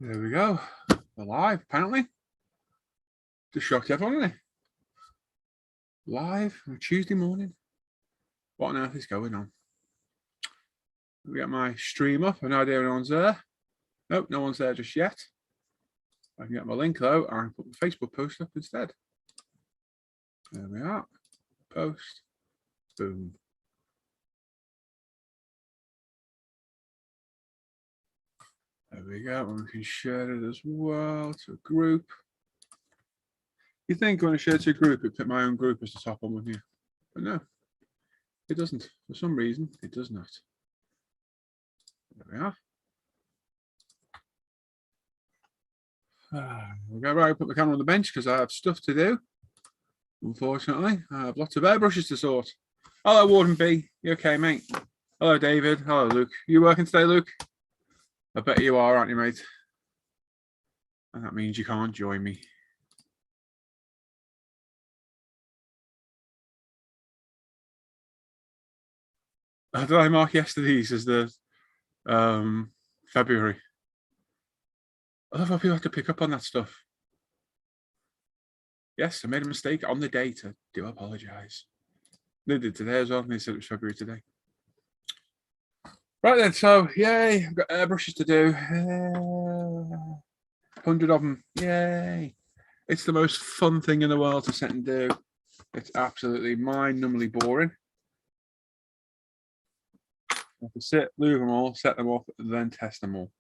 There we go. We're live, apparently. Just shocked everyone, isn't it? Live on a Tuesday morning. What on earth is going on? We got my stream up. I have no idea anyone's there. Nope, no one's there just yet. I can get my link though and put the Facebook post up instead. There we are. Post. Boom. There we go. And we can share it as well to a group. You think when I share to a group, it put my own group as the top one, wouldn't you? But no, it doesn't. For some reason, it does not. There we are. We'll go right, put the camera on the bench because I have stuff to do. Unfortunately, I have lots of airbrushes to sort. Hello, Warden B. You okay, mate? Hello, David. Hello, Luke. You working today, Luke? I bet you are, aren't you, mate? And that means you can't join me. Did I mark yesterday's as the February? I love how people have to pick up on that stuff. Yes, I made a mistake on the date. I do apologise. They did today as well. They said it was February today. Right then, so yay, I've got airbrushes to do. 100 of them. Yay. It's the most fun thing in the world to sit and do. It's absolutely mind-numbingly boring. I have to sit, move them all, set them up, and then test them all.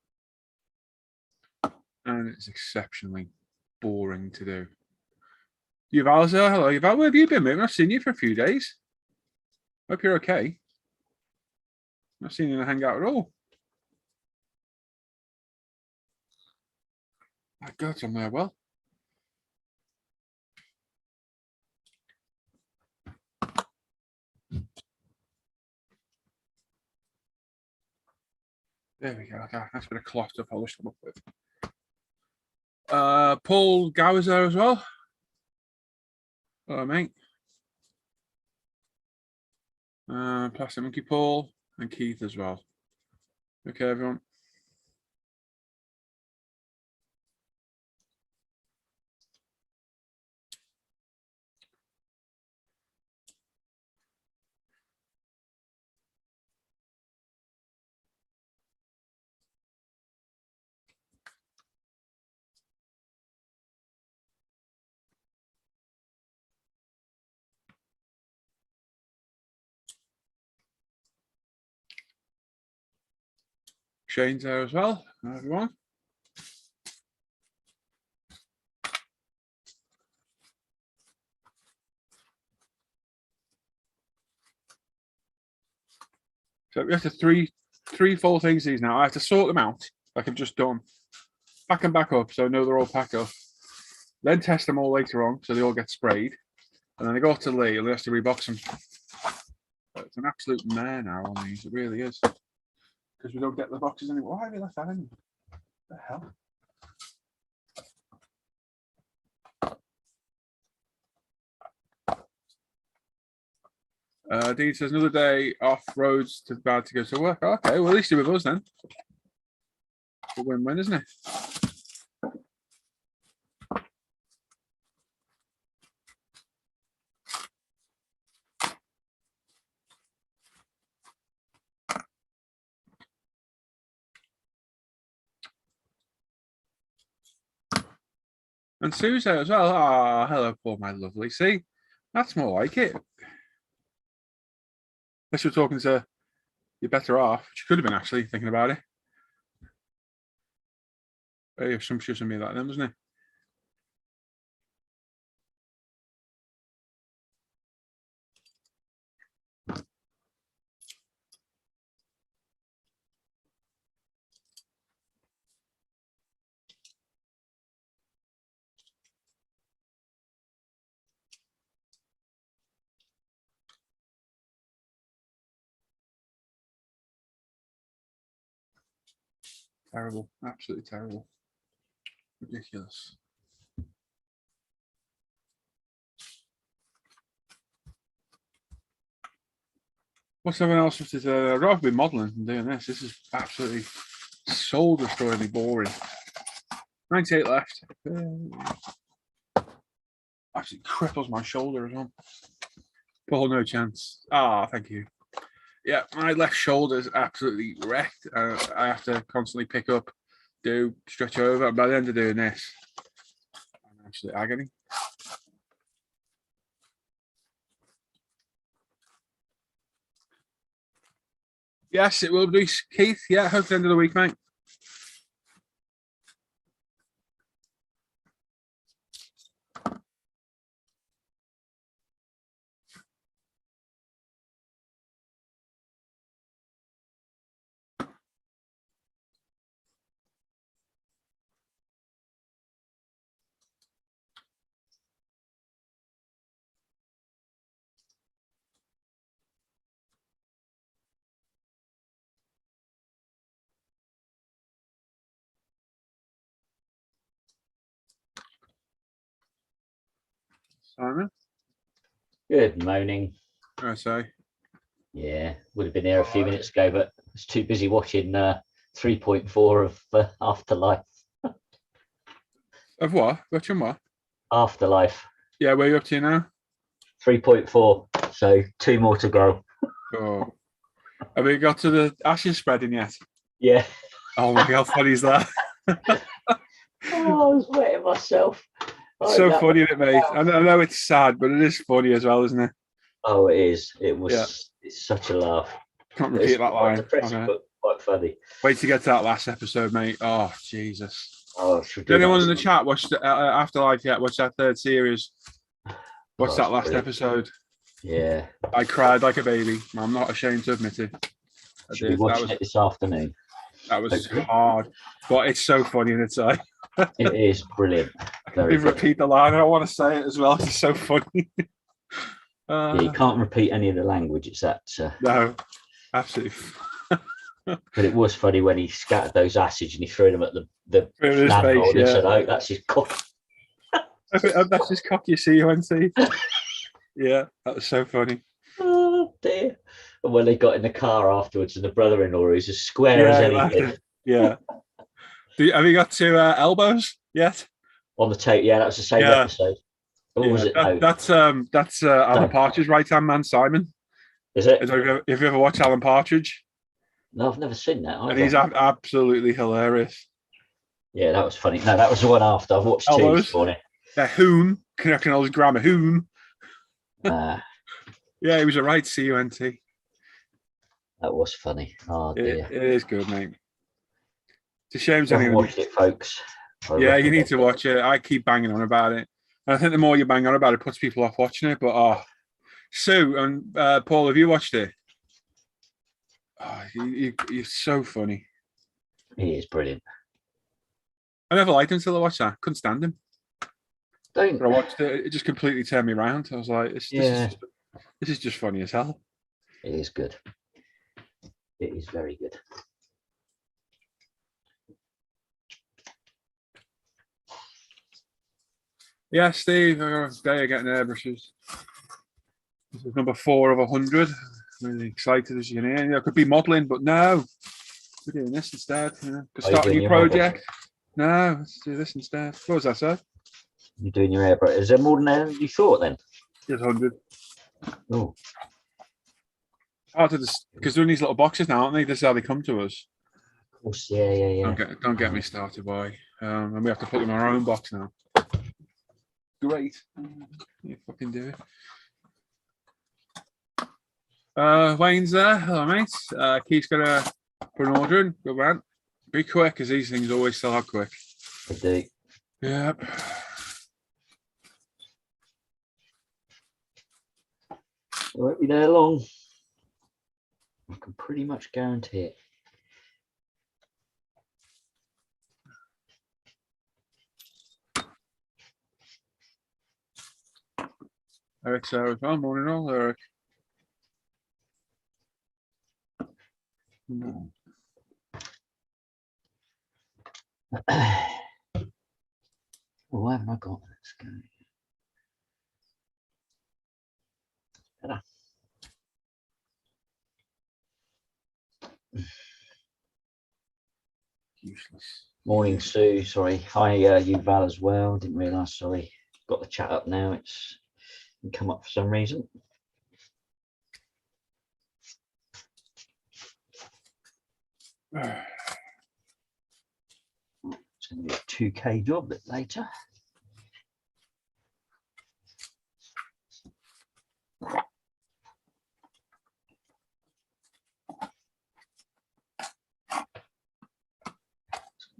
And it's exceptionally boring to do. Yuval's there. Hello, Yuval. Where have you been, mate? I've not seen you for a few days. Hope you're okay. Not seen you in a hangout at all. My God, I'm there well. There we go. Okay, that's a bit of cloth to polish them up with. Paul Gower's there as well. Hello, mate. Plastic Monkey Paul and Keith as well. Okay, everyone. Shane's there as well. Everyone. So we have to three full things these now. I have to sort them out like I've just done. Pack them back up so I know they're all packed up. Then test them all later on so they all get sprayed. And then I go to Lee and he has to rebox them. But it's an absolute mare now on these. It really is. Because we don't get the boxes anymore. Why have you left that in? What the hell? Dean says another day off roads to bad to go to work. Okay, well at least you're with us then. It's a win-win, isn't it? And Sue's there as well. Ah, hello, Paul, my lovely. See, that's more like it. Unless you're talking to your better half, which could have been actually thinking about it. Very assumptuous of me like them, wasn't it? Terrible, absolutely terrible. Ridiculous. What's everyone else to do? I'd rather be modelling than doing this. This is absolutely soul-destroyingly boring. 98 left. Actually cripples my shoulder as well. Paul, no chance. Ah, thank you. Yeah, my left shoulder's absolutely wrecked. I have to constantly pick up, stretch over. By the end of doing this, I'm absolute agony. Yes, it will be, Keith. Yeah, hope the end of the week, mate. Simon? Good morning. I say. Yeah, would have been there a few minutes ago, but I was too busy watching 3.4 of Afterlife. Of what? Watching what? Afterlife. Yeah, where are you up to now? 3.4. So 2 more to go. Oh. Have we got to the ashes spreading yet? Yeah. Oh my God, how funny is that? Oh, I was wetting myself. It's so funny, isn't it, mate? I know it's sad, but it is funny as well, isn't it? Oh, it is. It was. Yeah. It's such a laugh. Can't repeat that line. Depressing, but quite funny. Wait to get to that last episode, mate. Oh, Jesus. Oh, did anyone in the chat watch Afterlife yet? Watch that third series? Watch that last episode. Yeah. I cried like a baby. I'm not ashamed to admit it. Should be watching it this afternoon. That was hard, but it's so funny in its eye. It is brilliant. Very repeat the line. I don't want to say it as well. It's so funny. Yeah, you can't repeat any of the language. It's that. No, absolutely. But it was funny when he scattered those acids and he threw them at the landlord and said, "Oh, that's his cock." That's his cock. You see, UNC. Yeah, that was so funny. Oh dear! And when they got in the car afterwards, and the brother-in-law who's as square as anything. Yeah. Have you got to elbows yet? On the tape, yeah, that was the same episode. Or was it? That's Alan Partridge's right-hand man, Simon. Is it? Have you ever watched Alan Partridge? No, I've never seen that either. And he's absolutely hilarious. Yeah, that was funny. No, that was the one after. I've watched two this morning. Yeah, Hoon. Can always grammar. Hoon. Yeah, he was a right CUNT. That was funny. Oh dear. It is good, mate. It's a shame. I haven't watched it, folks. Yeah, you need to watch it. I keep banging on about it. And I think the more you bang on about it, puts people off watching it. But Sue and Paul, have you watched it? Oh, you're so funny. He is brilliant. I never liked him until I watched that. Couldn't stand him. But I watched it. It just completely turned me around. I was like, this is just funny as hell. It is good. It is very good. Yeah, Steve, they're getting airbrushes. This is number 4 of 100. Really excited as you can hear. I could be modelling, but no. We're doing this instead. Could start a new project. No, let's do this instead. What was that, sir? You're doing your airbrush. Is there more than you thought then? There's 100. Oh. Because they're in these little boxes now, aren't they? This is how they come to us. Of course, yeah. Don't get me started, boy. And we have to put them in our own box now. Great. You fucking do it. Wayne's there. Hello, mate. Keith's gonna put an order in. Go man. Be quick, because these things always sell out quick. They do. Yep. It won't be there long. I can pretty much guarantee it. Eric's there as well. Morning all, Eric. No. What haven't I got? Let's go. Ta-da. Useless. Morning, Sue. Sorry. Hi, you Val as well. Didn't realise. Sorry. Got the chat up now. It's come up for some reason. It's going to be a 2K job a bit later.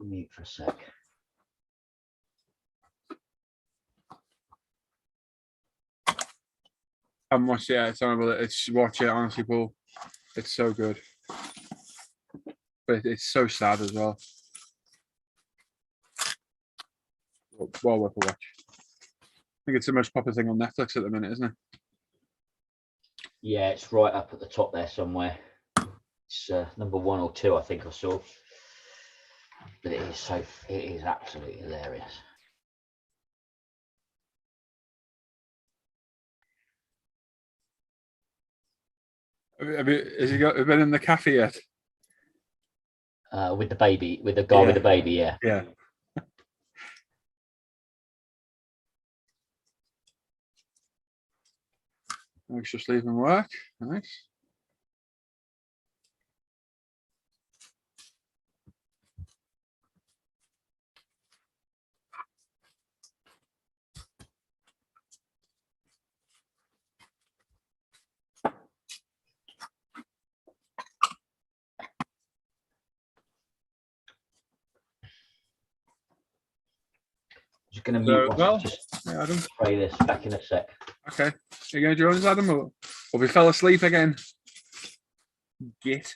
Mute for a sec. I haven't watched it yet. It's on, it's watch it, honestly, Paul. It's so good. But it's so sad as well. Well worth a watch. I think it's the most popular thing on Netflix at the minute, isn't it? Yeah, it's right up at the top there somewhere. It's number 1 or 2, I think I saw. But it is absolutely hilarious. Has he been in the cafe yet? With the baby, with the guy with the baby, yeah. Yeah. Thanks, just leaving work. Nice. Just going to mute well, just yeah, Adam. spray this back in a sec. Okay. You going to join us, Adam? Or we fell asleep again? Git.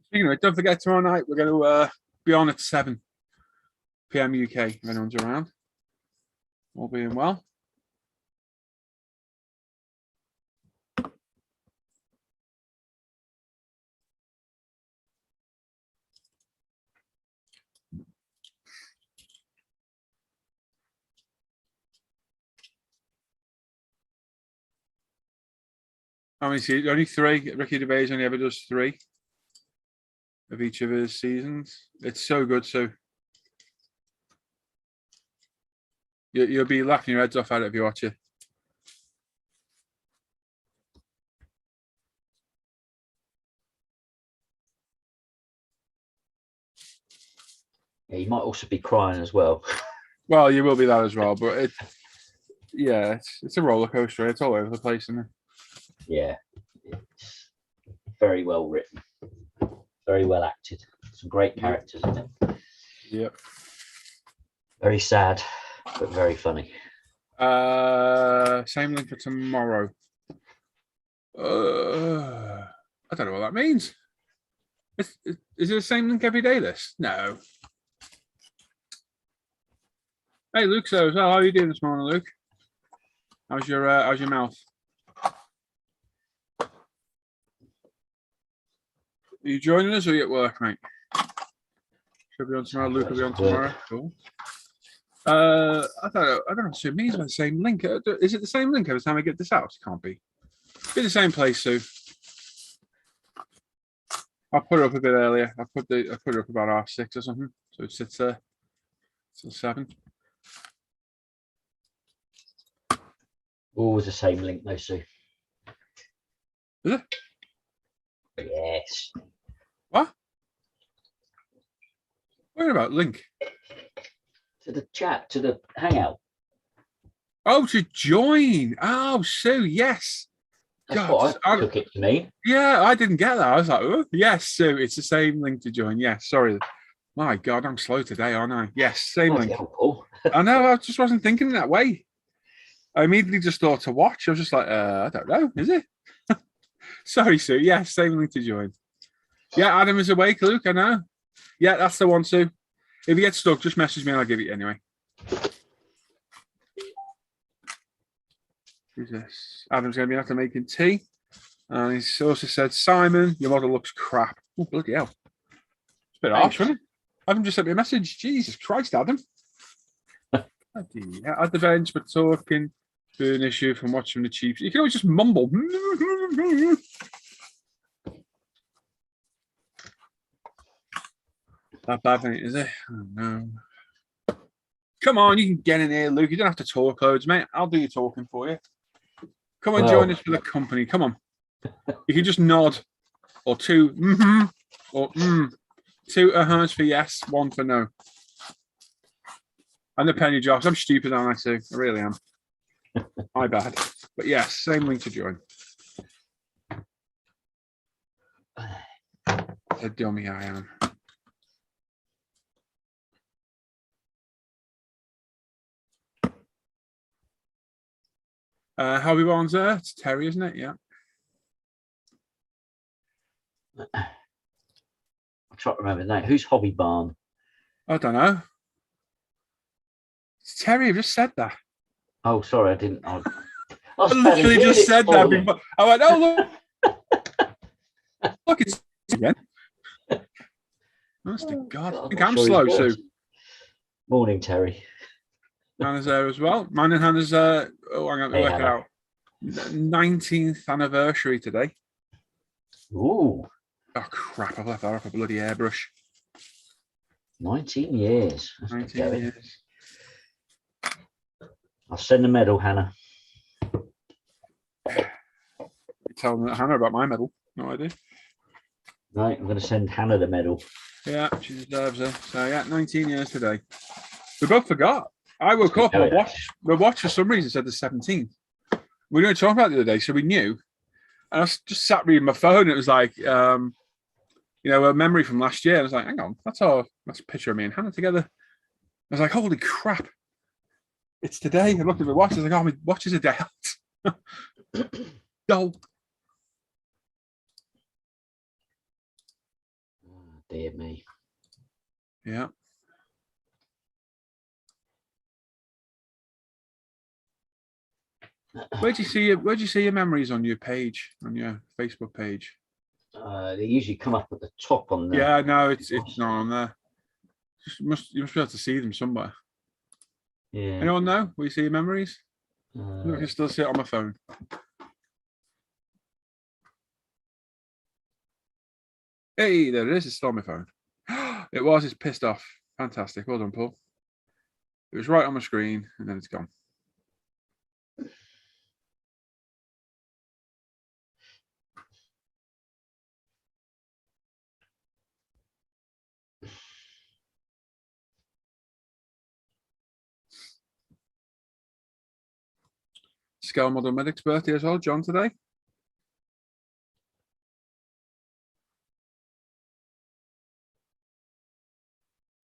Speaking of it, don't forget tomorrow night we're going to be on at 7 p.m. UK. If anyone's around, all being well. How many seasons? Only 3. Ricky DeBay's only ever does 3 of each of his seasons. It's so good, so you'll be laughing your heads off at it if you watch it. Yeah, you might also be crying as well. Well, you will be that as well, but it's a roller coaster. It's all over the place, isn't it? Yeah, it's very well written, very well acted. Some great characters in it. Yep. Very sad, but very funny. Same link for tomorrow. I don't know what that means. Is it the same link every day? This? No. Hey, Luke. So, how are you doing this morning, Luke? How's your mouth? Are you joining us or are you at work, mate? Should be on tomorrow. Luke will be on tomorrow. Cool. I don't know. I don't know what it means by the same link. Is it the same link every time I get this out? It can't be. Be the same place, Sue. I'll put it up a bit earlier. I put it up about 6:30 or something. So it sits there till 7. Always the same link, though, Sue. Is it? Yes. What? What about link? To the chat, to the hangout. Oh, to join. Oh, Sue, yes. That's what I took it to mean. Yeah, I didn't get that. I was like, oh, yes, Sue, it's the same link to join. Yes, sorry. My God, I'm slow today, aren't I? Yes, same link. I know, I just wasn't thinking that way. I immediately just thought to watch. I was just like, I don't know, is it? Sorry, Sue. Yes, same link to join. Yeah, Adam is awake, Luke, I know. Yeah, that's the one, Sue. If you get stuck, just message me and I'll give it anyway. Who's this? Adam's going to be after making tea. And he's also said, Simon, your model looks crap. Oh, bloody hell. It's a bit harsh, wasn't it? Adam just sent me a message. Jesus Christ, Adam. At the bench, but talking to an issue from watching the Chiefs. You can always just mumble. that bad thing, is it? Oh, no. Come on, you can get in here, Luke. You don't have to talk loads, mate. I'll do your talking for you. Come and join us for the company. Come on. You can just nod, or two, or two uh-huhs for yes, one for no. And the penny drops. I'm stupid, aren't I, too? I really am. My bad. But yes, same link to join. A dummy I am. Hobby Barnes there. It's Terry, isn't it? Yeah. I'm trying to remember that. Who's Hobby Barn? I don't know. It's Terry. I just said that. Oh, sorry, I didn't. I literally just said that before. I went, oh, look. Look, it's again. Honest to God. I think I'm slow, Sue. Morning, Terry. Hannah's there as well. Mine and Hannah's, hang on, let me work it out. 19th anniversary today. Ooh. Oh, crap. I've left that off a bloody airbrush. 19 years. That's 19 years. I'll send a medal, Hannah. You're telling Hannah about my medal. No idea. Right, I'm going to send Hannah the medal. Yeah, she deserves it. So, yeah, 19 years today. We both forgot. I woke up, my watch for some reason said the 17th. We were going to talk about it the other day, so we knew. And I just sat reading my phone, and it was like, a memory from last year. I was like, hang on, that's a picture of me and Hannah together. I was like, holy crap. It's today. I looked at my watch. I was like, oh, my watch is a day out. Dull. Oh, dear me. Yeah. Where'd you see your memories on your page, on your Facebook page? They usually come up at the top on there. Yeah, no, it's not on there. You must be able to see them somewhere. Yeah. Anyone know? Will you see your memories? I can still see it on my phone. Hey, there it is. It's still on my phone. It was. It's pissed off. Fantastic. Well done, Paul. It was right on my screen, and then it's gone. Scale Model Medic's birthday as well, John, today.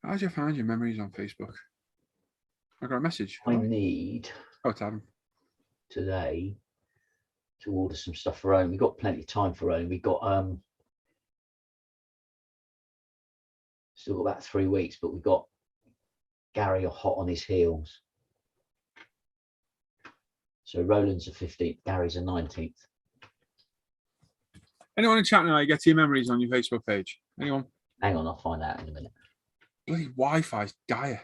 How'd you find your memories on Facebook? I got a message. I need Adam. Today to order some stuff for Rome. We've got plenty of time for Rome. We've got still got about 3 weeks, but we've got Gary hot on his heels. So Roland's the 15th, Gary's the 19th. Anyone in chat now, you get to your memories on your Facebook page? Anyone? Hang on, I'll find out in a minute. Bloody Wi-Fi's dire.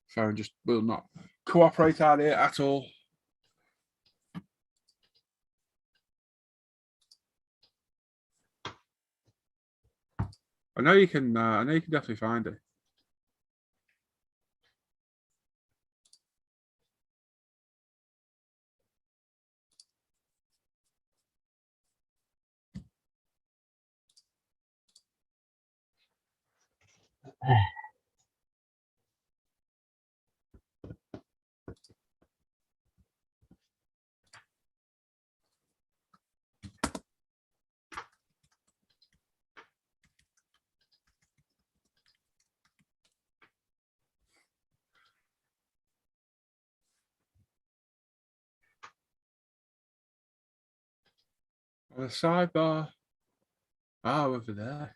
Phone just will not cooperate out here at all. I know you can definitely find it. The sidebar. Oh, over there.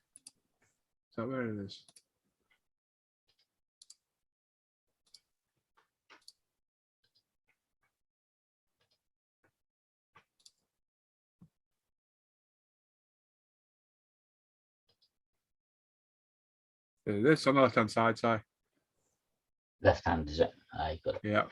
Is that where it is? There it is on the left-hand side, Si. Left hand, is it? You got it. Yeah.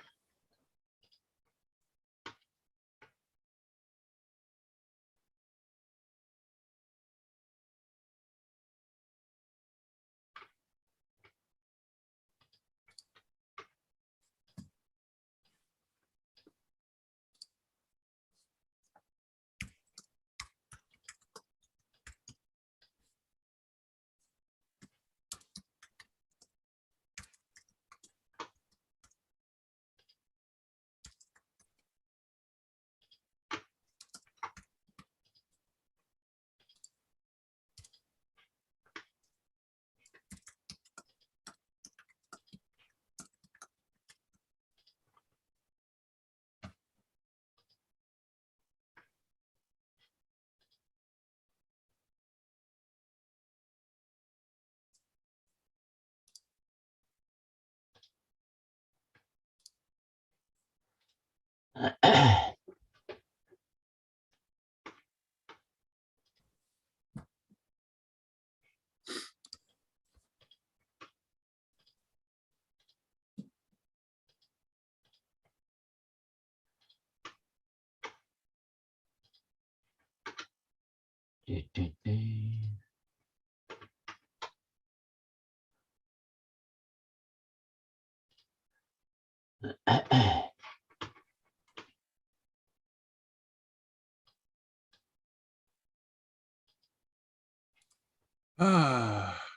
Do, do, do.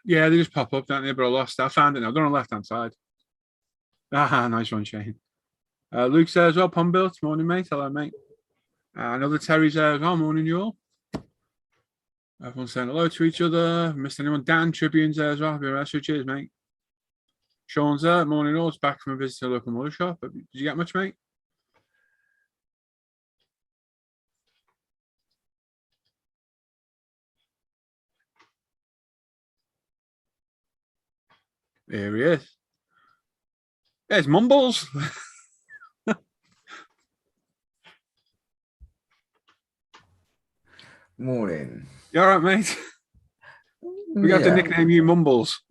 Yeah, they just pop up, don't they? But I lost it. I found it now. They're on the left-hand side. Nice one, Shane. Luke's there as well. Pombuilt. Morning, mate. Hello, mate. Another Terry's there as well. Morning, you all. Everyone's saying hello to each other. Missed anyone? Dan Tribune's there as well. Happy rest. Cheers, mate. Sean's there. Morning, all. It's back from a visit to the local motor shop. Did you get much, mate? Here he is. There's Mumbles. Morning. You all right, mate? We have to nickname you Mumbles.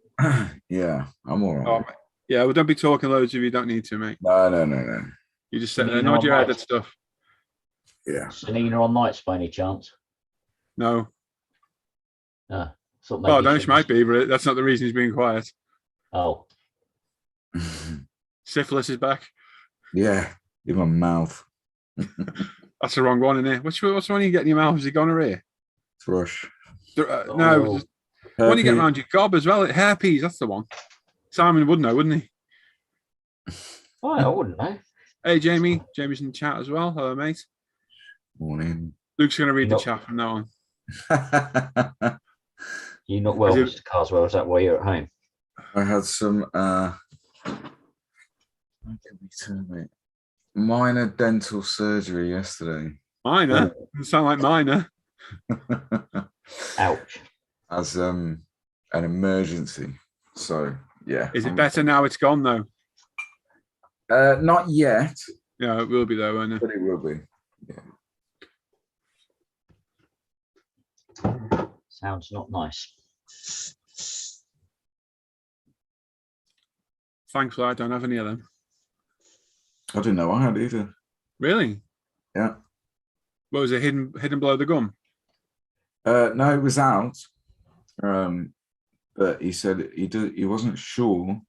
Yeah, I'm all right. Oh, yeah, well, don't be talking loads if you don't need to, mate. No. You just sit there, nod your head at stuff. Yeah. Selena on nights by any chance? No. Oh, Danish might be, but that's not the reason he's being quiet. Oh. Syphilis is back. Yeah, in my mouth. That's the wrong one, isn't it? What's the one you get in your mouth? Is it gonorrhea? Thrush. No. The one you get around your gob as well. Hairpies, that's the one. Simon would know, wouldn't he? Oh, I wouldn't know. Hey, Jamie. Jamie's in the chat as well. Hello, mate. Morning. Luke's going to read the chat from now on. You're not well, Mr. Carswell. Is that why you're at home? I had some minor dental surgery yesterday. Minor? Doesn't sound like minor. Ouch. As an emergency. So yeah. Is it better now it's gone though? Not yet. Yeah, it will be though, won't it? But it will be. Yeah. Sounds not nice. Thankfully, I don't have any of them. I didn't know I had either. Really? Yeah. What was it? Hidden below the gum? No, it was out. But he said he wasn't sure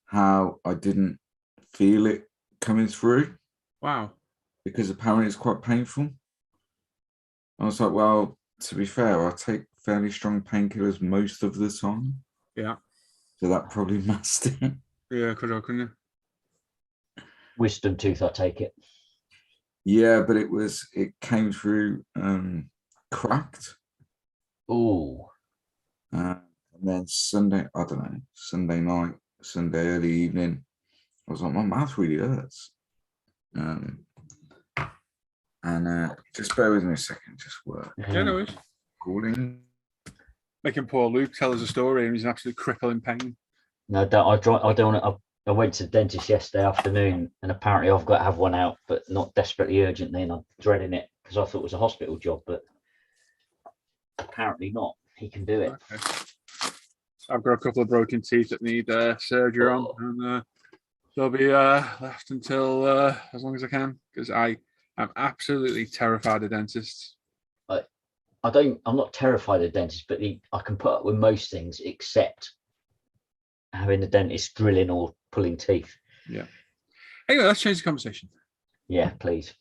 how I didn't feel it coming through. Wow. Because apparently it's quite painful. I was like, well, to be fair, I take fairly strong painkillers most of the time. Yeah. So that probably masked it. Yeah, couldn't you? Wisdom tooth, I take it. Yeah, but it came through cracked. Oh. And then Sunday night, Sunday early evening, I was like, my mouth really hurts. And just bear with me a second, just work. Yeah, no worries. Calling. Making poor Luke tell us a story and he's in absolute crippling pain. No, I went to the dentist yesterday afternoon and apparently I've got to have one out, but not desperately urgently, and I'm dreading it because I thought it was a hospital job, but apparently not. He can do it. Okay. I've got a couple of broken teeth that need surgery on, and they'll be left until as long as I can, because I am absolutely terrified of dentists. I'm not terrified of dentists, but I can put up with most things except having a dentist drilling or pulling teeth. Yeah. Anyway, let's change the conversation. Yeah, please.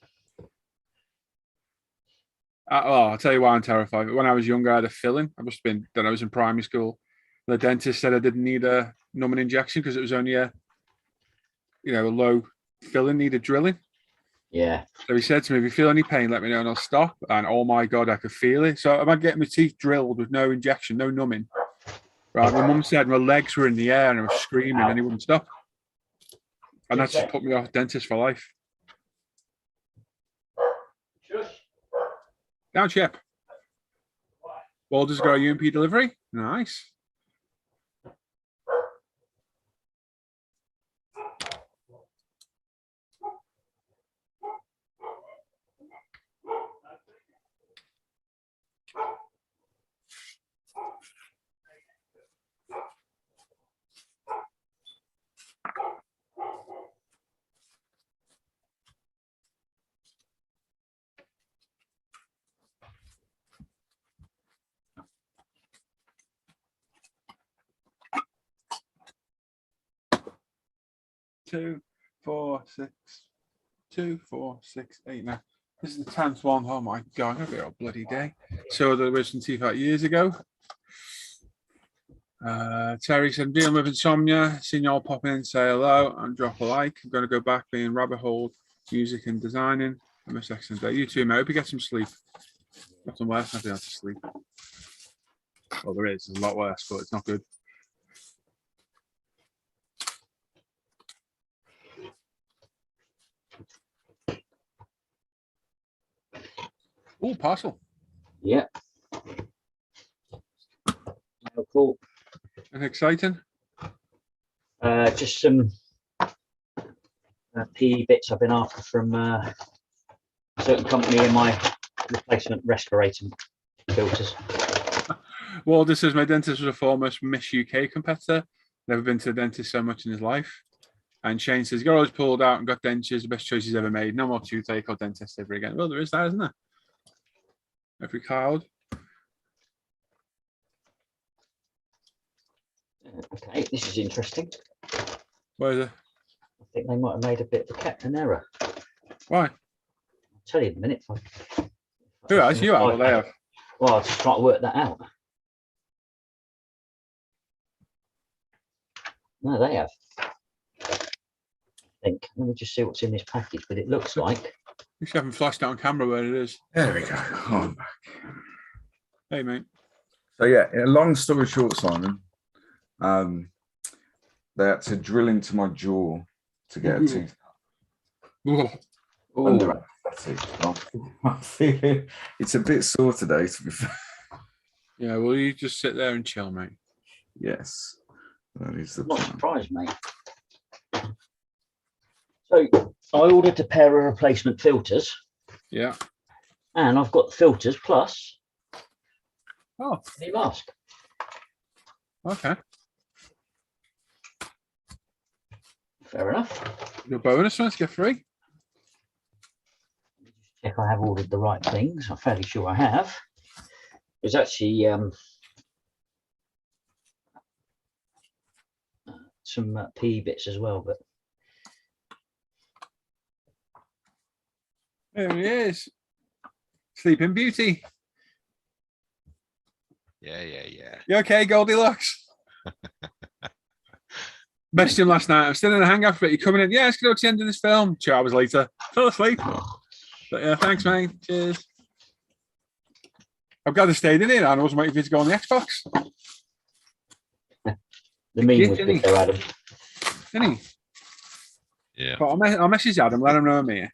I'll tell you why I'm terrified. When I was younger, I had a filling. I must have been then I was in primary school. The dentist said I didn't need a numbing injection because it was only a low filling, needed drilling. Yeah. So he said to me, if you feel any pain, let me know and I'll stop. And oh my God, I could feel it. So am I getting my teeth drilled with no injection, no numbing? Right. My mum said my legs were in the air and I was screaming and he wouldn't stop. And that just put me off dentist for life. Down, Shep. Walder's got a UMP delivery. Nice. 2, 4, 6, 2, 4, 6, 8, 9. This is the 10th one. Oh my God, I'm going to be a bloody day. So the wisdom teeth out years ago. Terry said, dealing with insomnia. Seen y'all popping in, say hello and drop a like. I'm going to go back being rabbit hole, music and designing. I miss excellent day. You too, mate. Hope you get some sleep. Nothing worse than having to sleep. Well, there's a lot worse, but it's not good. Oh, parcel. Yeah. Oh, cool. And exciting. Just some PE bits I've been after from a certain company in my replacement respirator filters. Well, this is my dentist was a former Miss UK competitor. Never been to the dentist so much in his life. And Shane says, got always pulled out and got dentures, the best choice he's ever made. No more toothache or dentist ever again. Well, there is that, isn't there? Every cloud. Okay, this is interesting. Where is it? I think they might have made a bit of an error. Why? I'll tell you in a minute. Who has? You have or they have? Well, I'll just try to work that out. No, they have. I think. Let me just see what's in this package, but it looks like. You should have them flashed out on camera where it is. There we go. Oh, I'm back. Hey, mate. So yeah, long story short, Simon, they had to drill into my jaw to get a tooth. Ooh. Under anesthetic. I'm feeling it's a bit sore today, to be fair. Yeah, well, you just sit there and chill, mate. Yes, that is the I'm not plan. surprised, mate. So I ordered a pair of replacement filters. Yeah. And I've got the filters plus Oh, the mask. okay. Fair enough. Your bonus ones get free. Check I have ordered the right things. I'm fairly sure I have. There's actually some PE bits as well, but There he is. Sleeping Beauty. Yeah. You okay, Goldilocks? Messaged him last night. I'm still in a hangout, but you're coming in. Yeah, let's go to the end of this film. 2 hours later, fell asleep. But yeah, thanks, mate. Cheers. I'm glad I stayed in here. I wasn't waiting for you to go on the Xbox. the meme was good there, Adam. Didn't he? Yeah. But I'll message Adam, let him know I'm here.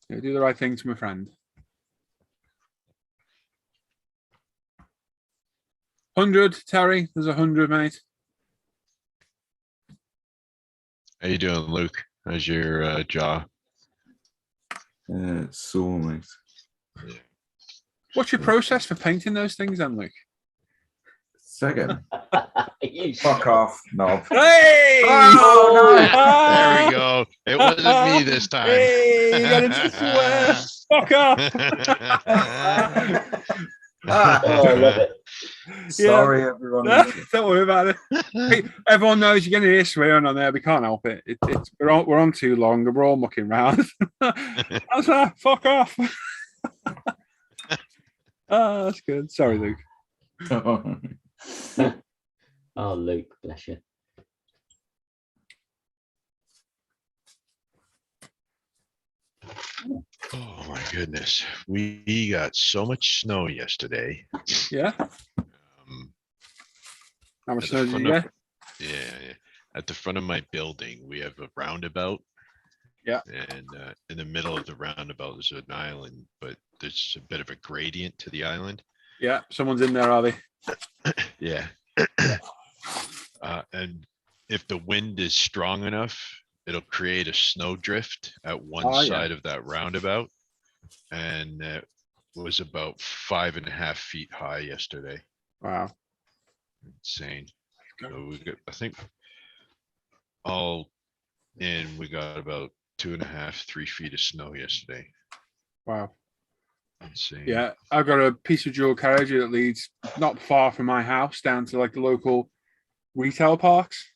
Yeah, do the right thing to my friend. 100, Terry. There's 100, mate. How you doing, Luke? How's your jaw? It's sore, mate. Yeah. What's your process for painting those things, then, Luke? Second. You Fuck off, knob. Hey! Oh, no. There we go. It wasn't me this time. Hey, you got to swear. Fuck off. Oh, I love it. Sorry, everyone. Don't worry about it. Hey, everyone knows you're going to hear swearing on there. We can't help it. We're on too long. We're all mucking around. I was like, fuck off. Oh, that's good. Sorry, Luke. Oh, Luke, bless you. Oh my goodness. We got so much snow yesterday. Yeah. How much snow did you get? Yeah. At the front of my building, we have a roundabout. Yeah. And in the middle of the roundabout is an island, but there's a bit of a gradient to the island. Yeah. Someone's in there, are they? Yeah. And if the wind is strong enough, it'll create a snow drift at one side of that roundabout. And it was about 5.5 feet high yesterday. Wow. Insane. So we got, I think all in, we got about 2.5, 3 feet of snow yesterday. Wow. Insane. Yeah. I've got a piece of dual carriage that leads not far from my house down to like the local retail parks.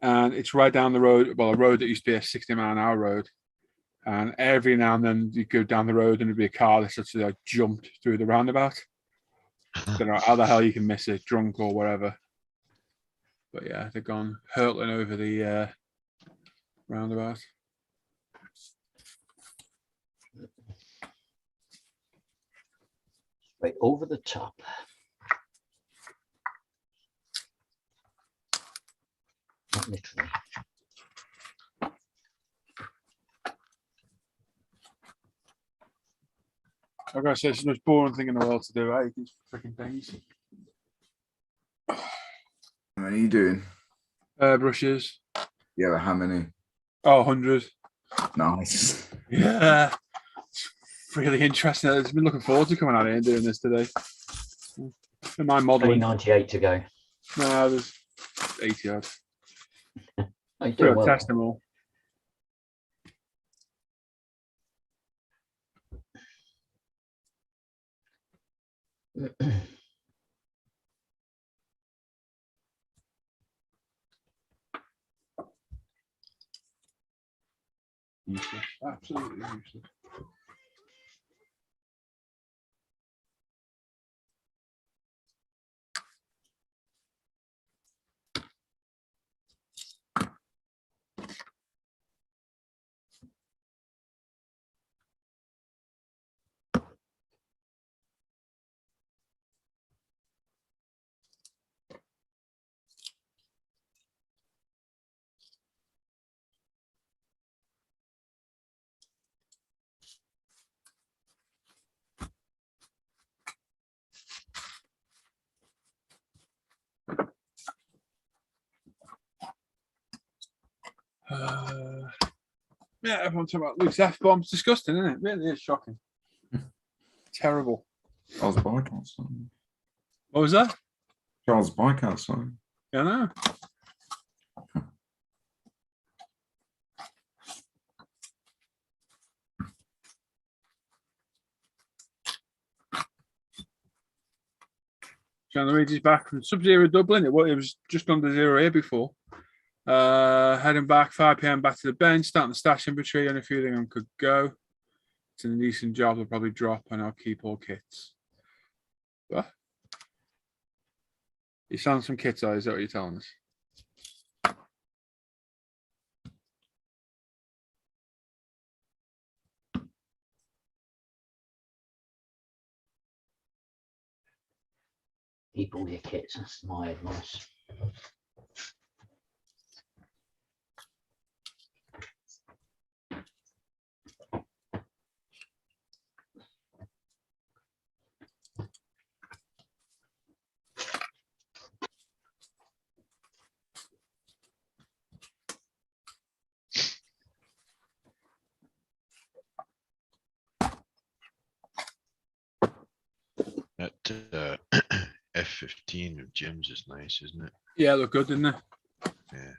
and it's right down the road. Well, a road that used to be a 60-mile-an-hour road, and every now and then you go down the road and there'd be a car that sort of like jumped through the roundabout. Don't know how the hell you can miss it, drunk or whatever. But yeah, they've gone hurtling over the roundabout. Right over the top. Not literally. I've got to say, it's the most boring thing in the world to do. I hate these freaking things. How many are you doing? Brushes. Yeah, how many? Oh, 100. Nice. Yeah. It's really interesting. I've been looking forward to coming out here and doing this today. In my Only modelling. 98 to go. No, there's 80 odd. Oh, you're We'll doing well. test them all. Useless. Absolutely useless. Yeah, everyone's talking about Luke's F-bombs. Disgusting, isn't it? Really is shocking. Terrible. Charles bike outside. What was that? Charles bike outside. Yeah, I know. John Luigi's back from Sub-Zero Dublin. It was just under zero here before. Heading back 5 p.m. back to the bench, starting the stash inventory, and a few of them could go. It's a decent job. They'll probably drop, and I'll keep all kits. What? You selling some kits, is that what you're telling us? Keep all your kits. That's my advice. That F-15 of Jim's is nice, isn't it? Yeah, look good, didn't they? Yeah.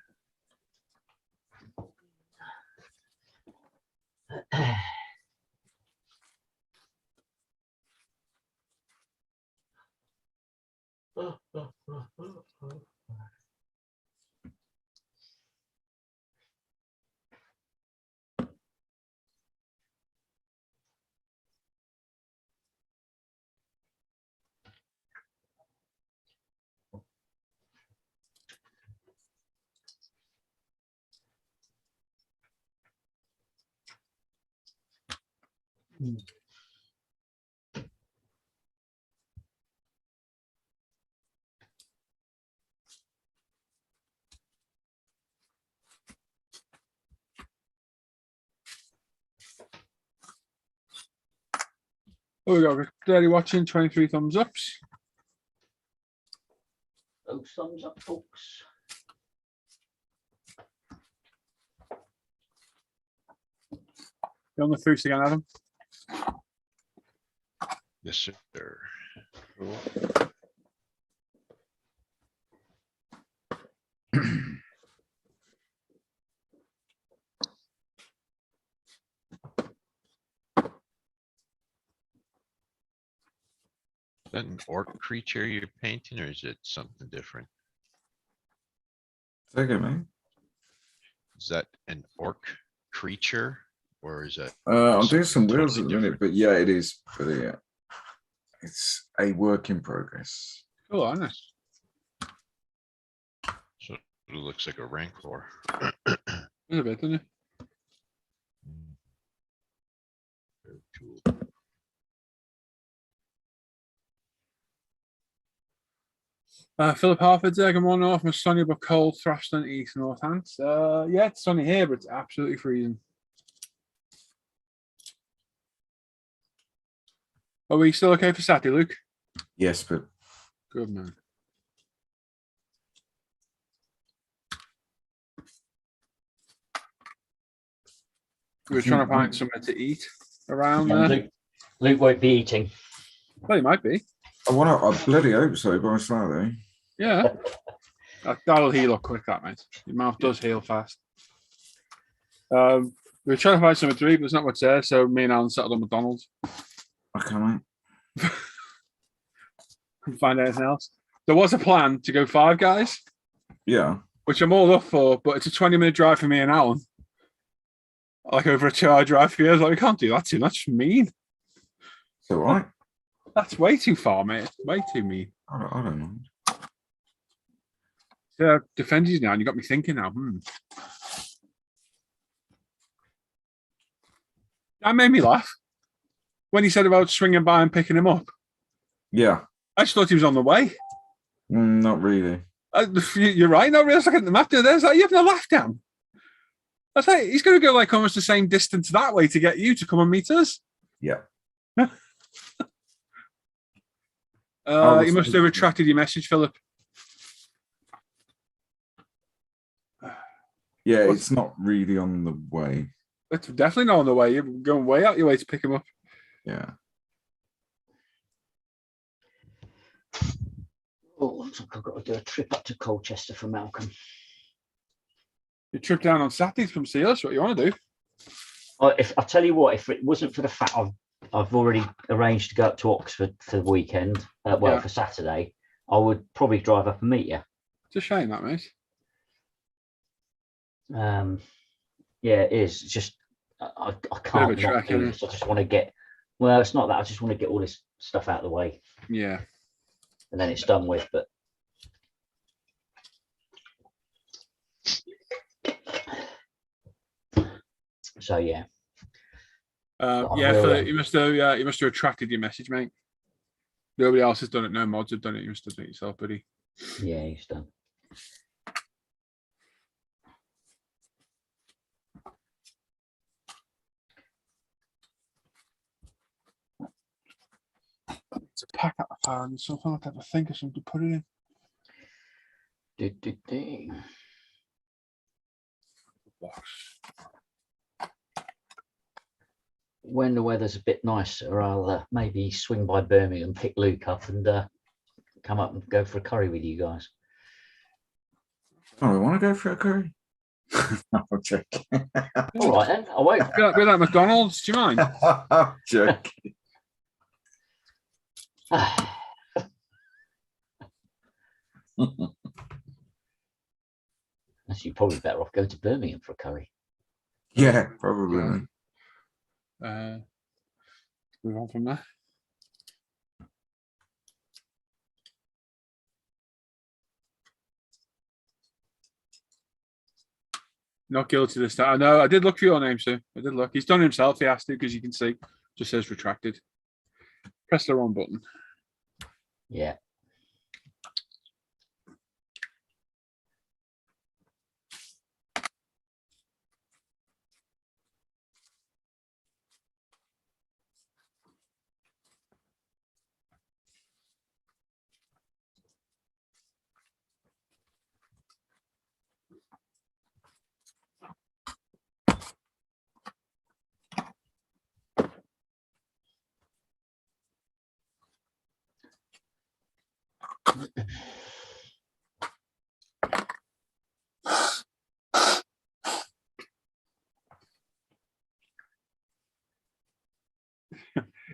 Oh, we got Daddy watching 23 thumbs ups. Those thumbs up, folks. You on the food again, Adam? Yes, sir. Is that an orc creature you're painting, or is it something different? Say again, mate. Is that an orc creature or is that? I'm doing some something wheels at totally the minute, but yeah, it is. But yeah, it's a work in progress. Oh, honest. So it looks like a rancor. A bit, doesn't it? Very cool. Philip Harford's there. Good morning, off. It's sunny but cold. Thrashton, East Northants. Yeah, it's sunny here, but it's absolutely freezing. Are we still okay for Saturday, Luke? Yes, but Good man. We were trying to find somewhere to eat around Yeah, there. Luke won't be eating. Well, he might be. I bloody hope so by Saturday. Yeah. That'll heal up quick, that mate. Your mouth does heal fast. We were trying to find something to eat, but there's not much there, so me and Alan settled on McDonald's. Okay, mate. Couldn't find anything else. There was a plan to go Five Guys, Yeah. which I'm all up for, but it's a 20-minute drive for me and Alan. Like over a 2-hour drive for you. I was like, we can't do that, too. That's mean. It's all right. That's way too far, mate. Way too mean. I don't know. Yeah, defend you now, and you got me thinking now. That made me laugh when he said about swinging by and picking him up. Yeah. I just thought he was on the way. Not really. You're right. No, really, I was looking at the map there. There's like, you having a laugh down. I was like, he's going to go like almost the same distance that way to get you to come and meet us. Yeah. You must have retracted your message, Philip. Yeah, it's not really on the way. It's definitely not on the way. You're going way out your way to pick him up. Yeah. Oh, looks like I've got to do a trip up to Colchester for Malcolm. You trip down on Saturday from see us. What you want to do? If I tell you what, if it wasn't for the fact I've already arranged to go up to Oxford for the weekend, for Saturday, I would probably drive up and meet you. It's a shame that, mate. Yeah, it is. It's just I can't not do this. I just want to get. Well, it's not that. I just want to get all this stuff out of the way. Yeah. And then it's done with. But so yeah. Philip, you must have retracted your message, mate. Nobody else has done it. No mods have done it. You must have done it yourself, buddy. Yeah, he's done. To pack up the file and something like that. I think of something to put it in. Box. When the weather's a bit nicer, I'll maybe swing by Birmingham, pick Luke up, and come up and go for a curry with you guys. Oh, I want to go for a curry. I'm joking. All right, then. I won't. We're at McDonald's. Do you mind? I'm joking. You're probably better off going to Birmingham for a curry. Yeah, probably. Move on from there. Not guilty this time. I know. I did look for your name, sir. I did look. He's done it himself. He has to because you can see. Just says retracted. Press the wrong button. Yeah.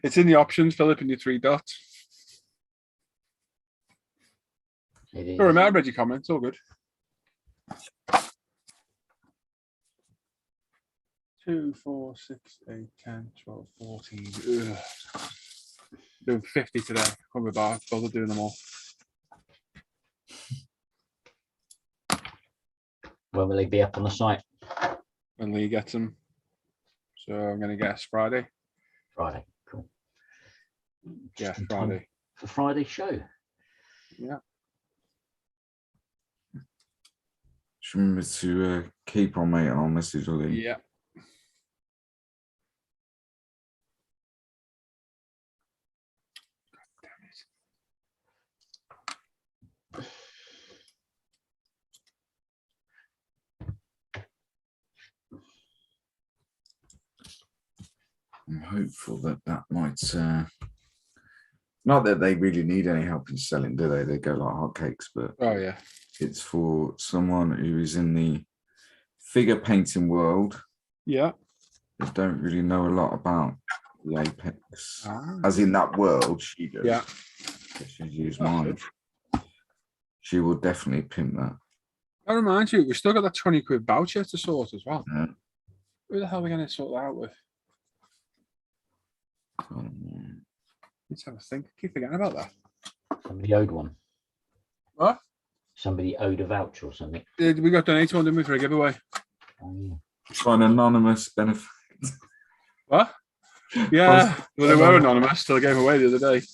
It's in the options, Philip, in your 3 dots. It is. Don't remember, I read your comments. All good. 2, 4, 6, 8, 10, 12, 14. Ugh. Doing 50 today. Can't be bothered doing them all. When will they be up on the site? When Lee gets them. So I'm going to guess Friday. Friday. Cool. Yeah, Just in time Friday. for Friday's show. Yeah. Just remember to keep on, mate, and I'll message Ollie. Yeah. I'm hopeful that that might. Not that they really need any help in selling, do they? They go like hotcakes, but Oh, yeah. it's for someone who is in the figure painting world. Yeah. They don't really know a lot about the Apex. Ah. As in that world, she does. Yeah. She's used That's mine. She will definitely pimp that. That reminds you, we still got that 20 quid voucher to sort as well. Yeah. Who the hell are we going to sort that out with? Let's have a think. Keep forgetting about that. Somebody owed one. What? Somebody owed a voucher or something. We got donated one, didn't we, for a giveaway? Oh, yeah. For an anonymous benefit. What? Yeah. Well, they were anonymous till I gave away the other day.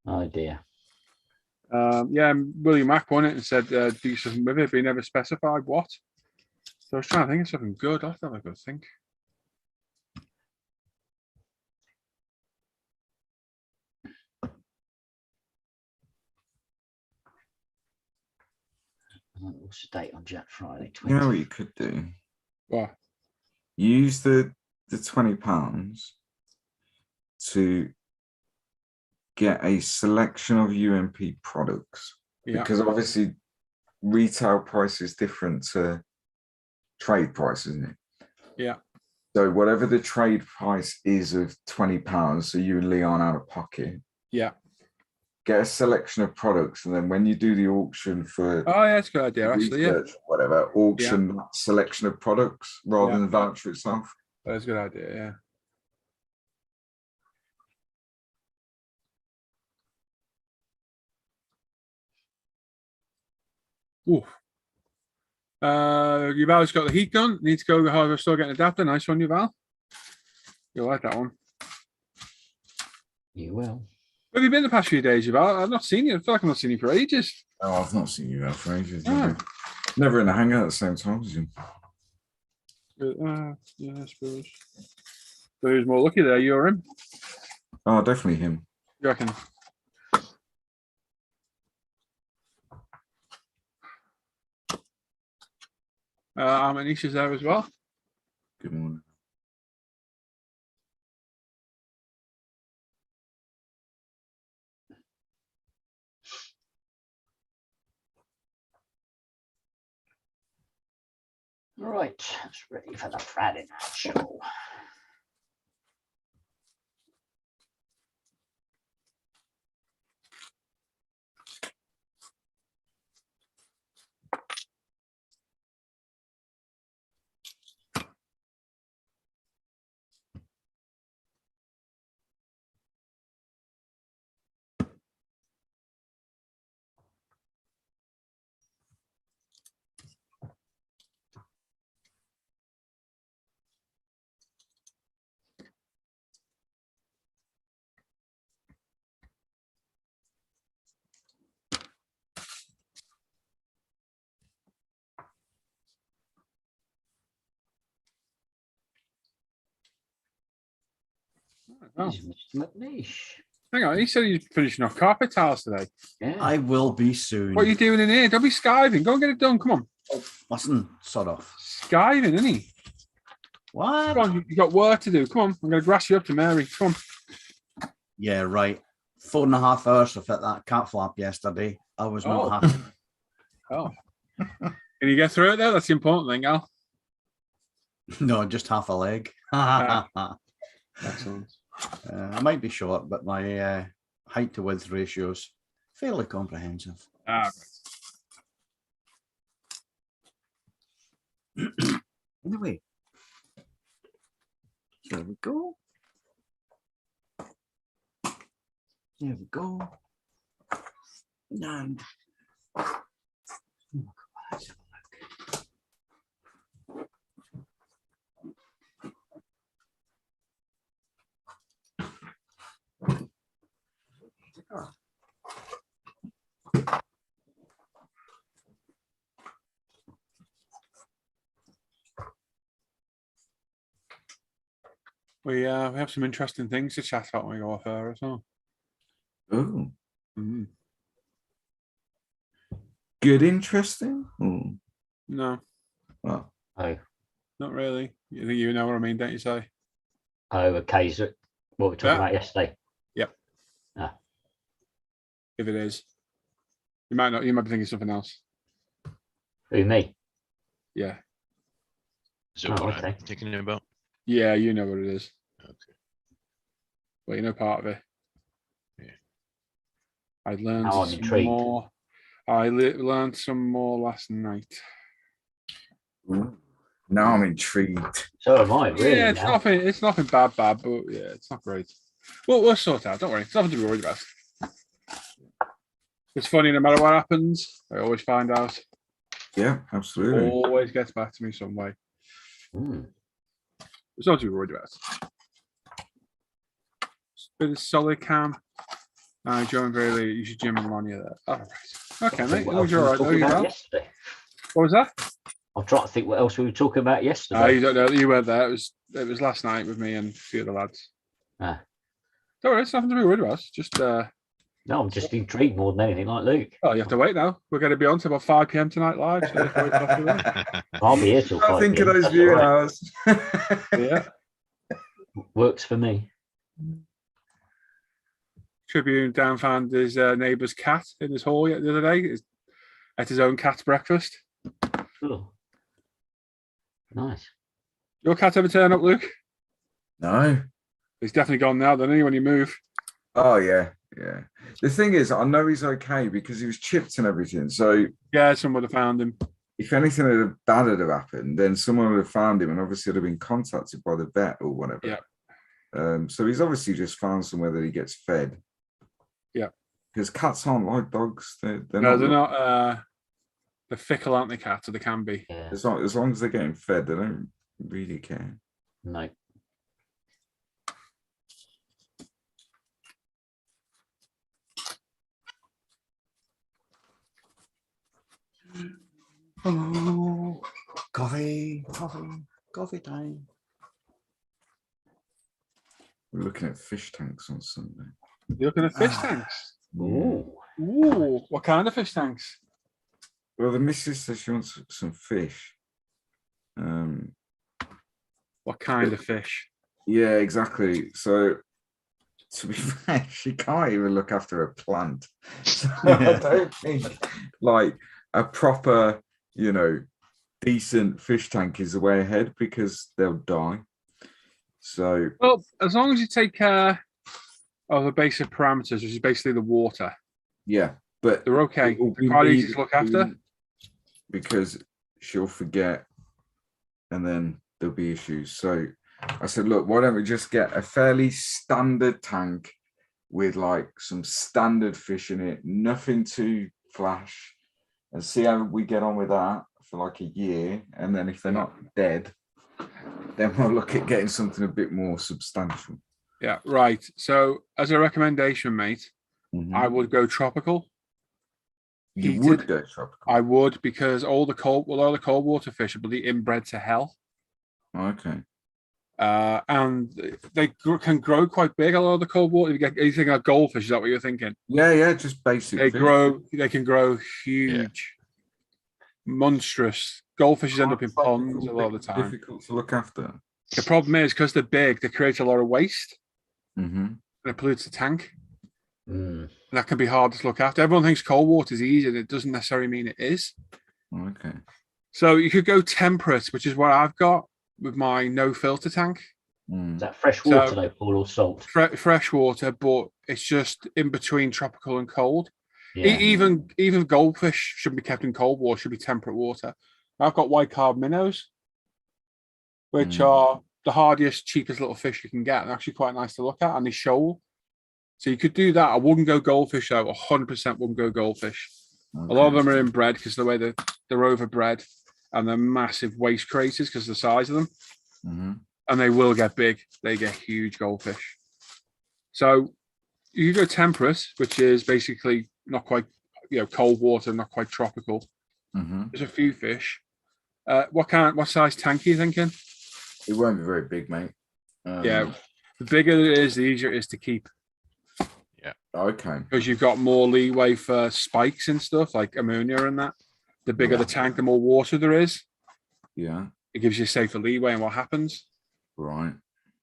Oh dear. Yeah, William Mack won it and said do something with it, but he never specified what. So I was trying to think of something good. I'll have to have a good think. What's the date on Jack Friday? 20. You know what you could do? What? Use the £20 to get a selection of UMP products. Yeah. Because obviously retail price is different to trade price, isn't it? Yeah. So whatever the trade price is of £20, so you and Leon out of pocket. Yeah. Get a selection of products, and then when you do the auction for Oh, yeah, that's a good idea, actually. Yeah. research, whatever, auction that selection of products rather than the voucher itself. That's a good idea, yeah. Ooh. Yuval's got the heat gun. Needs to go hard. We're still getting adapter. Nice one, Yuval. You'll like that one. You will. Where have you been the past few days, Yuval? I've not seen you. I feel like I've not seen you for ages. Oh, I've not seen you out for ages. Oh. Never in a hangout at the same time as you. Yeah, I suppose. So who's more lucky there, you or him? Oh, definitely him. You reckon? Amanisha's there as well. Good morning. Right, that's ready for the Friday night show. Oh. Mr. McNeish. Hang on, he said he's finishing off carpet tiles today. Yeah. I will be soon. What are you doing in here? Don't be skiving. Go and get it done. Come on. Listen, sod off. Skiving, isn't he? What? Come on, you got work to do. Come on. I'm going to grass you up to Mary. Come on. Yeah, right. 4.5 hours to fit that cat flap yesterday. I was not happy. Oh. Can you get through it there? That's the important thing, Al. No, just half a leg. Excellent. I might be short, but my height to width ratio is fairly comprehensive. Anyway, There we go. There we go. And we have some interesting things to chat about when we go off air as well. Oh, Mm. good, interesting. Oh, No, well, Oh, not really. You think you know what I mean, don't you say? okay. So what we were talking Yeah. about yesterday. If it is. You might not, you might be thinking something else. Who, me? Yeah. Is it Oh, what okay. I'm thinking about? Yeah, you know what it is. Okay. Well, you know part of it. Yeah. I learned Now I'm some intrigued. more. I learned some more last night. now I'm intrigued. So am I, really. Yeah, it's now. nothing. It's nothing bad, but yeah, it's not great. Well, we'll sort out. Don't worry. It's nothing to be worried about. It's funny. No matter what happens, I always find out. Yeah, absolutely. Always gets back to me some way. Mm. It's not to be worried about. Bit of solid cam. I joined very late. You should gym and Lonnie there. All right. Okay, mate. What It was else we all were right. though, talking you about well? yesterday? What was that? I'm trying to think what else we were talking about yesterday. You don't know. You weren't there. It was last night with me and a few of the lads. Ah. Don't worry. It's nothing to be worried about. Just No, I'm just intrigued more than anything, like Luke. oh, you have to wait now. We're going to be on till about 5 p.m. tonight live. So you have to wait till after that. I'll be here till I 5 think of p.m. those That's viewing all right. hours. Yeah. Works for me. Tribune Dan found his neighbour's cat in his hall the other day. At his own cat's breakfast. Oh. Nice. Your cat ever turn up, Luke? No. He's definitely gone now. Then when you move. Oh yeah, yeah. The thing is, I know he's okay because he was chipped and everything. So Yeah, someone would have found him. if anything bad had happened, then someone would have found him and obviously would have been contacted by the vet or whatever. Yeah. So he's obviously just found somewhere that he gets fed. Yeah. Because cats aren't like dogs. They're No, they're not. They're fickle, aren't they, cats? Or they can be. Yeah. As long as they're getting fed, they don't really care. No. oh, coffee time. We're looking at fish tanks on Sunday. You're looking at fish tanks. Ooh. Ooh, what kind of fish tanks? Well, the missus says she wants some fish. What kind of fish? Yeah, exactly. So, to be fair, she can't even look after a plant. So I don't think like a proper, decent fish tank is the way ahead because they'll die. So, Well, as long as you take care of the basic parameters, which is basically the water, yeah, but they're okay. we They're quite easy need to look after. because she'll forget and then there'll be issues. So I said, look, why don't we just get a fairly standard tank with like some standard fish in it, nothing too flash, and see how we get on with that for like a year. And then if they're not dead, then we'll look at getting something a bit more substantial. Yeah, right. So as a recommendation, mate, I would go tropical. You heated. would go tropical. I would, because all the cold water fish are bloody inbred to hell. Okay. And they can grow quite big. A lot of the cold water. If you get anything like goldfish, is that what you're thinking? Yeah, just basic. They fish. They can grow huge, monstrous. Goldfishes end up in ponds a lot of the time. Difficult to look after. The problem is because they're big, they create a lot of waste. And it pollutes the tank. Mm. That can be hard to look after. Everyone thinks cold water is easy, and it doesn't necessarily mean it is. Okay. So you could go temperate, which is what I've got with my no filter tank. Is that fresh water though, Paul, or salt? Fresh water, but it's just in between tropical and cold. Yeah. Even goldfish shouldn't be kept in cold water, should be temperate water. I've got white carb minnows, which are the hardiest, cheapest little fish you can get. They're actually quite nice to look at, and they shoal. So you could do that. I wouldn't go goldfish though. 100% wouldn't go goldfish. A lot of them are inbred because the way they're overbred, and they're massive waste craters because of the size of them. And they will get big. They get huge goldfish. So you go temperate, which is basically not quite, cold water, not quite tropical. There's a few fish. What size tank are you thinking? It won't be very big, mate. The bigger it is, the easier it is to keep. Yeah. Okay. Because you've got more leeway for spikes and stuff like ammonia and that. The bigger the tank, the more water there is. Yeah. It gives you safer leeway in what happens. Right.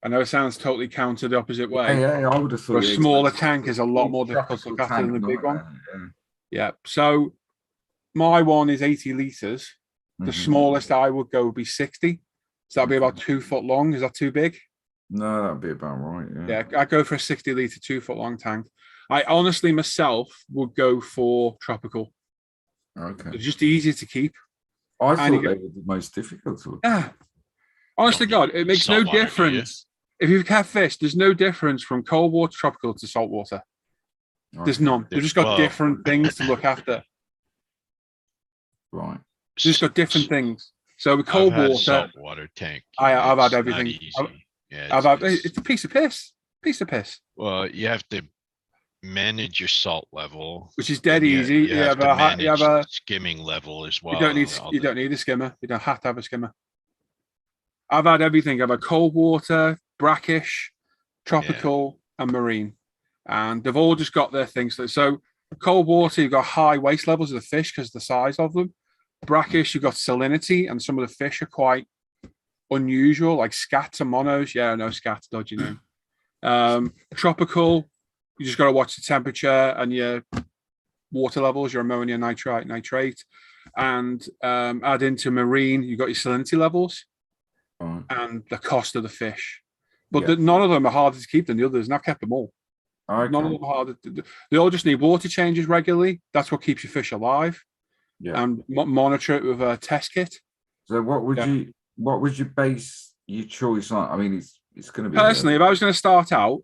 I know it sounds totally counter the opposite way. Yeah, I would have thought. A smaller tank is a lot more difficult to look after than the big one. Yeah. So my one is 80 litres. The smallest I would go would be 60. So that'd be about 2 foot long. Is that too big? No, that'd be about right. Yeah, I'd go for a 60 litre, 2 foot long tank. I honestly myself would go for tropical. Okay. It's just easier to keep. I thought they were the most difficult to look at. Yeah. Honest to God, it makes no difference. If you've kept fish, there's no difference from cold water, tropical to salt water. There's none. They've just got different things to look after. Right. They've just got different things. So with cold water, salt water tank. I've had everything. It's a piece of piss. Well, you have to manage your salt level, which is dead easy. You have a skimming level as well. You don't need a skimmer. You don't have to have a skimmer. I've had everything. I've had cold water, brackish, tropical, and marine, and they've all just got their things. So cold water, you've got high waste levels of the fish because of the size of them. Brackish, you've got salinity, and some of the fish are quite unusual, like scats and monos. Yeah, I know scats, dodgy name. Tropical, you just got to watch the temperature and your water levels, your ammonia, nitrate, and add into marine, you've got your salinity levels and the cost of the fish. But none of them are harder to keep than the others, and I've kept them all. Okay. None of them are harder. They all just need water changes regularly. That's what keeps your fish alive. Yeah. And monitor it with a test kit. So what would you base your choice on? I mean, it's going to be personally, if I was going to start out,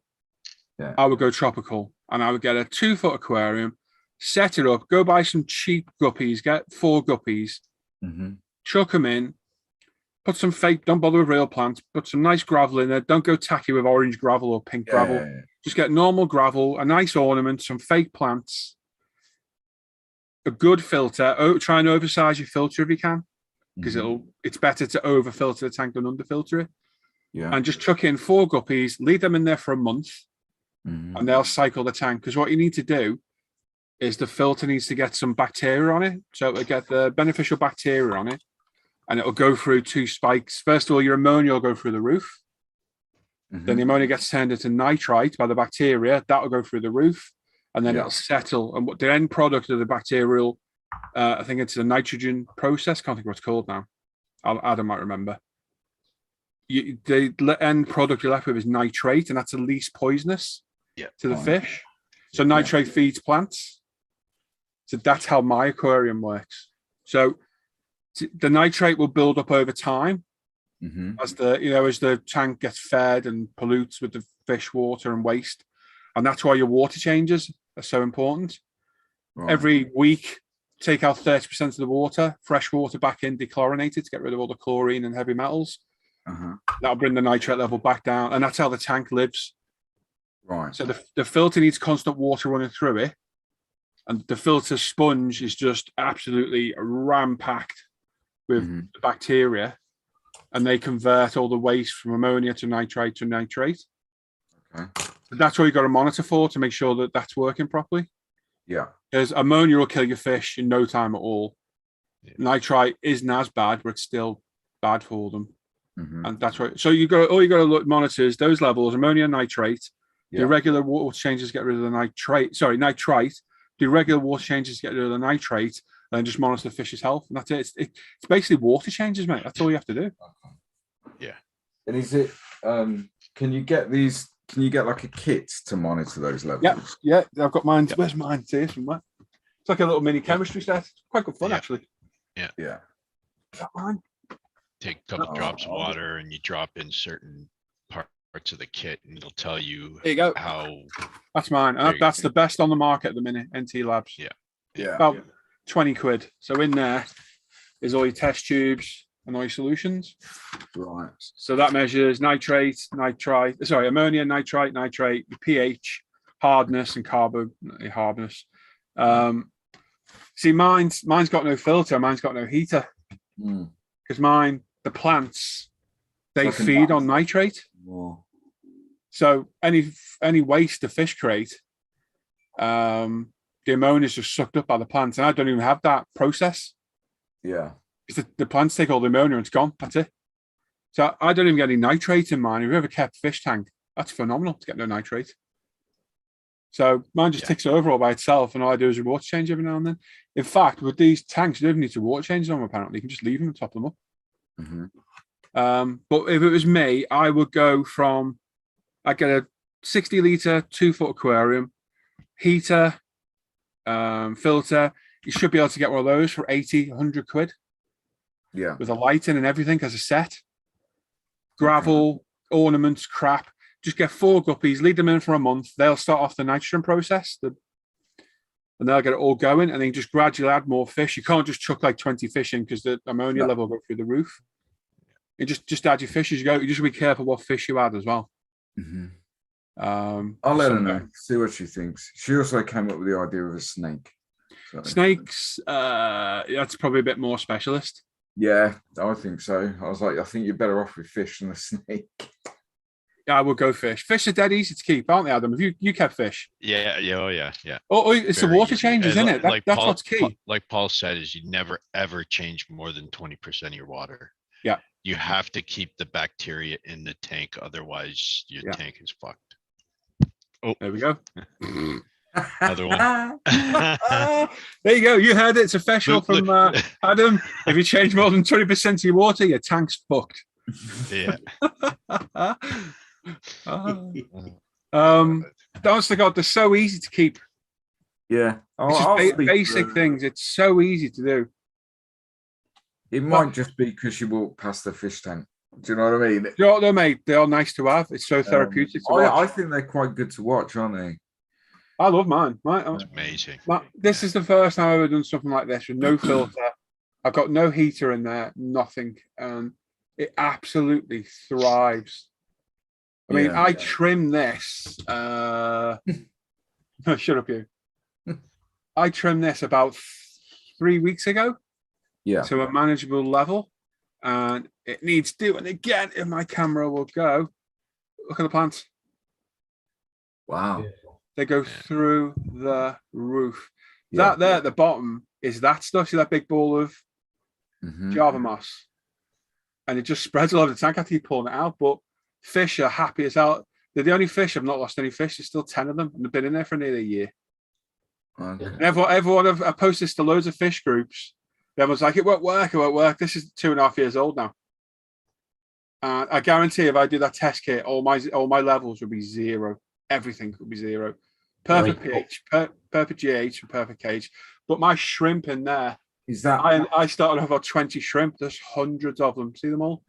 I would go tropical, and I would get a 2 foot aquarium, set it up, go buy some cheap guppies, get 4 guppies, chuck them in, put some fake, don't bother with real plants, put some nice gravel in there. Don't go tacky with orange gravel or pink gravel. Yeah. Just get normal gravel, a nice ornament, some fake plants, a good filter. Try and oversize your filter if you can, because it's better to over filter the tank than under filter it. Yeah. And just chuck in 4 guppies, leave them in there for a month, and they'll cycle the tank. Because what you need to do is the filter needs to get some bacteria on it. So it'll get the beneficial bacteria on it, and it'll go through 2 spikes. First of all, your ammonia will go through the roof. Then the ammonia gets turned into nitrite by the bacteria. That will go through the roof, and then it'll settle. And what the end product of the bacterial, I think it's a nitrogen process. Can't think what it's called now. Adam might remember. The end product you're left with is nitrate, and that's the least poisonous to the fish. So nitrate feeds plants. So that's how my aquarium works. So the nitrate will build up over time as the tank gets fed and pollutes with the fish water and waste, and that's why your water changes are so important. Every week, take out 30% of the water, fresh water back in, dechlorinated to get rid of all the chlorine and heavy metals. That'll bring the nitrate level back down, and that's how the tank lives. Right. So the filter needs constant water running through it, and the filter sponge is just absolutely ram-packed with the bacteria, and they convert all the waste from ammonia to nitrate to nitrate. Okay. That's what you've got to monitor for to make sure that that's working properly. Yeah. Because ammonia will kill your fish in no time at all. Yeah. Nitrite isn't as bad, but it's still bad for them. And that's right. So all you got to monitor is those levels: ammonia, nitrate. The regular water changes get rid of the nitrate. The regular water changes get rid of the nitrate, and then just monitor the fish's health. And that's it. It's basically water changes, mate. That's all you have to do. Yeah. And is it? Can you get these? Can you get like a kit to monitor those levels? Yeah. I've got mine. Where's mine? Here somewhere. It's like a little mini chemistry set. It's quite good fun, actually. Yeah. Is that mine? take a couple drops of water and you drop in certain parts of the kit, and it'll tell you There you go. how. That's mine. There you That's the best on the market at the minute. NT Labs. Yeah. About 20 quid. So in there is all your test tubes and all your solutions. Right. So that measures nitrate, ammonia, nitrite, nitrate, your pH, hardness, and carbo hardness. See, mine's got no filter. Mine's got no heater because the plants, they feed on nitrate. Wow. So any waste the fish create, the ammonia is just sucked up by the plants, and I don't even have that process. Yeah. Because the plants take all the ammonia and it's gone. That's it. So I don't even get any nitrate in mine. If you ever kept a fish tank, that's phenomenal to get no nitrate. So mine just ticks over all by itself, and all I do is a water change every now and then. In fact, with these tanks, you don't need to water change them. Apparently, you can just leave them and top them up. But if it was me, I would go from, I get a 60-litre, 2-foot aquarium, heater, filter. You should be able to get one of those for 80, 100 quid. Yeah. With a lighting and everything as a set. Gravel, ornaments, crap. Just get 4 guppies, leave them in for a month. They'll start off the nitrogen process, and they'll get it all going, and then just gradually add more fish. You can't just chuck like 20 fish in because the ammonia level will go through the roof. You just add your fish as you go. You just be careful what fish you add as well. I'll let her know. See what she thinks. She also came up with the idea of a snake. So. Snakes, that's probably a bit more specialist. Yeah, I think so. I was like, I think you're better off with fish than a snake. Yeah, I would go fish. Fish are dead easy to keep, aren't they, Adam? Have you kept fish? Yeah. Oh, it's Very the water easy. changes, isn't it? That's Paul, what's key. Like Paul said, is you never ever change more than 20% of your water. Yeah. You have to keep the bacteria in the tank, otherwise your tank is fucked. Oh, there we go. Another one. There you go. You heard it. It's official from Adam. If you change more than 20% of your water, your tank's fucked. Yeah. Honest to God, they're so easy to keep. Yeah. It's just basic things. It's so easy to do. It might just be because you walk past the fish tank. Do you know what I mean? You know what, though, mate? They are nice to have. It's so therapeutic to watch. I think they're quite good to watch, aren't they? I love mine. It's amazing. This is the first time I've ever done something like this with no filter. I've got no heater in there, nothing. It absolutely thrives. I mean, I trimmed this. Shut up, you. I trimmed this about 3 weeks ago. Yeah. To a manageable level. And it needs doing again if my camera will go. Look at the plants. Wow. They go through the roof. That there at the bottom is that stuff. See that big ball of Java moss? And it just spreads all over the tank after you pull it out. But fish are happy as hell. They're the only fish. I've not lost any fish. There's still 10 of them. And they've been in there for nearly a year. Okay. And everyone I posted this to loads of fish groups. Everyone's like, it won't work. This is 2.5 years old now. I guarantee if I do that test kit, all my levels will be 0. Everything will be 0. Perfect pH, perfect GH, and perfect cage. But my shrimp in there, is that I started off about 20 shrimp. There's hundreds of them. See them all?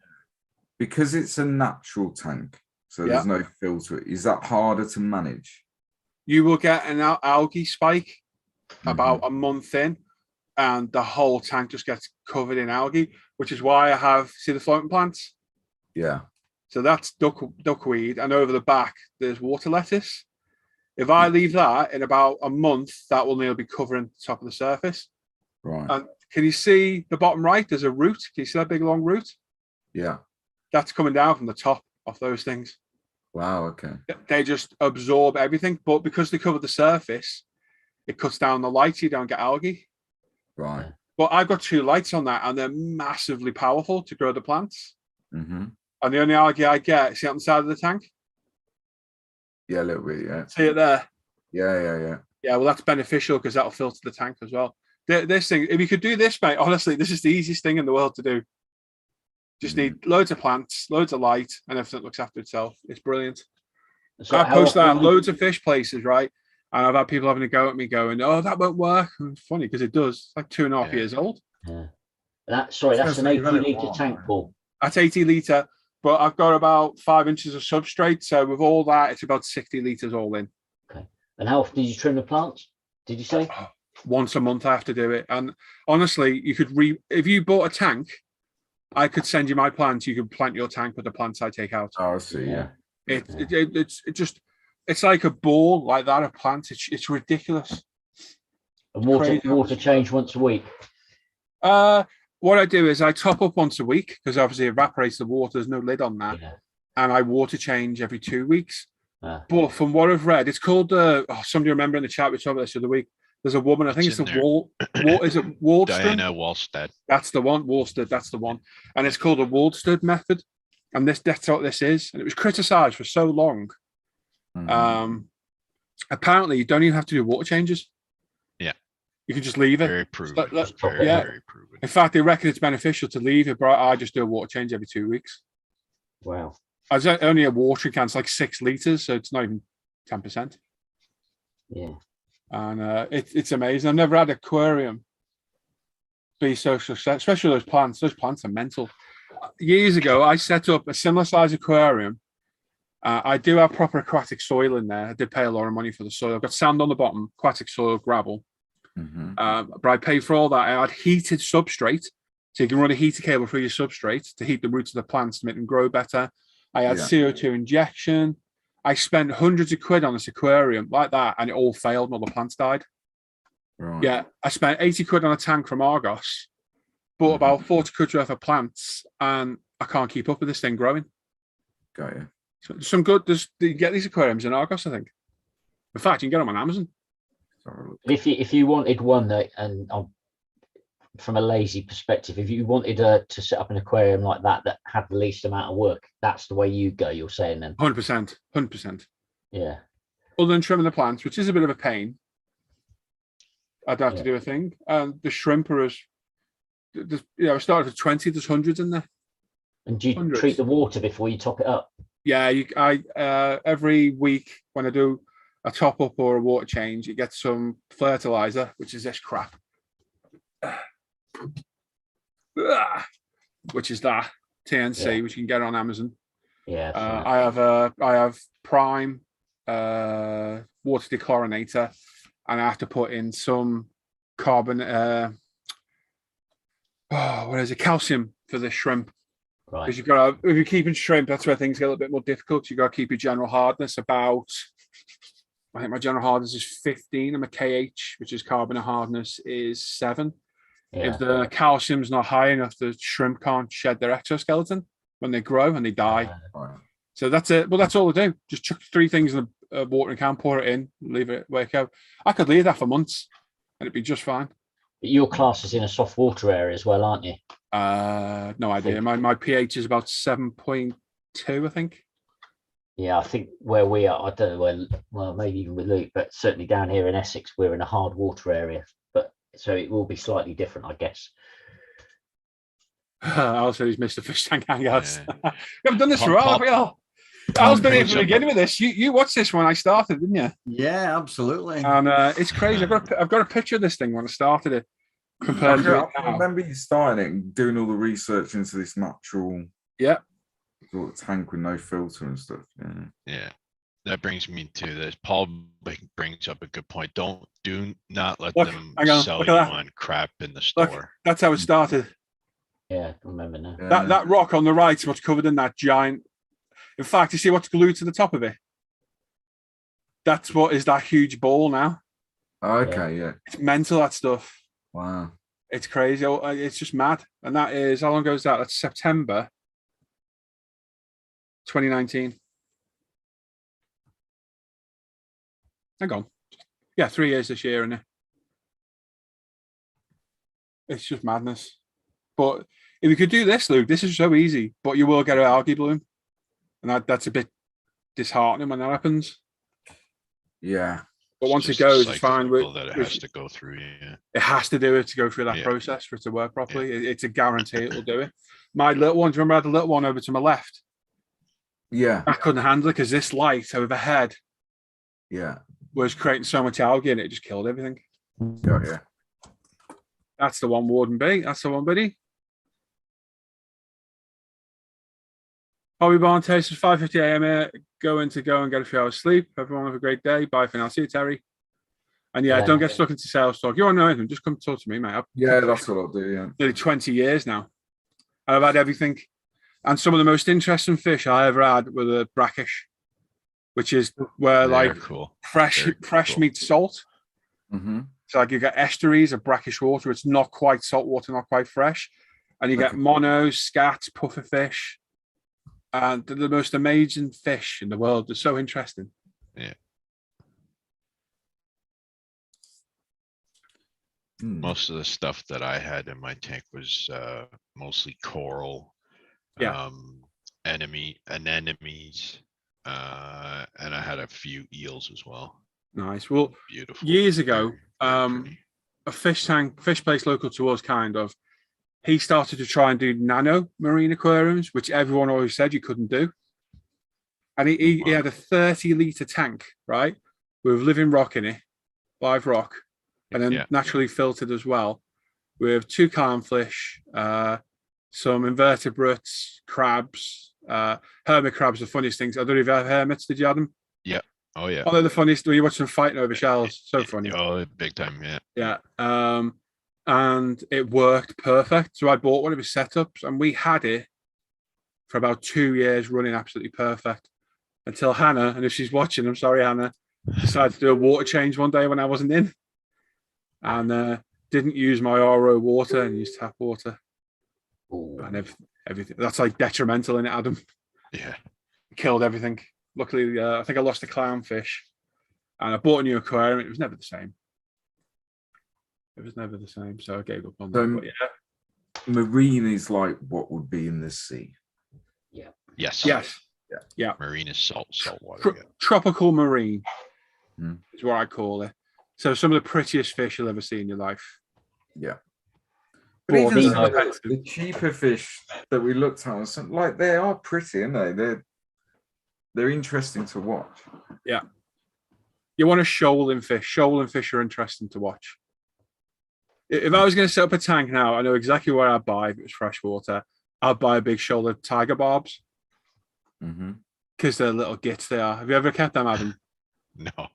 Because it's a natural tank, so there's no filter. Is that harder to manage? You will get an algae spike about a month in, and the whole tank just gets covered in algae, which is why I have, see the floating plants? Yeah. So that's duckweed, and over the back, there's water lettuce. If I leave that in about a month, that will nearly be covering the top of the surface. Right. And can you see the bottom right? There's a root. Can you see that big long root? Yeah. That's coming down from the top of those things. Wow. Okay. They just absorb everything, but because they cover the surface, it cuts down the light, so you don't get algae. Right. But I've got 2 lights on that, and they're massively powerful to grow the plants. And the only algae I get, see on the side of the tank? Yeah, a little bit, yeah. See it there? Yeah. Yeah, well, that's beneficial because that'll filter the tank as well. This thing, if you could do this, mate, honestly, this is the easiest thing in the world to do. Just need loads of plants, loads of light, and everything looks after itself. It's brilliant. So I post that on loads of fish places, right? And I've had people having a go at me going, oh, that won't work. And it's funny because it does. It's like 2.5 years old. Yeah. That's an 80-litre tank, Paul. That's 80 litre, but I've got about 5 inches of substrate. So with all that, it's about 60 litres all in. Okay. And how often did you trim the plants? Did you say? Once a month, I have to do it. And honestly, you could if you bought a tank, I could send you my plants. You could plant your tank with the plants I take out. Oh, I see. Yeah. It's like a ball like that of plants. It's ridiculous. And water change once a week. What I do is I top up once a week because obviously it evaporates the water. There's no lid on that, and I water change every 2 weeks. But from what I've read, it's called somebody remember in the chat we talked about this the other week. There's a woman, I think it's the is it Waldstone? Diana Wallstead. That's the one. Wallstead, that's the one. And it's called the Waldstead method. And that's what this is. And it was criticized for so long. Apparently, you don't even have to do water changes. Yeah. You can just leave it. Very proven. Very proven. In fact, they reckon it's beneficial to leave it, but I just do a water change every 2 weeks. Wow. I was only a watering can, it's like 6 litres, so it's not even 10%. Yeah. And it's amazing. I've never had an aquarium be so successful, especially those plants. Those plants are mental. Years ago, I set up a similar size aquarium. I do have proper aquatic soil in there. I did pay a lot of money for the soil. I've got sand on the bottom, aquatic soil, gravel. But I paid for all that. I had heated substrate, so you can run a heater cable through your substrate to heat the roots of the plants to make them grow better. I had CO2 injection. I spent hundreds of quid on this aquarium like that, and it all failed and all the plants died. Right. Yeah, I spent 80 quid on a tank from Argos, bought about 40 quid worth of plants, and I can't keep up with this thing growing. Got you. So some good. You get these aquariums in Argos, I think. In fact, you can get them on Amazon. If you wanted one that, and from a lazy perspective, if you wanted to set up an aquarium like that had the least amount of work, that's the way you go. You're saying then 100%. Yeah. Other than trimming the plants, which is a bit of a pain, I'd have to do a thing. And the shrimp are I started at 20. There's hundreds in there. And do you treat the water before you top it up? Yeah, I every week when I do a top up or a water change, you get some fertilizer, which is this crap. Which is that TNC, which you can get on Amazon. Yeah. I have Prime water dechlorinator, and I have to put in some carbon. What is it? Calcium for the shrimp. Right. Because if you're keeping shrimp, that's where things get a little bit more difficult. You got to keep your general hardness about. I think my general hardness is 15, and my KH, which is carbon hardness, is 7. Yeah. If the calcium's not high enough, the shrimp can't shed their exoskeleton when they grow and they die. So that's it. Well, that's all I do. Just chuck 3 things in a watering can, pour it in, leave it work out. I could leave that for months and it'd be just fine. But your class is in a soft water area as well, aren't you? No idea. My pH is about 7.2, I think. Yeah, I think where we are, I don't know well, maybe even with Luke, but certainly down here in Essex, we're in a hard water area. But so it will be slightly different, I guess. Also, he's Mr. Fish Tank Hangouts. We haven't done this for a while, have we all? Al's been here from the beginning with this. You watched this when I started, didn't you? Yeah, absolutely. And it's crazy. I've got a picture of this thing when I started it. Compared to it now. I remember you starting it and doing all the research into this natural sort of tank with no filter and stuff. Yeah. That brings me to this. Paul brings up a good point. Do not let them sell you on crap in the store. Look, that's how it started. Yeah, I remember now. Yeah. That rock on the right is what's covered in that giant. In fact, you see what's glued to the top of it? That's what is that huge ball now. Okay, yeah. It's mental, that stuff. Wow. It's crazy. It's just mad. And that is, how long ago is that? That's September 2019. Hang on. Yeah, 3 years this year, isn't it? It's just madness. But if you could do this, Luke, this is so easy, but you will get an algae bloom. And that's a bit disheartening when that happens. Yeah. But once it goes, it's fine. That it has to go through. Yeah. It has to do it to go through that process for it to work properly. It's a guarantee it will do it. My little one, do you remember I had the little one over to my left? Yeah. I couldn't handle it because this light overhead was creating so much algae and it just killed everything. Yeah. That's the one, Warden B. That's the one, buddy. Hobby Barn Taste is 5:50 a.m. here. Go and get a few hours sleep. Everyone have a great day. Bye for now. See you, Terry. And yeah, Yeah. don't get stuck into sales talk. You want to know anything? Just come talk to me, mate. I've Yeah, that's what I'll do. Yeah. nearly 20 years now. And I've had everything. And some of the most interesting fish I ever had were the brackish, which is where They're like cool. fresh They're cool. meets salt. Mm-hmm. So like you get estuaries of brackish water. It's not quite salt water, not quite fresh. And you get Okay. monos, scats, pufferfish. And they're the most amazing fish in the world. They're so interesting. Most of the stuff that I had in my tank was mostly coral, Yeah. anemones, and I had a few eels as well. Nice. Well, Beautiful. years ago, Very pretty. a fish place local to us, kind of, he started to try and do nano marine aquariums, which everyone always said you couldn't do. And he had a 30-litre tank, right, with living rock in it, live rock, and then Yeah. naturally filtered as well, with 2 clownfish, some invertebrates, crabs, hermit crabs, the funniest things. I don't know if you have hermits. Did you have them? Oh yeah. Oh, they're the funniest. You watch them fighting over shells. So funny. Oh, big time. Yeah. Yeah. And it worked perfect. So I bought one of his setups and we had it for about 2 years running absolutely perfect until Hannah, and if she's watching, I'm sorry, Hannah, decided to do a water change one day when I wasn't in and didn't use my RO water and used tap water. Ooh. And everything. That's like detrimental in it, Adam. Yeah. Killed everything. Luckily, I think I lost a clownfish and I bought a new aquarium. It was never the same. It was never the same. So I gave up on that. But yeah. Marine is like what would be in the sea. Yes. Yes. Yeah. Marine is salt water. Yeah. Tropical marine Hmm. is what I call it. So some of the prettiest fish you'll ever see in your life. Yeah. But But even even some of the cheaper fish that we looked at, some, like they are pretty, aren't they? They're interesting to watch. You want a shoaling fish. Shoaling fish are interesting to watch. If I was going to set up a tank now, I know exactly where I'd buy if it was freshwater. I'd buy a big shoal of tiger barbs Mm-hmm. because they're little gits they are. Have you ever kept them, Adam? No,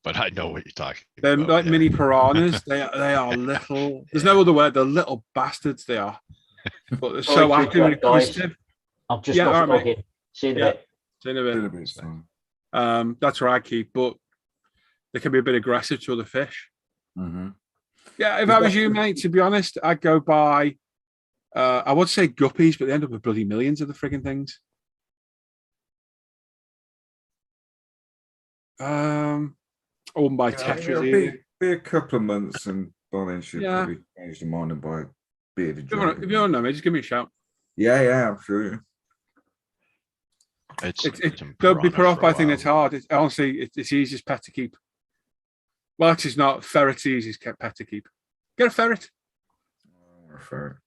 but I know what you're talking They're about. like yeah. mini piranhas. They are little. There's no other word. They're little bastards. They are. But they're Sorry so to active and interrupt, guys. inquisitive. I've just Yeah, got all right, to in. See you in a Yeah. bit. See you in a bit. Mm-hmm. That's where I keep, but they can be a bit aggressive to other fish. Yeah, if I was you, mate, to be honest, I'd go buy, I would say guppies, but they end up with bloody millions of the frigging things. I wouldn't buy Tetras It'll either. be a couple of months and by then she'll Yeah. probably change their mind and buy a bearded If you want to know, mate, just give me a shout. Yeah, absolutely. Don't be put off by a thing things. that's hard. Honestly, it's the easiest pet to keep. Well, actually, it's not. Ferret's the easiest pet to keep. Get a ferret.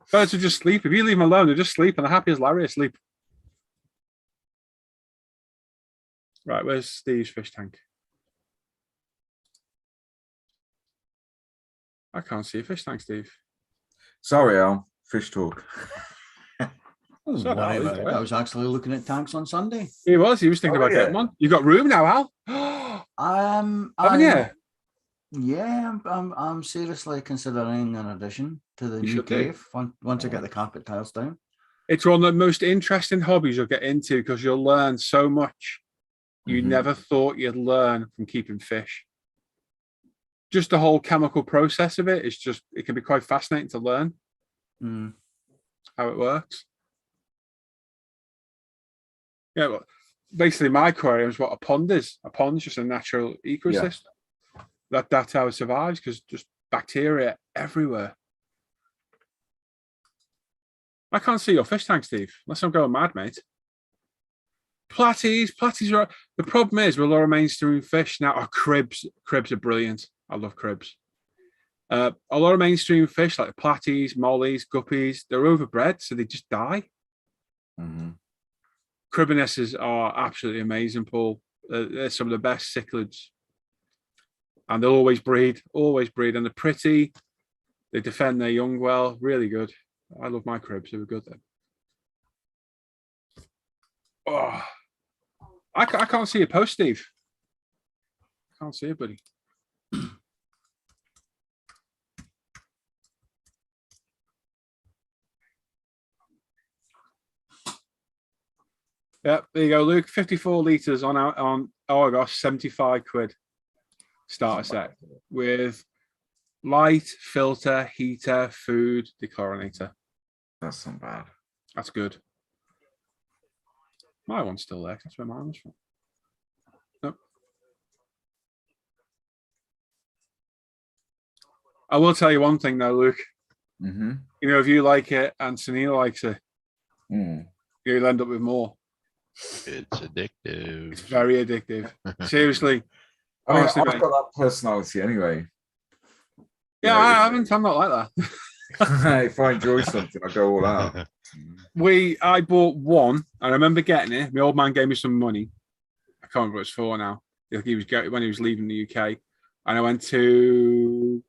Ferrets will just sleep. If you leave them alone, they just sleep and they're happy as Larry asleep. Right, where's Steve's fish tank? I can't see a fish tank, Steve. Sorry, Al. Fish talk. So no, Whatever. it's all right. I was actually looking at tanks on Sunday. He was thinking about yeah. getting one. You got room now, Al? Haven't you? Yeah, I'm seriously considering an addition to the You new should do. cave once I get the carpet tiles down. It's one of the most interesting hobbies you'll get into because you'll learn so much you Mhm. never thought you'd learn from keeping fish. Just the whole chemical process of it is just, it can be quite fascinating to learn Mm. how it works. Yeah, well, basically my aquarium is what a pond is. A pond's just a natural ecosystem. That's how it survives because just bacteria everywhere. I can't see your fish tank, Steve, unless I'm going mad, mate. Platies are, the problem is with a lot of mainstream fish now are cribs. Cribs are brilliant. I love cribs. A lot of mainstream fish like platies, mollies, guppies, they're overbred, so they just die. Mhm. Cribbonesses are absolutely amazing, Paul. They're some of the best cichlids. And they'll always breed. And they're pretty. They defend their young well. Really good. I love my cribs. They were good then. Oh, I can't see a post, Steve. Can't see it, buddy. Yep, there you go, Luke. 54 litres on Argos, 75 quid starter set with light, filter, heater, food, dechlorinator. That's not bad. That's good. My one's still there. That's where mine was from. Nope. I will tell you one thing though, Luke. Mm-hmm. You know, if you like it and Sunil likes it, you'll end up with more. It's addictive. It's very addictive. Seriously. I mean, Honestly, I've mate. got that personality anyway. Yeah, I haven't. I'm not like that. If I enjoy something, I go all out. I bought one. I remember getting it. My old man gave me some money. I can't remember what it's for now. He was when he was leaving the UK, and I went to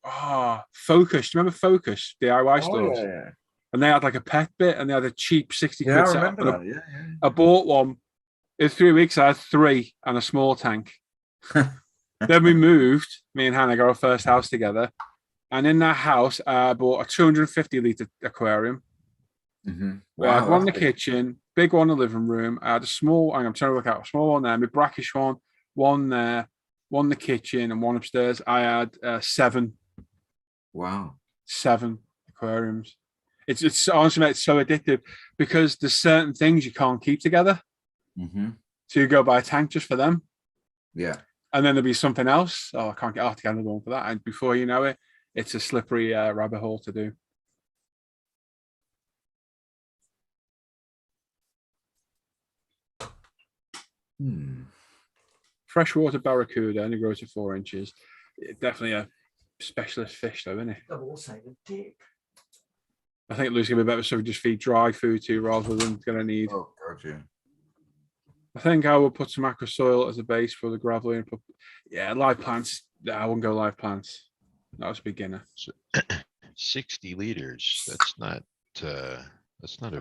Focus. Do you remember Focus DIY stores? Yeah. And they had like a pet bit, and they had a cheap 60 quid. Yeah, I setup, remember and that. Yeah. I bought one. In 3 weeks, I had 3 and a small tank. Then we moved. Me and Hannah got our first house together, and in that house, I bought a 250 litre aquarium. Mm-hmm. We had one in the that's big. kitchen, big one in the living room. I had a small, I'm trying to work out a small one there, my brackish one there, one in the kitchen, and one upstairs. I had 7 Wow. aquariums. It's honestly, mate, it's so addictive because there's certain things you can't keep together. Mm-hmm. So you go buy a tank just for them. Yeah. And then there'll be something else. Oh, I can't get to get another one for that. And before you know it, it's a slippery rabbit hole to do. Freshwater Barracuda only grows to 4 inches. Definitely a specialist fish, though, isn't it? Double-sided dick. I think Lou's gonna be better so we just feed dry food to rather than gonna need. Oh god, yeah. I think I will put some aqua soil as a base for the gravel and put live plants. I wouldn't go live plants. That was a beginner. 60 liters. That's not a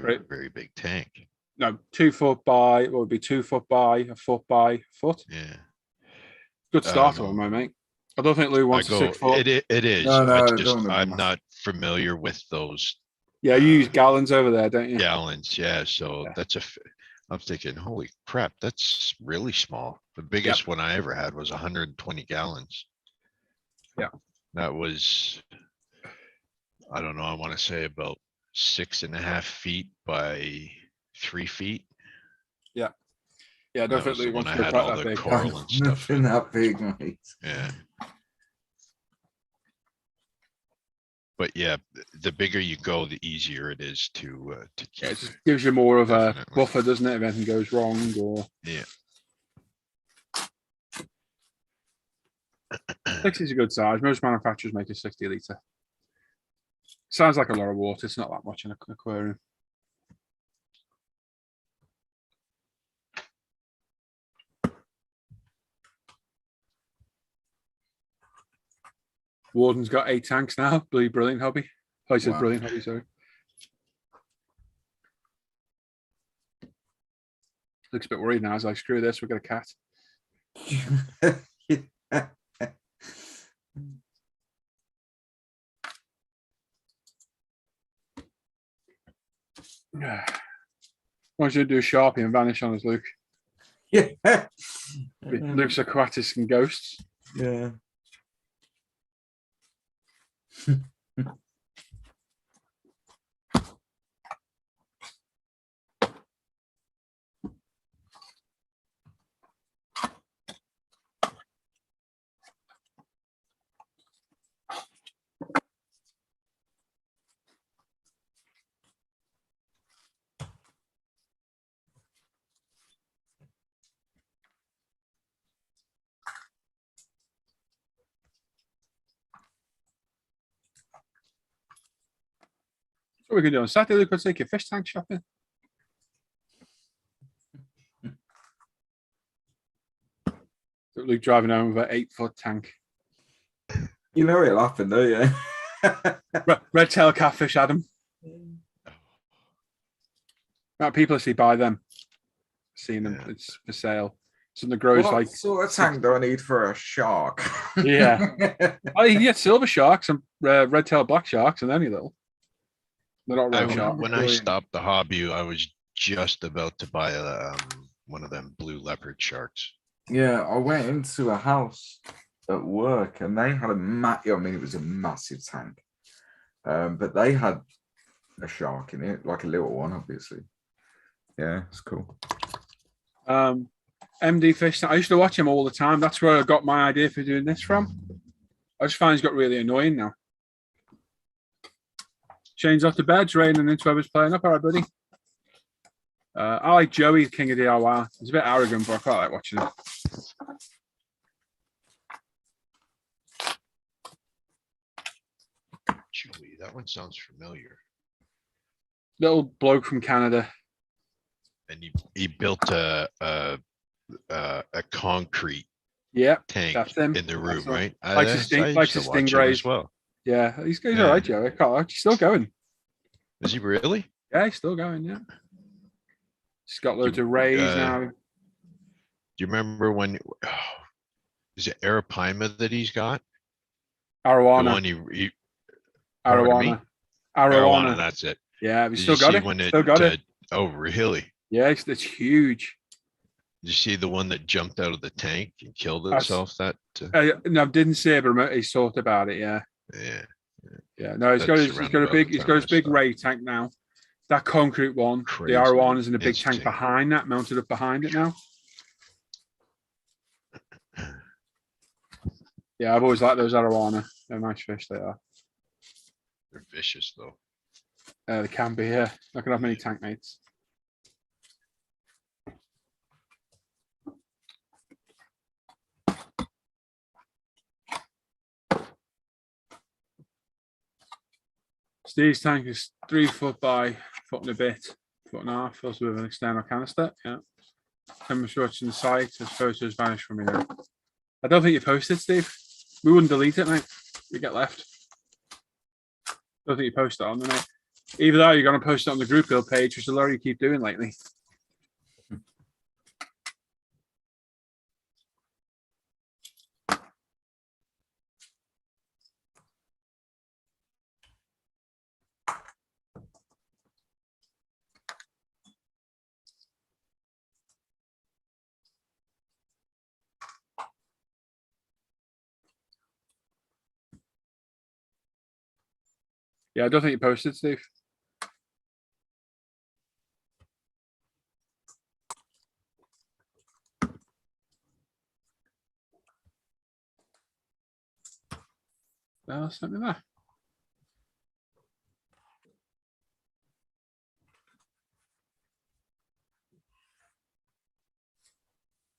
Right. very big tank. No, 2 foot by what would be 2 foot by a foot by a foot. Yeah. Good starter one, my mate. I don't think Lou wants a 6 foot. It is. No, I'm not familiar with those Yeah, you use gallons over there, don't you? gallons. Yeah. So Yeah. I'm thinking, holy crap, that's really small. The biggest one I ever had was 120 gallons. Yeah. That was, I don't know, I want to say about 6.5 feet by 3 feet. Yeah, I don't That think was the Lou one wants I to go had quite all that the big. coral and stuff. Nothing that big, mate. Yeah. But yeah, the bigger you go, the easier it is to keep. Yeah, it just gives you more of a Definitely. buffer, doesn't it? If anything goes wrong or Yeah. 60 is a good size. Most manufacturers make a 60 litre. Sounds like a lot of water. It's not that much in an aquarium. Warden's got 8 tanks now. Brilliant hobby. I said Wow. brilliant hobby, sorry. Looks a bit worried now. As I screw this, we've got a cat. Why don't you do a Sharpie and vanish on us, Luke? Yeah. Luke's aquatics and ghosts. Yeah. What we can do on Saturday, Luke, we'll take your fish tank shopping. Luke driving home with an 8-foot tank. You know it'll happen, don't you? Red tail catfish, Adam. People actually buy them. Seen them. Yeah. It's for sale. Something that grows What like sort of tank do I need for a shark? Yeah. Oh, you can get silver sharks and red-tailed black sharks and any little. They're not real sharks. When I stopped the hobby, I was just about to buy one of them blue leopard sharks. Yeah, I went into a house at work and they had it was a massive tank. But they had a shark in it, like a little one, obviously. Yeah, it's cool. MD Fish, I used to watch him all the time. That's where I got my idea for doing this from. I just find he's got really annoying now. Shane's off to bed, it's raining, and Webber's playing up. All right, buddy. I like Joey, King of DIY. He's a bit arrogant, but I quite like watching him. Chewy, that one sounds familiar. Little bloke from Canada. And he built a concrete Yeah, tank that's him. in the room, right? Likes his stingrays as well. Yeah, he's Yeah. all right, Joey. He's still going. Is he really? Yeah, he's still going, yeah. He's got loads of rays now. Do you remember when? Is it Arapaima that he's got? The Arowana. one he Arowana. me? Arowana. That's it. Yeah, he's Did still you got see it. when Still got it. Oh, really? Yeah, it's huge. Did you see the one that jumped out of the tank and killed That's- itself? No, I didn't see it, but he's thought about it. Yeah, Yeah. yeah. No, he's That's got around a about big the he's time got his I big stopped. ray tank now. That concrete one, Crazy. the Arowana is in a big Interesting. tank behind that, mounted up behind it now. Yeah, I've always liked those Arowana. They're nice fish. They are. They're vicious though. They can be. Yeah, not gonna have many tank mates. Steve's tank is 3 foot by foot and a bit, foot and a half, also with an external canister. Yeah. I'm sure it's in the site. His photos vanished from me now. I don't think you posted, Steve. We wouldn't delete it, mate. We get left. Don't think you posted it on the mate. Either that or you're going to post it on the group build page, which a lot of you keep doing lately. Yeah, I don't think you posted, Steve. Well, sent me that.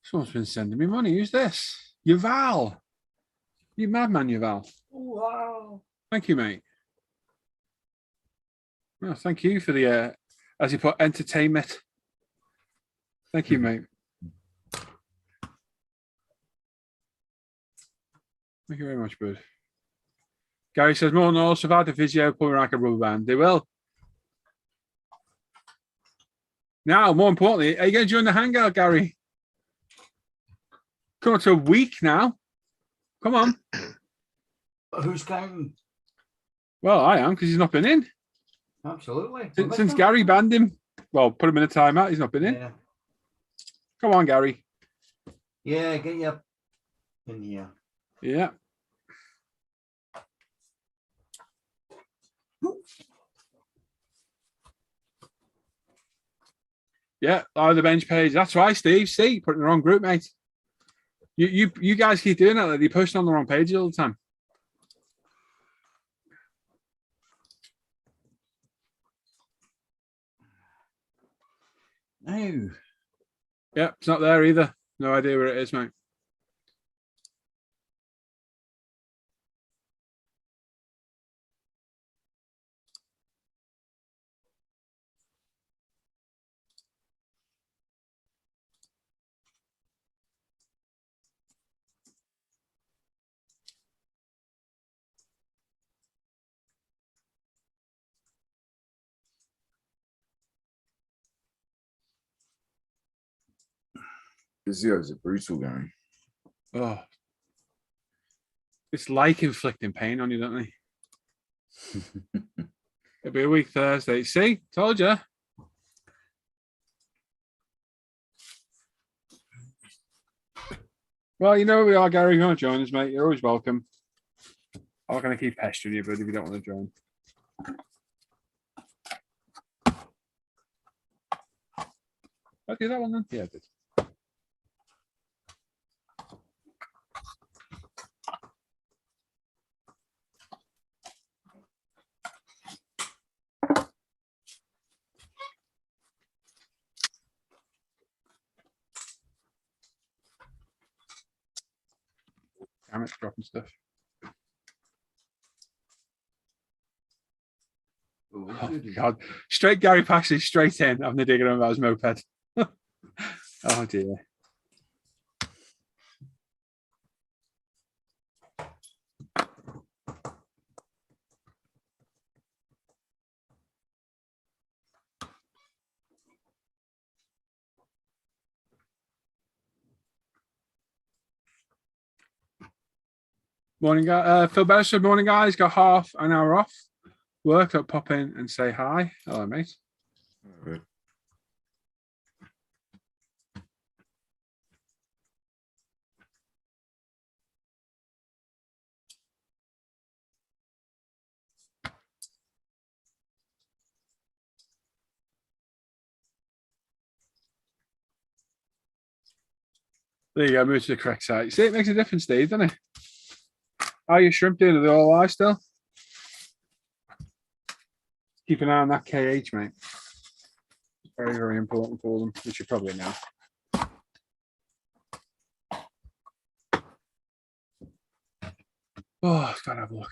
Someone's been sending me money. Who's this? Yuval. You madman, Yuval. Wow. Thank you, mate. Well, thank you for the, as you put, entertainment. Thank you, mate. Thank you very much, bud. Gary says, more than all, survive the physio, pulling like a rubber band. They will. Now, more importantly, are you going to join the hangout, Gary? Come on to a week now. Come on. Who's counting? Well, I am, because he's not been in. Absolutely. Since Gary banned him. Well, put him in a timeout. He's not been in. Yeah. Come on, Gary. Yeah, get you up in here. Yeah. Yeah, on the bench page. That's right, Steve. See, put in the wrong group, mate. You guys keep doing that. You're posting on the wrong page all the time. No. Yeah, it's not there either. No idea where it is, mate. Physios are brutal, Gary. Oh, it's like inflicting pain on you, don't they? It'll be a week Thursday. See, told you. Well, you know where we are, Gary. You want to join us, mate? You're always welcome. I'm not going to keep pestering you, but if you don't want to join. I do that one then? Yeah, I did. Damn it, dropping stuff. Oh, God. Straight Gary Paxley, straight in. I'm the digging on about his moped. Oh, dear. Morning, guys. Phil Bell said, morning, guys. Got half an hour off work. I'll pop in and say hi. Hello, mate. Good. There you go. Move to the correct side. See, it makes a difference, Steve, doesn't it? How are your shrimp doing? Are they all alive still? Keep an eye on that KH, mate. Very, very important for them, which you probably know. Oh, I've got to have a look.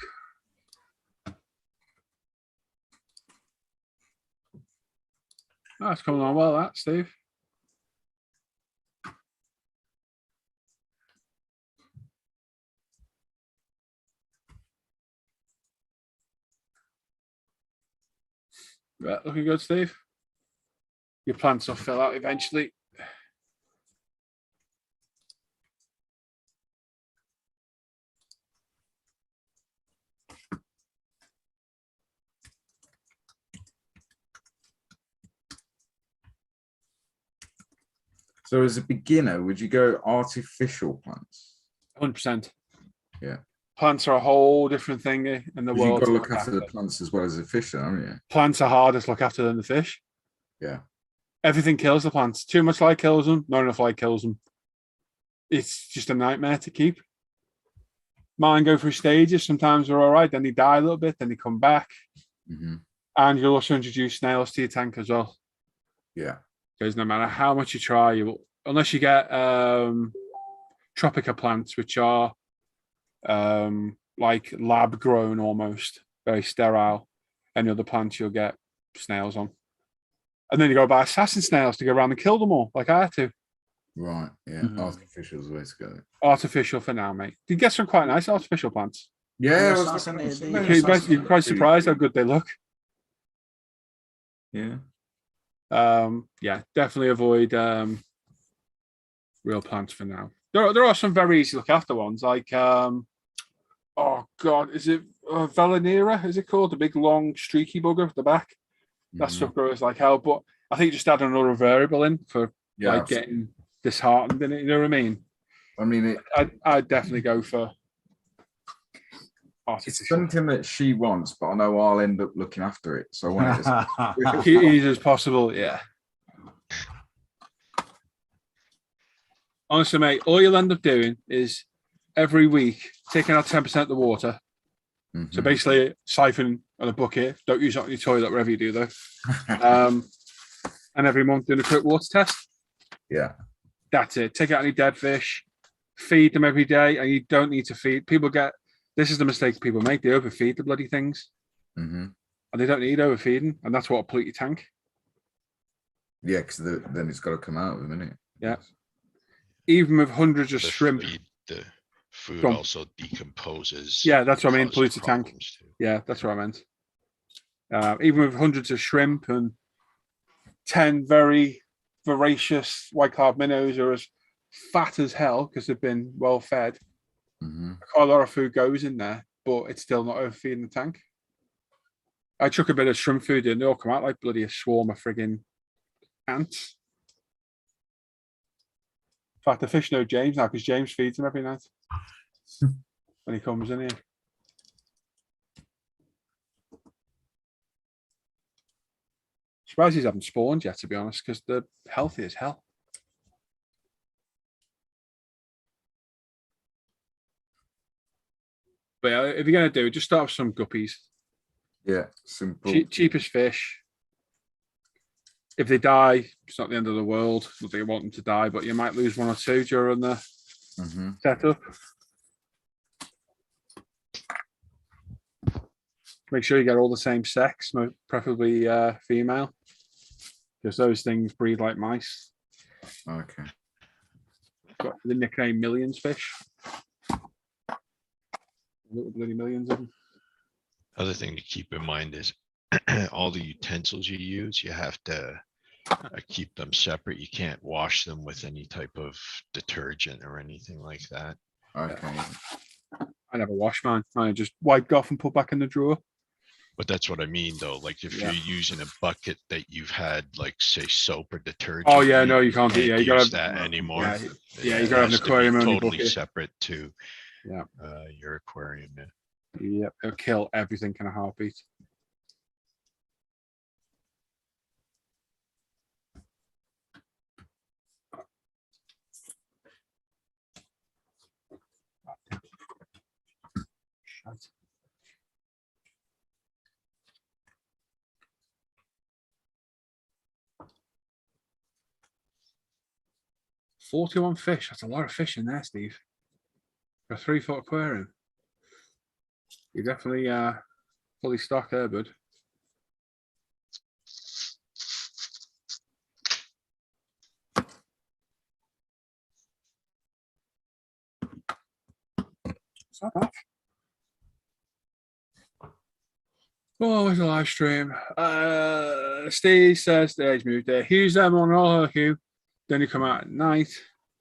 Oh, it's coming on well, that, Steve. Right, looking good, Steve. Your plants will fill out eventually. So as a beginner, would you go artificial plants? 100%. Yeah. Plants are a whole different thing in the world. You've got to look after the plants as well as the fish, haven't you? Plants are harder to look after than the fish. Yeah. Everything kills the plants. Too much light kills them. Not enough light kills them. It's just a nightmare to keep. Mine go through stages. Sometimes they're all right. Then they die a little bit. Then they come back. Mm-hmm. And you'll also introduce snails to your tank as well. Yeah. Because no matter how much you try, you will, unless you get tropica plants, which are like lab grown almost, very sterile. Any other plants you'll get snails on. And then you go buy assassin snails to go around and kill them all, like I had to. Right. Yeah. Mhm. Artificial is the way to go. Artificial for now, mate. You get some quite nice artificial plants. Yeah. You're quite surprised how good they look. Yeah. Yeah, definitely avoid real plants for now. There are some very easy to look after ones, like oh god, is it Velanera? Is it called the big long streaky bugger at the back? That stuff grows like hell, but I think just add another variable in for like getting disheartened in it. You know what I mean? I mean, I'd definitely go for it's artificial. something that she wants, but I know I'll end up looking after it. So I want it as Easy as possible, yeah. Honestly, mate, all you'll end up doing is every week taking out 10% of the water. Mhm. So basically, siphon on a bucket. Don't use it on your toilet, wherever you do, though. And every month doing a quick water test. Yeah. That's it. Take out any dead fish, feed them every day, and you don't need to feed. This is the mistake people make. They overfeed the bloody things. Mm-hmm. And they don't need overfeeding, and that's what will pollute your tank. Yeah, because then it's got to come out of a minute. Yeah. Even with hundreds of The shrimp. the food Gone. also decomposes. Yeah, that's what I mean. causes Pollutes the tank. problems too. Yeah, that's what I meant. Even with hundreds of shrimp and 10 very voracious white carp minnows, or as fat as hell because they've been well fed. Mhm. Quite a lot of food goes in there, but it's still not overfeeding the tank. I chuck a bit of shrimp food in, they all come out like bloody a swarm of frigging ants. In fact, the fish know James now because James feeds them every night when he comes in here. Surprised he's haven't spawned yet, to be honest, because they're healthy as hell. But yeah, if you're going to do it, just start with some guppies. Yeah, simple. Cheapest fish. If they die, it's not the end of the world. Not that you want them to die, but you might lose one or two during the setup. Make sure you get all the same sex, preferably female, because those things breed like mice. Okay. Got the nickname Millions Fish. Little bloody millions of them. Other thing to keep in mind is all the utensils you use, you have to keep them separate. You can't wash them with any type of detergent or anything like that. Okay. I never wash mine. I just wiped off and put back in the drawer. But that's what I mean, though. Like if Yeah. you're using a bucket that you've had, like say soap or detergent. Oh yeah, no, you can't do. Yeah, you gotta use that anymore. Yeah, you It gotta have an has to be aquarium only totally bucket. separate to Yeah. Your aquarium. Yeah. Yep, it'll kill everything in a heartbeat. Shite. $41 fish. That's a lot of fish in there, Steve. For a 3-foot aquarium. You're definitely fully stocked there, bud. It's not bad. Oh, where's the live stream? Steve says there's moved there. Hugh's them on all Hugh. Then you come out at night.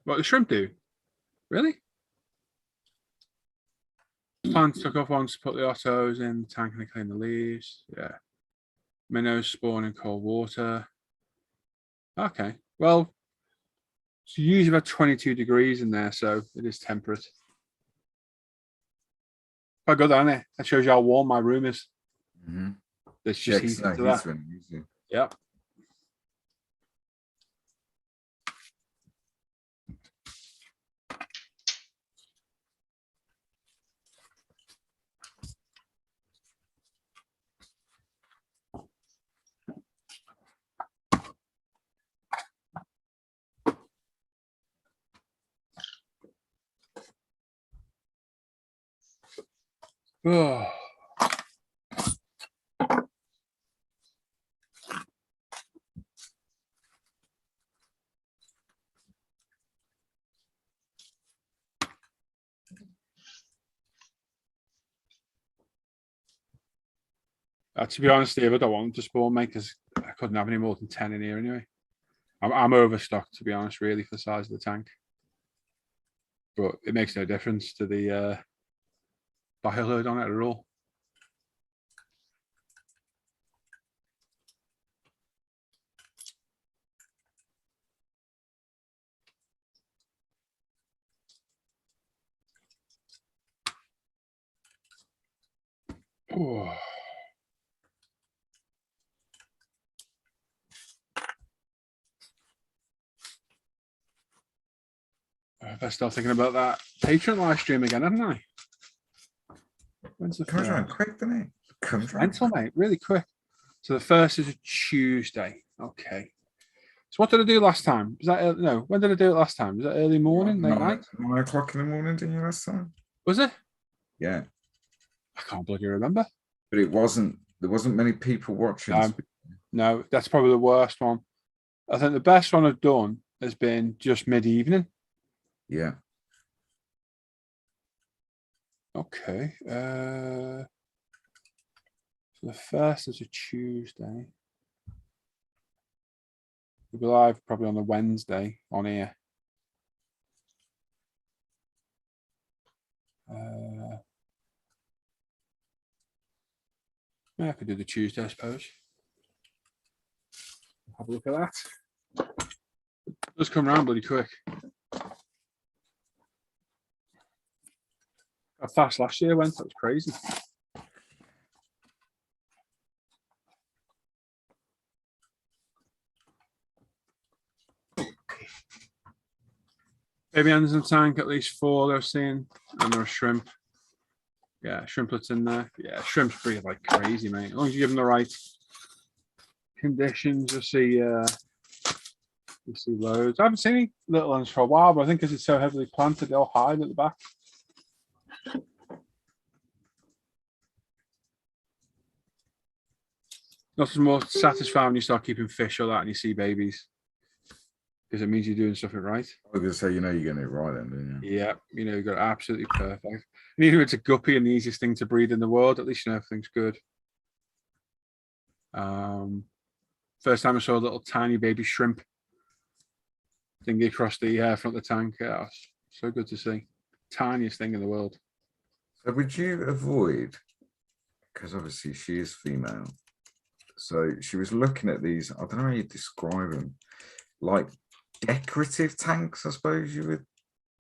What the shrimp do? Really? Plants took off once to put the ottos in the tank and they clean the leaves. Yeah. Minnows spawn in cold water. Okay. Well, it's usually about 22 degrees in there, so it is temperate. Quite good, isn't it? That shows you how warm my room is. It's just heated to that. Yep. Oh. To be honest, Steve, I don't want them to spawn, mate, because I couldn't have any more than 10 in here anyway. I'm overstocked, to be honest, really, for the size of the tank. But it makes no difference to the bioload on it at all. Oh. I better start thinking about that Patreon live stream again, haven't I? When's the Comes around first? quick, doesn't it? Comes around. Mental, mate, really quick. So the first is a Tuesday. Okay. So what did I do last time? Was that no? When did I do it last time? Was that early morning, late night? 9 o'clock in the morning, didn't you last time? Was it? Yeah. I can't bloody remember. But it wasn't. There wasn't many people watching. No, that's probably the worst one. I think the best one I've done has been just mid-evening. Yeah. Okay. So the first is a Tuesday. We'll be live probably on the Wednesday on here. Yeah, I could do the Tuesday, I suppose. Have a look at that. It does come round bloody quick. How fast last year went, that was crazy. Baby hands in the tank, at least 4 they're seeing, and there are shrimp. Yeah, shrimplets in there. Yeah, shrimp's breathe like crazy, mate. As long as you give them the right conditions, you'll see loads. I haven't seen any little ones for a while, but I think because it's so heavily planted, they'll hide at the back. Nothing more satisfying when you start keeping fish or that and you see babies. Because it means you're doing something right. I was going to say, you know, you're getting it right then, don't you? Yeah, you know, you got it absolutely perfect. And even if it's a guppy and the easiest thing to breed in the world, at least you know everything's good. First time I saw a little tiny baby shrimp thingy across the front of the tank. Yeah, it was so good to see. Tiniest thing in the world. So would you avoid, because obviously she is female, so she was looking at these, I don't know how you describe them, like decorative tanks, I suppose you would.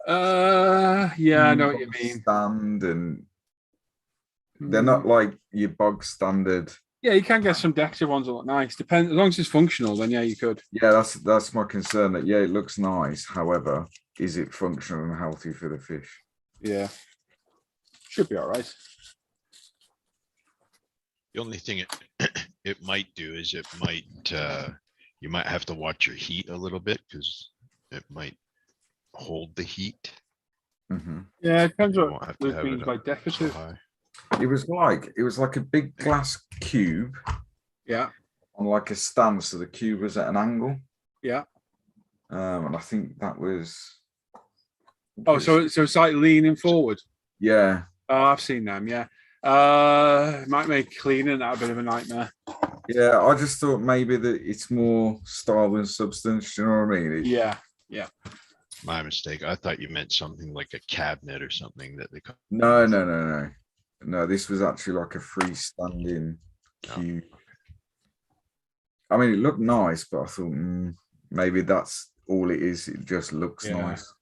Yeah, I know what you mean. Stand, and they're not like your bog standard. Yeah, you can get some decorative ones that look nice. Depends, as long as it's functional, then yeah, you could. Yeah, that's my concern. That yeah, it looks nice. However, is it functional and healthy for the fish? Yeah, should be all right. The only thing it might do is it might you might have to watch your heat a little bit because it might hold the heat. Mm-hmm. Yeah, it depends You what won't have to Luke have means it by up so decorative. high. It was like a big glass cube Yeah, on like a stand, so the cube was at an angle. yeah. And I think that was. Oh, so it's like leaning forward. Yeah. Oh, I've seen them. Yeah. Might make cleaning that a bit of a nightmare. Yeah, I just thought maybe that it's more style than substance. You know what I mean? Yeah, yeah. My mistake. I thought you meant something like a cabinet or something that they. No. This was actually like a freestanding cube. I mean, it looked nice, but I thought maybe that's all it is. It just looks nice.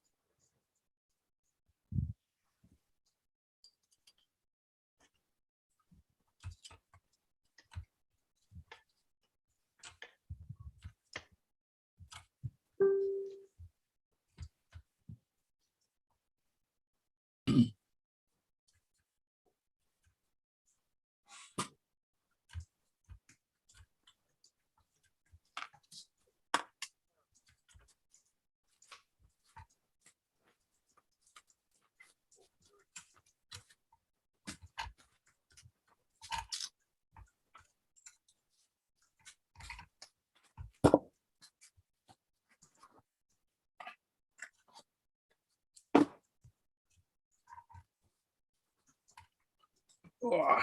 Oh.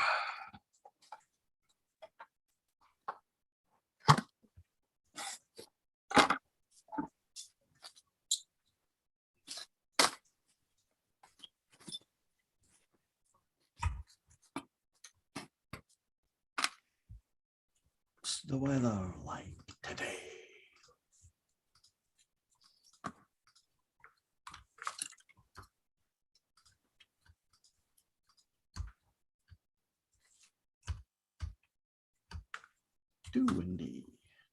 What's the weather like today? Too windy.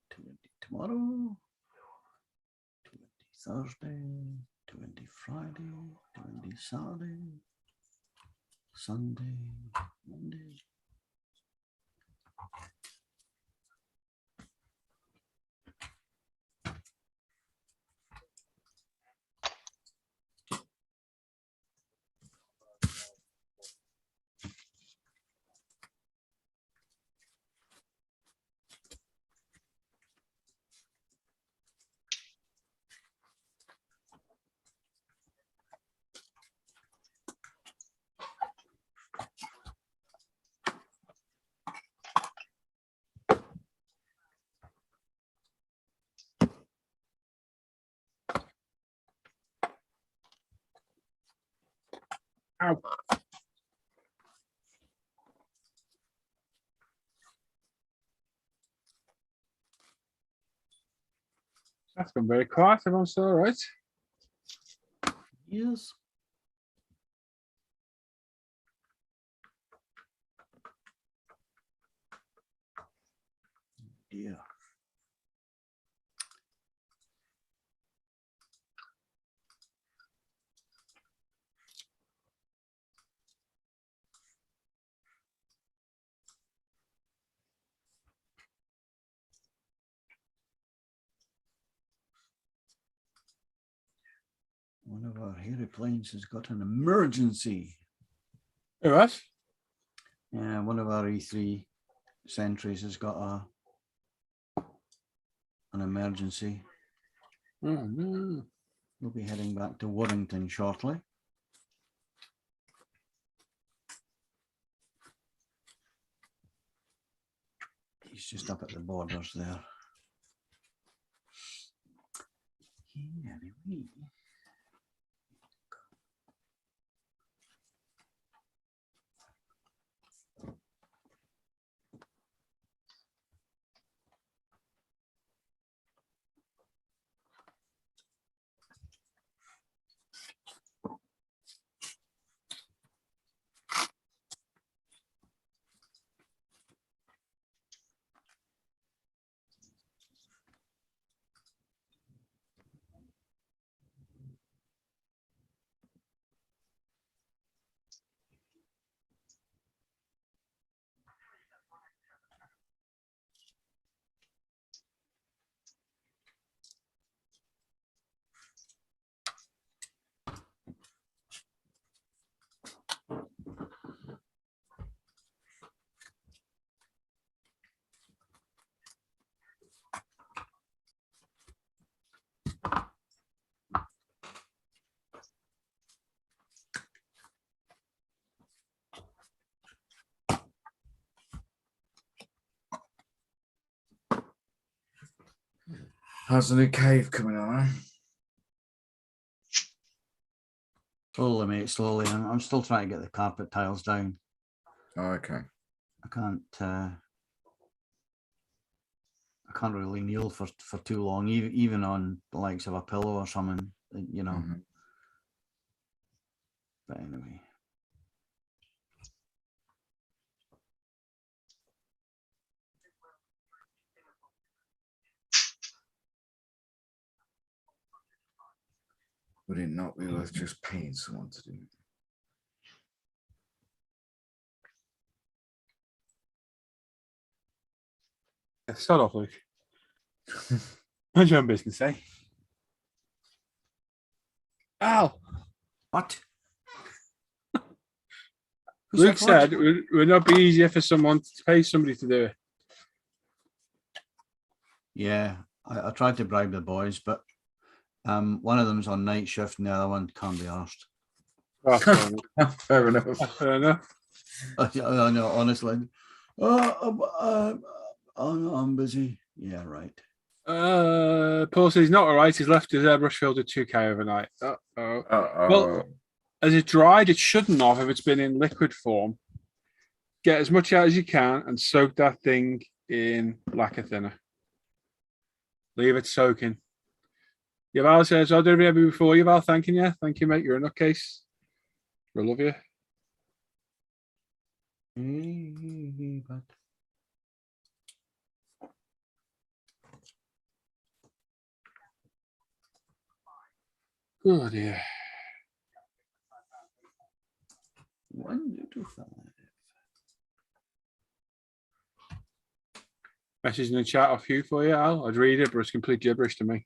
Too windy tomorrow. Too windy Thursday. Too windy Friday. Too windy Saturday. Sunday. Monday. Ow. That's gone very quiet. Everyone's still all right. Yes. Yeah. One of our hairy planes has got an emergency. Who else? Yeah, one of our E3 sentries has got an emergency. Oh no. We'll be heading back to Warrington shortly. He's just up at the borders there. Anyway. How's the new cave coming on? Slowly, mate, slowly. I'm still trying to get the carpet tiles down. Oh, okay. I can't really kneel for too long, even on the likes of a pillow or something, you know. Mhm. But anyway. Would it not be worth just paying someone to do it? Yeah, start off, Luke. Mind your own business, eh? Al, What? Who Luke said what? it would not be easier for someone to pay somebody to do it. Yeah, I tried to bribe the boys, but one of them's on night shift and the other one can't be asked. Oh, fair enough. Fair enough. Fair enough. I know, honestly. I'm busy. Yeah, right. Paul says he's not all right. He's left his airbrush filled with 2K overnight. Uh-oh. Well, as it dried, it shouldn't have if it's been in liquid form. Get as much out as you can and soak that thing in lacquer thinner. Leave it soaking. Yaval says, I'll do it before Yaval. Thanking you. Thank you, mate. You're a nutcase. We love you. But Oh, dear. 1 to 5. Message in the chat off you for you, Al. I'd read it, but it's complete gibberish to me.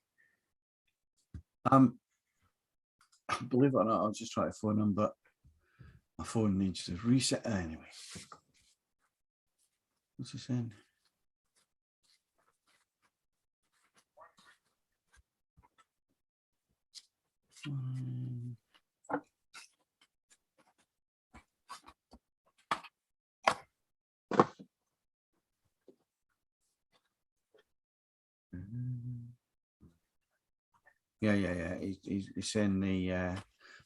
Believe it or not, I'll just try to phone him, but my phone needs to reset anyway. What's he saying? Yeah. He's saying the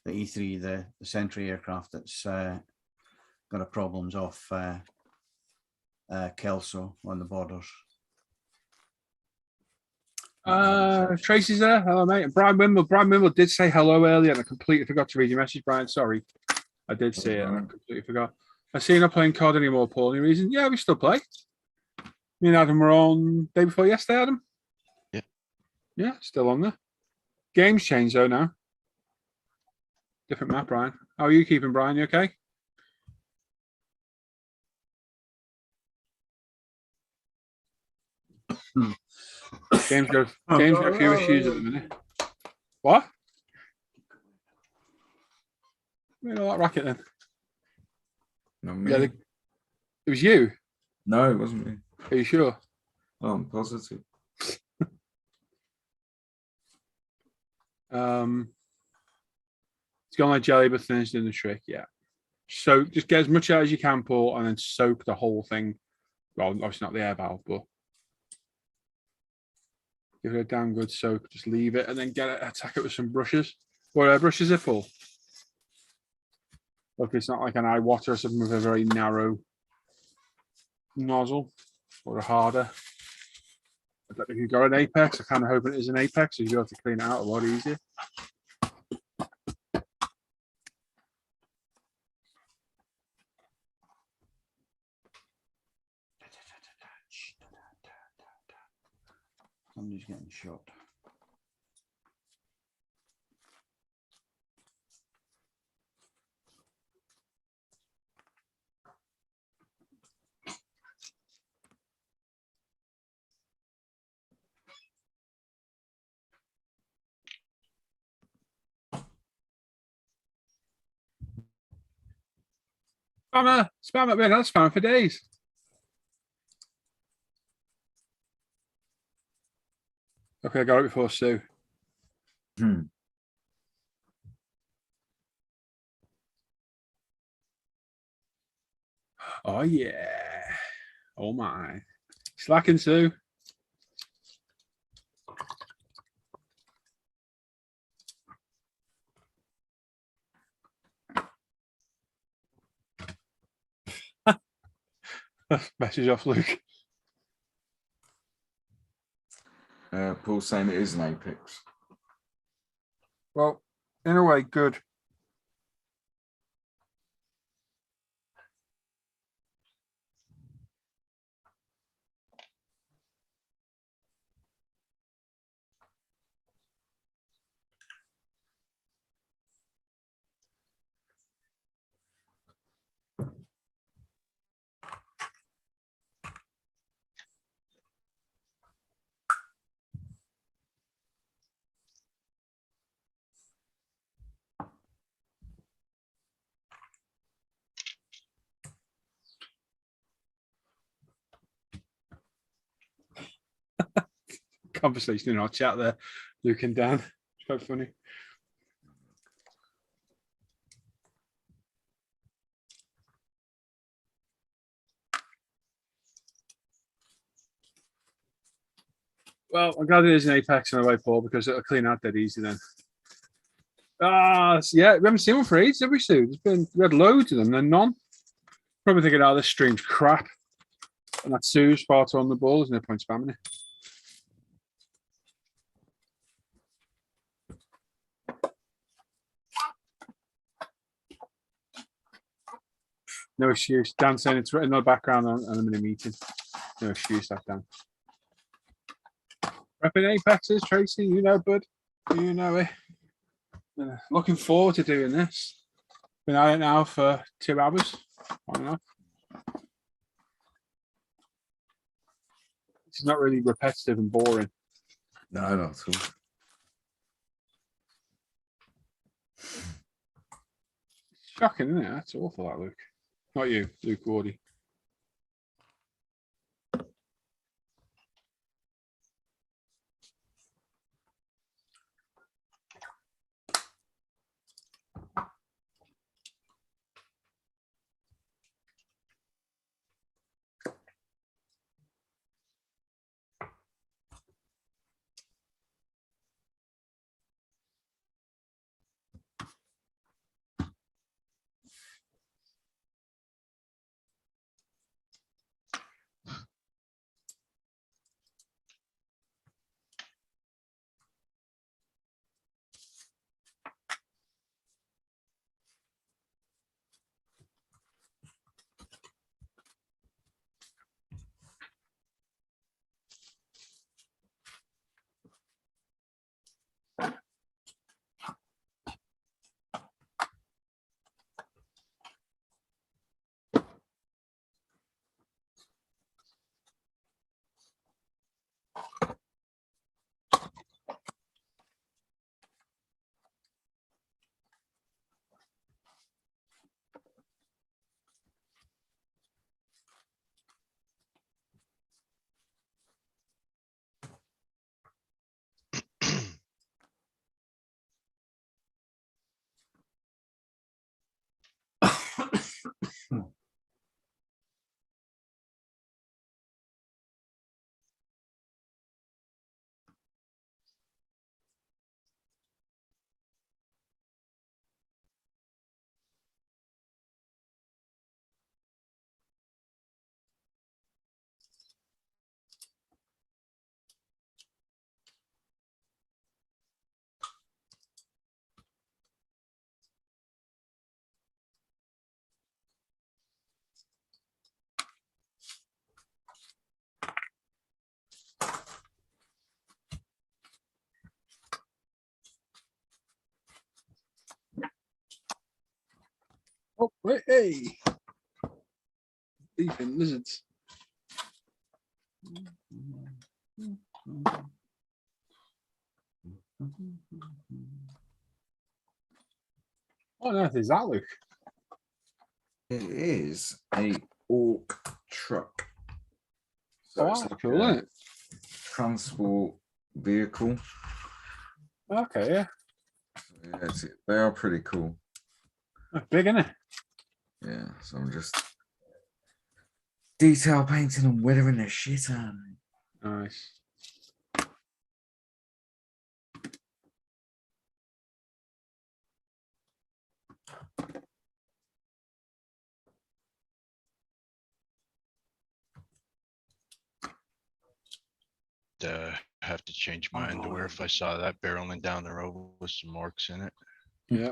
E3, the Sentry aircraft that's got a problems off Kelso on the borders. Tracy's there. Hello, mate. And Brian Wimble. Brian Wimble did say hello earlier, and I completely forgot to read your message, Brian. Sorry, I did see it. And I completely forgot. I see you're not playing COD anymore, Paul. Any reason? Yeah, we still play. Me and Adam were on day before yesterday, Adam. Yeah. Yeah, still on there. Game's changed though now. Different map, Brian. How are you keeping, Brian? You okay? Game's got a few issues at the minute. What? Made all that racket then. Not me. Yeah, it was you. No, it wasn't me. Are you sure? Oh, I'm positive. It's gone like jelly, but thinnest in the trick. Yeah. So just get as much out as you can, Paul, and then soak the whole thing. Well, obviously not the air valve, but give it a damn good soak. Just leave it and then attack it with some brushes. What air brushes are for? Look, it's not like an eye water or something with a very narrow nozzle or a harder. I don't know if you've got an Apex. I kind of hope it is an Apex, so you have to clean it out a lot easier. Somebody's getting shot. Spam it, man. That's spam for days. Okay, I got it before Sue. Oh, yeah. Oh, my. Slacking, Sue. Message off, Luke. Paul's saying it is an Apex. Well, in a way, good. Conversation in our chat there, Luke and Dan. It's quite funny. Well, I'm glad it is an Apex in a way, Paul, because it'll clean out dead easy then. Yeah, we haven't seen one for ages, have we, Sue? We had loads of them, then none. Probably thinking, oh, this stream's crap. And that's Sue's far too on the ball. There's no point spamming it. No excuse. Dan saying it's written in the background and I'm in a meeting. No excuse, that Dan. Repping Apexes, Tracy, you know, bud. You know it. Looking forward to doing this. Been at it now for 2 hours. Why not? It's not really repetitive and boring. No, not at all. Shocking, isn't it? That's awful, that Luke. Not you, Luke Wardy. Wait, hey. Leaping lizards. What on earth is that, Luke? It is a orc truck. So Oh, it's that's like cool, a isn't it? transport vehicle. Okay, yeah. Yeah, they are pretty cool. That's big, isn't it? Yeah, so I'm just detail painting and weathering the shit out of it. Nice. Have to change my underwear if I saw that barreling down the road with some orcs in it. Yeah.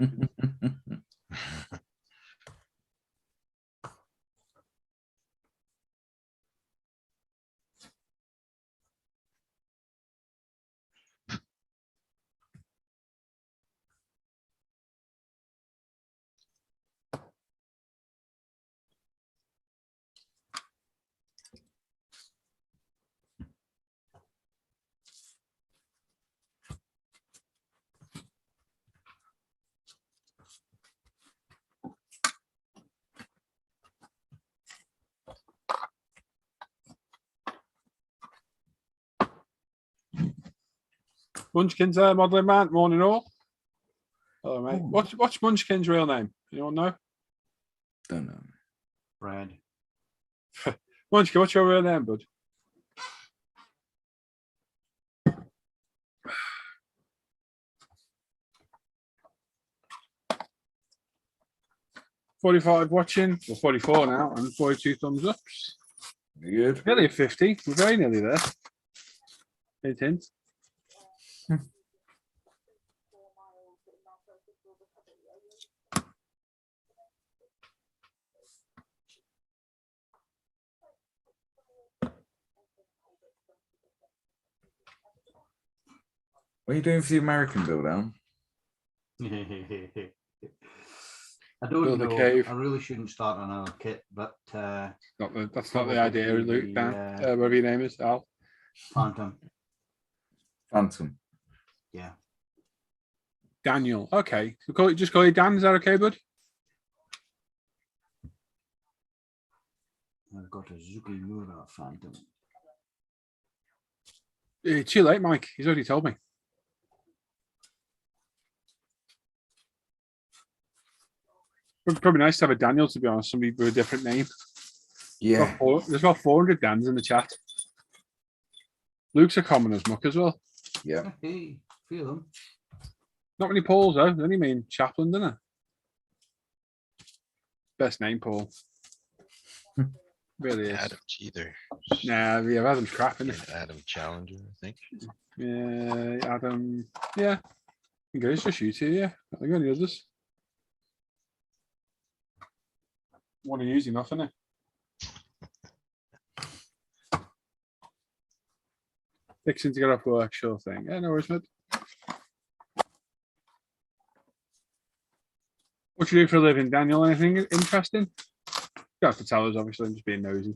Munchkin's modelling man. Morning all. Hello, mate. Ooh. What's Munchkin's real name? Anyone know? Don't know. Brad. Munchkin, what's your real name, bud? $45 watching, or 44 now, and 42 thumbs ups. Good. Nearly 50. We're very nearly there. Hint, hint. What are you doing for the American build down? I don't Build a know. cave. I really shouldn't start another kit, but That's not the Probably idea, Luke. the, Dan, whatever your name is, Al. Phantom. Phantom. Yeah. Daniel. Okay. So just call you Dan. Is that okay, bud? I've got a Zuki Mura Phantom. Too late, Mike. He's already told me. Probably nice to have a Daniel, to be honest. Somebody with a different name. Yeah. There's about 400 Dans in the chat. Luke's a common as muck as well. Yeah. Hey, feel them. Not many Pauls though. Only mean Chaplin, doesn't it? Best name, Paul. Really is. Adams either. Nah, yeah, Adam's crap, isn't it? Adam Challenger, I think. Yeah, Adam. Yeah. I think it's just you two, yeah. I think any others. One to use enough, isn't it? Fixing to get off work, sure thing. Yeah, no worries, mate. What you do for a living, Daniel? Anything interesting? You don't have to tell us, obviously. I'm just being nosy.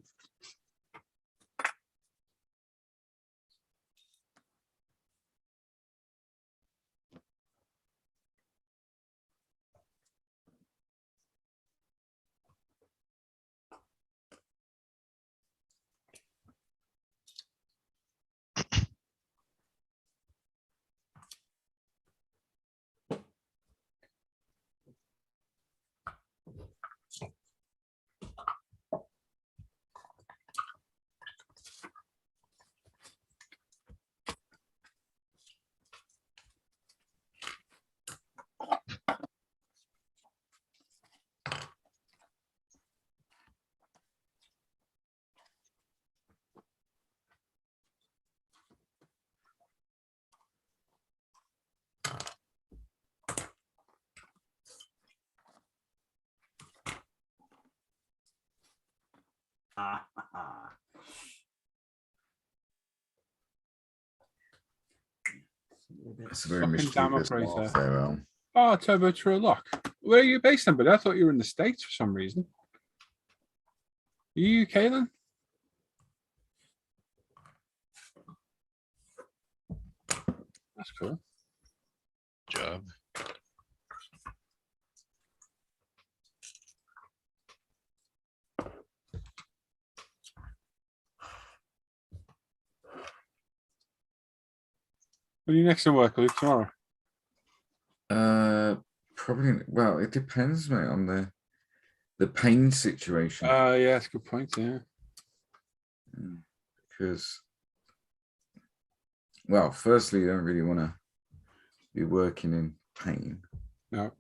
It's a very Fucking damn mischievous operator. laugh there, Al. Oh, turbo true lock. Where are you based in? But I thought you were in the States for some reason. Are you UK then? That's cool. Job. When are you next to work, Luke? Tomorrow? Probably. Well, it depends, mate, on the pain situation. Yeah, that's a good point. Yeah. Because, well, firstly, you don't really want to be working in pain. No.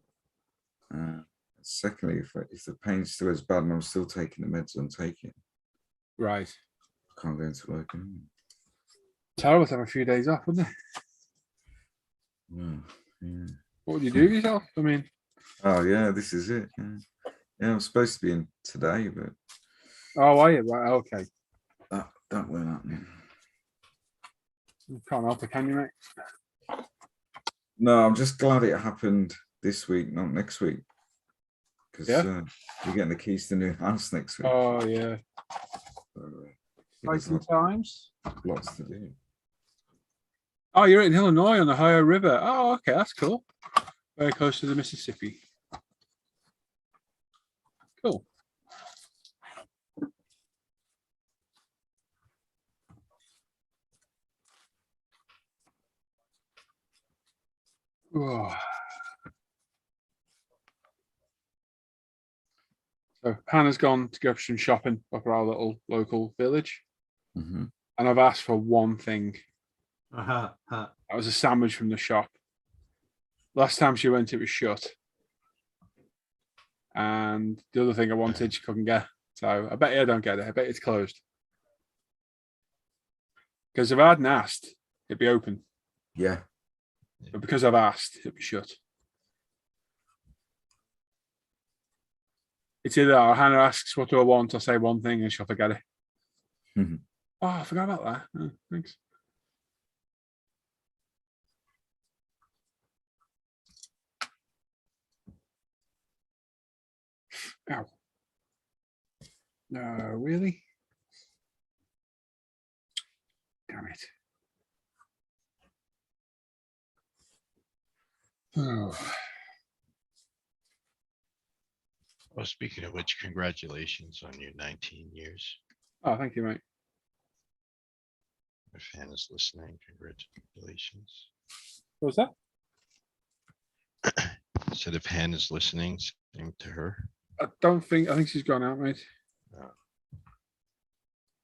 Secondly, if the pain's still as bad and I'm still taking the meds I'm taking, Right. I can't go into work anymore. Terrible to have a few days off, wouldn't it? Well, yeah. What would you do with yourself? I mean, Oh yeah, this is it. Yeah, I'm supposed to be in today, but oh, are you? Right. Okay. that won't happen. You can't help it, can you, mate? No, I'm just glad it happened this week, not next week. Because Yeah. you're getting the keys to the new house next week. Oh, yeah. So, Fighting times. lots to do. Oh, you're in Illinois on the Ohio River. Oh, okay. That's cool. Very close to the Mississippi. Cool. Oh. So Hannah's gone to go for some shopping up at our little local village. Mm-hmm. And I've asked for one thing. Uh-huh. That was a sandwich from the shop. Last time she went, it was shut. And the other thing I wanted, she couldn't get. So I bet you I don't get it. I bet it's closed. Because if I hadn't asked, it'd be open. Yeah. But because I've asked, it'd be shut. It's either Hannah asks, what do I want? I say one thing and she'll forget it. Mm-hmm. Oh, I forgot about that. Oh, thanks. Ow. No, really? Damn it. Oh. Well, speaking of which, congratulations on your 19 years. Oh, thank you, mate. If Hannah's listening, congratulations. What was that? Said if Hannah's listening, same to her. I think she's gone out, mate.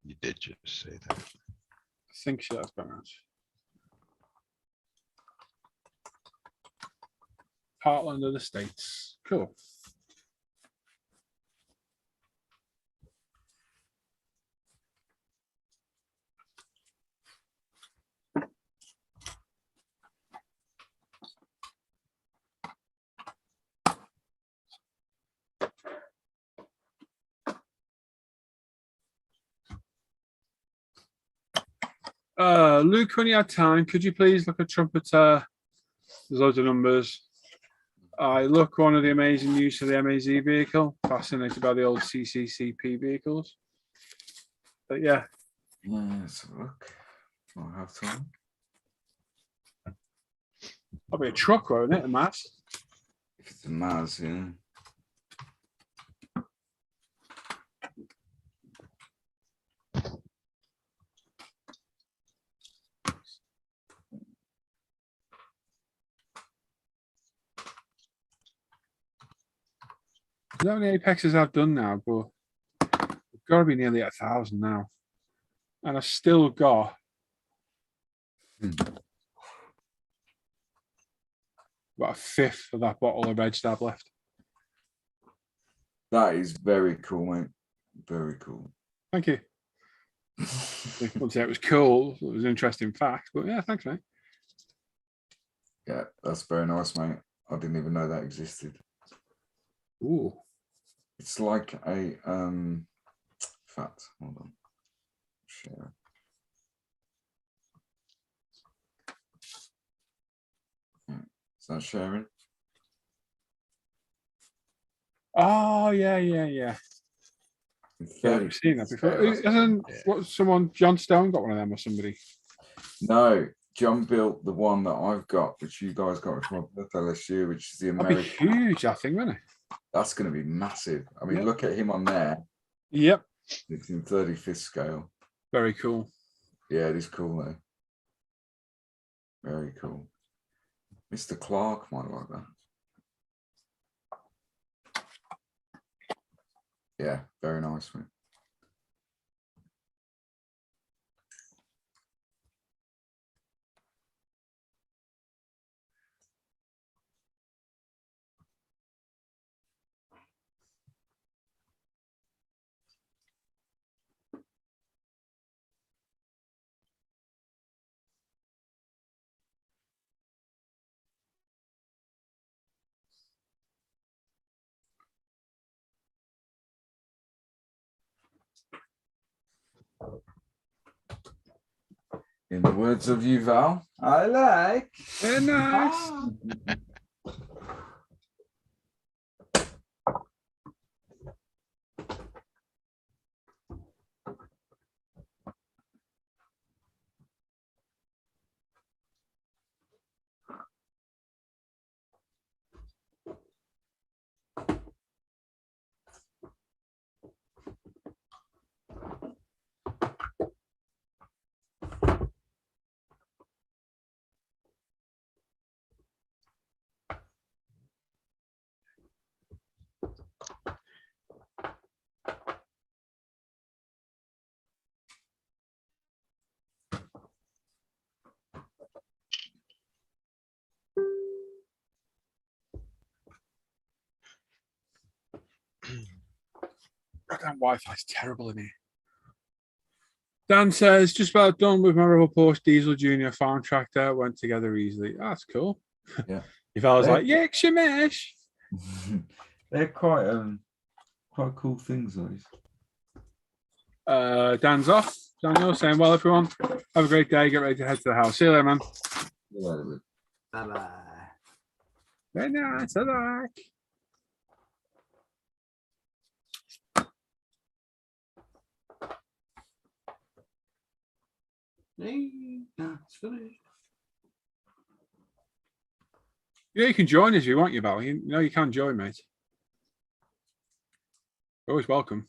You did just say that. I think she has gone out. Heartland of the States. Cool. Luke, when you had time, could you please look at Trumpeter? There's loads of numbers. I look one of the amazing use of the MAZ vehicle. Fascinated by the old CCCP vehicles. But yeah. Let's have a look. I'll have time. That'll be a truck, won't it? A mass. If it's a Maz, yeah. I don't know how many Apexes I've done now, but it's got to be nearly 1,000 now. And I've still got about a fifth of that bottle of Red Stab left. That is very cool, mate. Very cool. Thank you. I wouldn't say it was cool. It was an interesting fact, but yeah, thanks, mate. Yeah, that's very nice, mate. I didn't even know that existed. Ooh. It's like a fact. Hold on. Share. Yeah. Is that sharing? Oh yeah. Yeah, I've seen that before. Hasn't what someone John Stone got one of them or somebody? No, John built the one that I've got, which you guys got from my birthday last year, which is the That'd be American. huge, that thing, wouldn't it? That's going to be massive. I mean, Yep. look at him on there. Yep. It's in 35th scale. Very cool. Yeah, it is cool though. Very cool. Mr. Clark might like that. Yeah, very nice, mate. In the words of Yuval, I like. Very nice. Goddamn Wi-Fi's terrible in here. Dan says, just about done with my rubber Porsche Diesel Junior farm tractor. Went together easily. That's cool. Yeah. If I was like, yeah, shemish. They're quite cool things, those. Dan's off. Daniel saying, well, everyone, have a great day. Get ready to head to the house. See you later, man. Bye-bye. Very nice. I like. That's finished. Yeah, you can join us if you want, you Val. You know you can join, mate. You're always welcome.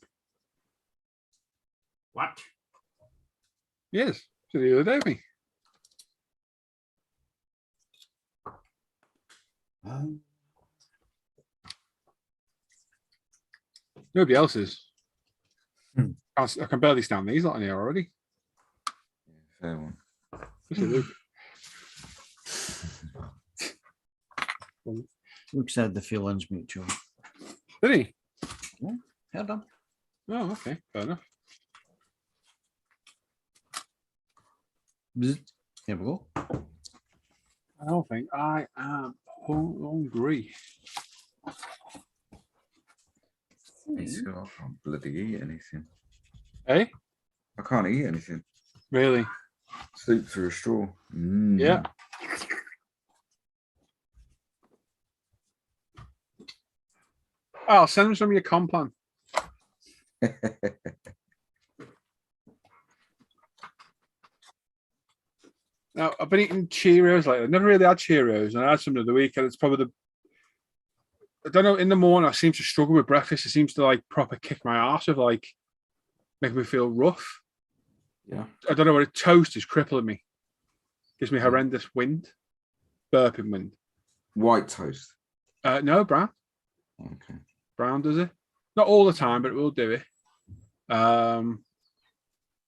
What? Yes. So the other day, me. Nobody else is. I can barely stand these lot in here already. Fair one. Look at Luke. Luke said the feelings mutual. Did he? Heard him. Oh, okay. Fair enough. Bzz. Here we go. I don't think I am hungry. I can't bloody eat anything. Hey? I can't eat anything. Really? Sleep through a straw. Yeah. Oh, send them some of your compound. Now, I've been eating Cheerios lately. I've never really had Cheerios, and I had some the other week, and it's probably I don't know, in the morning, I seem to struggle with breakfast. It seems to, like, proper kick my ass of, like, making me feel rough. Yeah. I don't know what toast is crippling me. Gives me horrendous wind. Burping wind. White toast. No, brown. Okay. Brown does it. Not all the time, but it will do it. I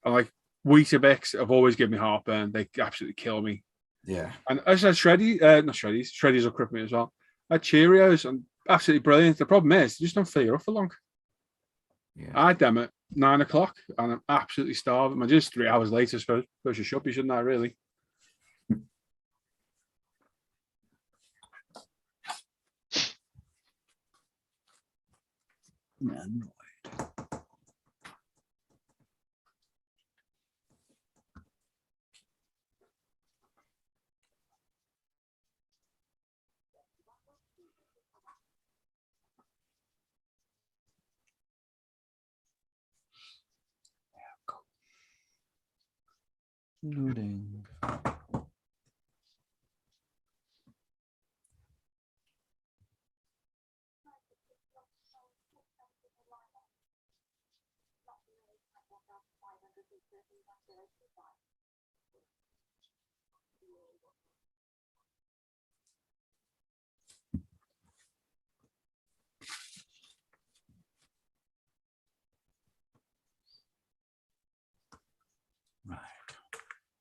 like Weetabix have always given me heartburn. They absolutely kill me. Yeah. And as I said, not Shreddies. Shreddies will cripple me as well. Cheerios and absolutely brilliant. The problem is, they just don't fill you up for long. Yeah. I had them at 9 o'clock and I'm absolutely starving. I'm just 3 hours later, I suppose you should be, shouldn't I, really? Man. Loading. Right.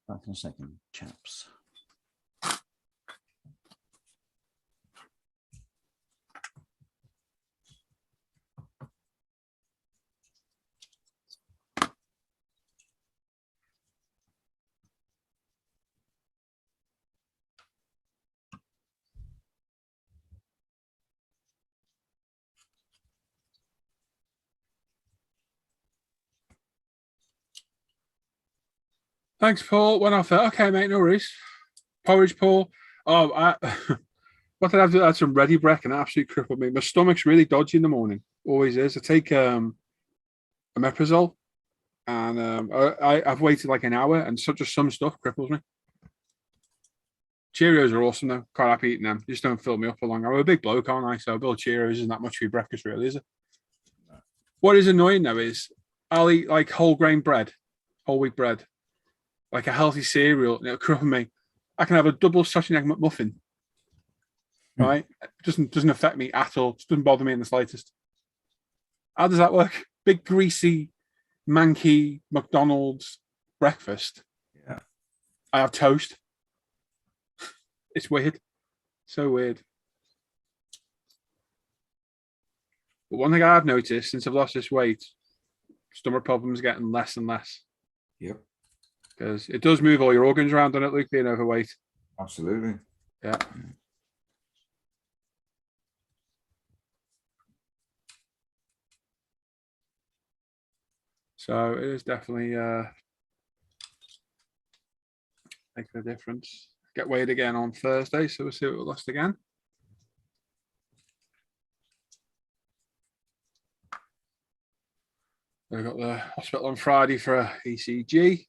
Back in a second, chaps. Thanks, Paul. Went off there. Okay, mate, no worries. Porridge, Paul. Oh, what did I do? I had some ready break and it absolutely crippled me. My stomach's really dodgy in the morning. Always is. I take omeprazole and I've waited like an hour and just some stuff cripples me. Cheerios are awesome though. Quite happy eating them. They just don't fill me up for long. I'm a big bloke, aren't I? So a bill of Cheerios isn't that much for your breakfast, really, is it? No. What is annoying though is I'll eat like whole grain bread, whole wheat bread, like a healthy cereal, and it'll cripple me. I can have a double sausage and egg McMuffin. Right? It doesn't affect me at all. It doesn't bother me in the slightest. How does that work? Big greasy, manky McDonald's breakfast. Yeah. I have toast. It's weird. So weird. But one thing I've noticed since I've lost this weight, stomach problems getting less and less. Yep. Because it does move all your organs around, doesn't it, Luke, being overweight? Absolutely. Yeah. So it is definitely making a difference. Get weighed again on Thursday, so we'll see what we lost again. We've got the hospital on Friday for a ECG.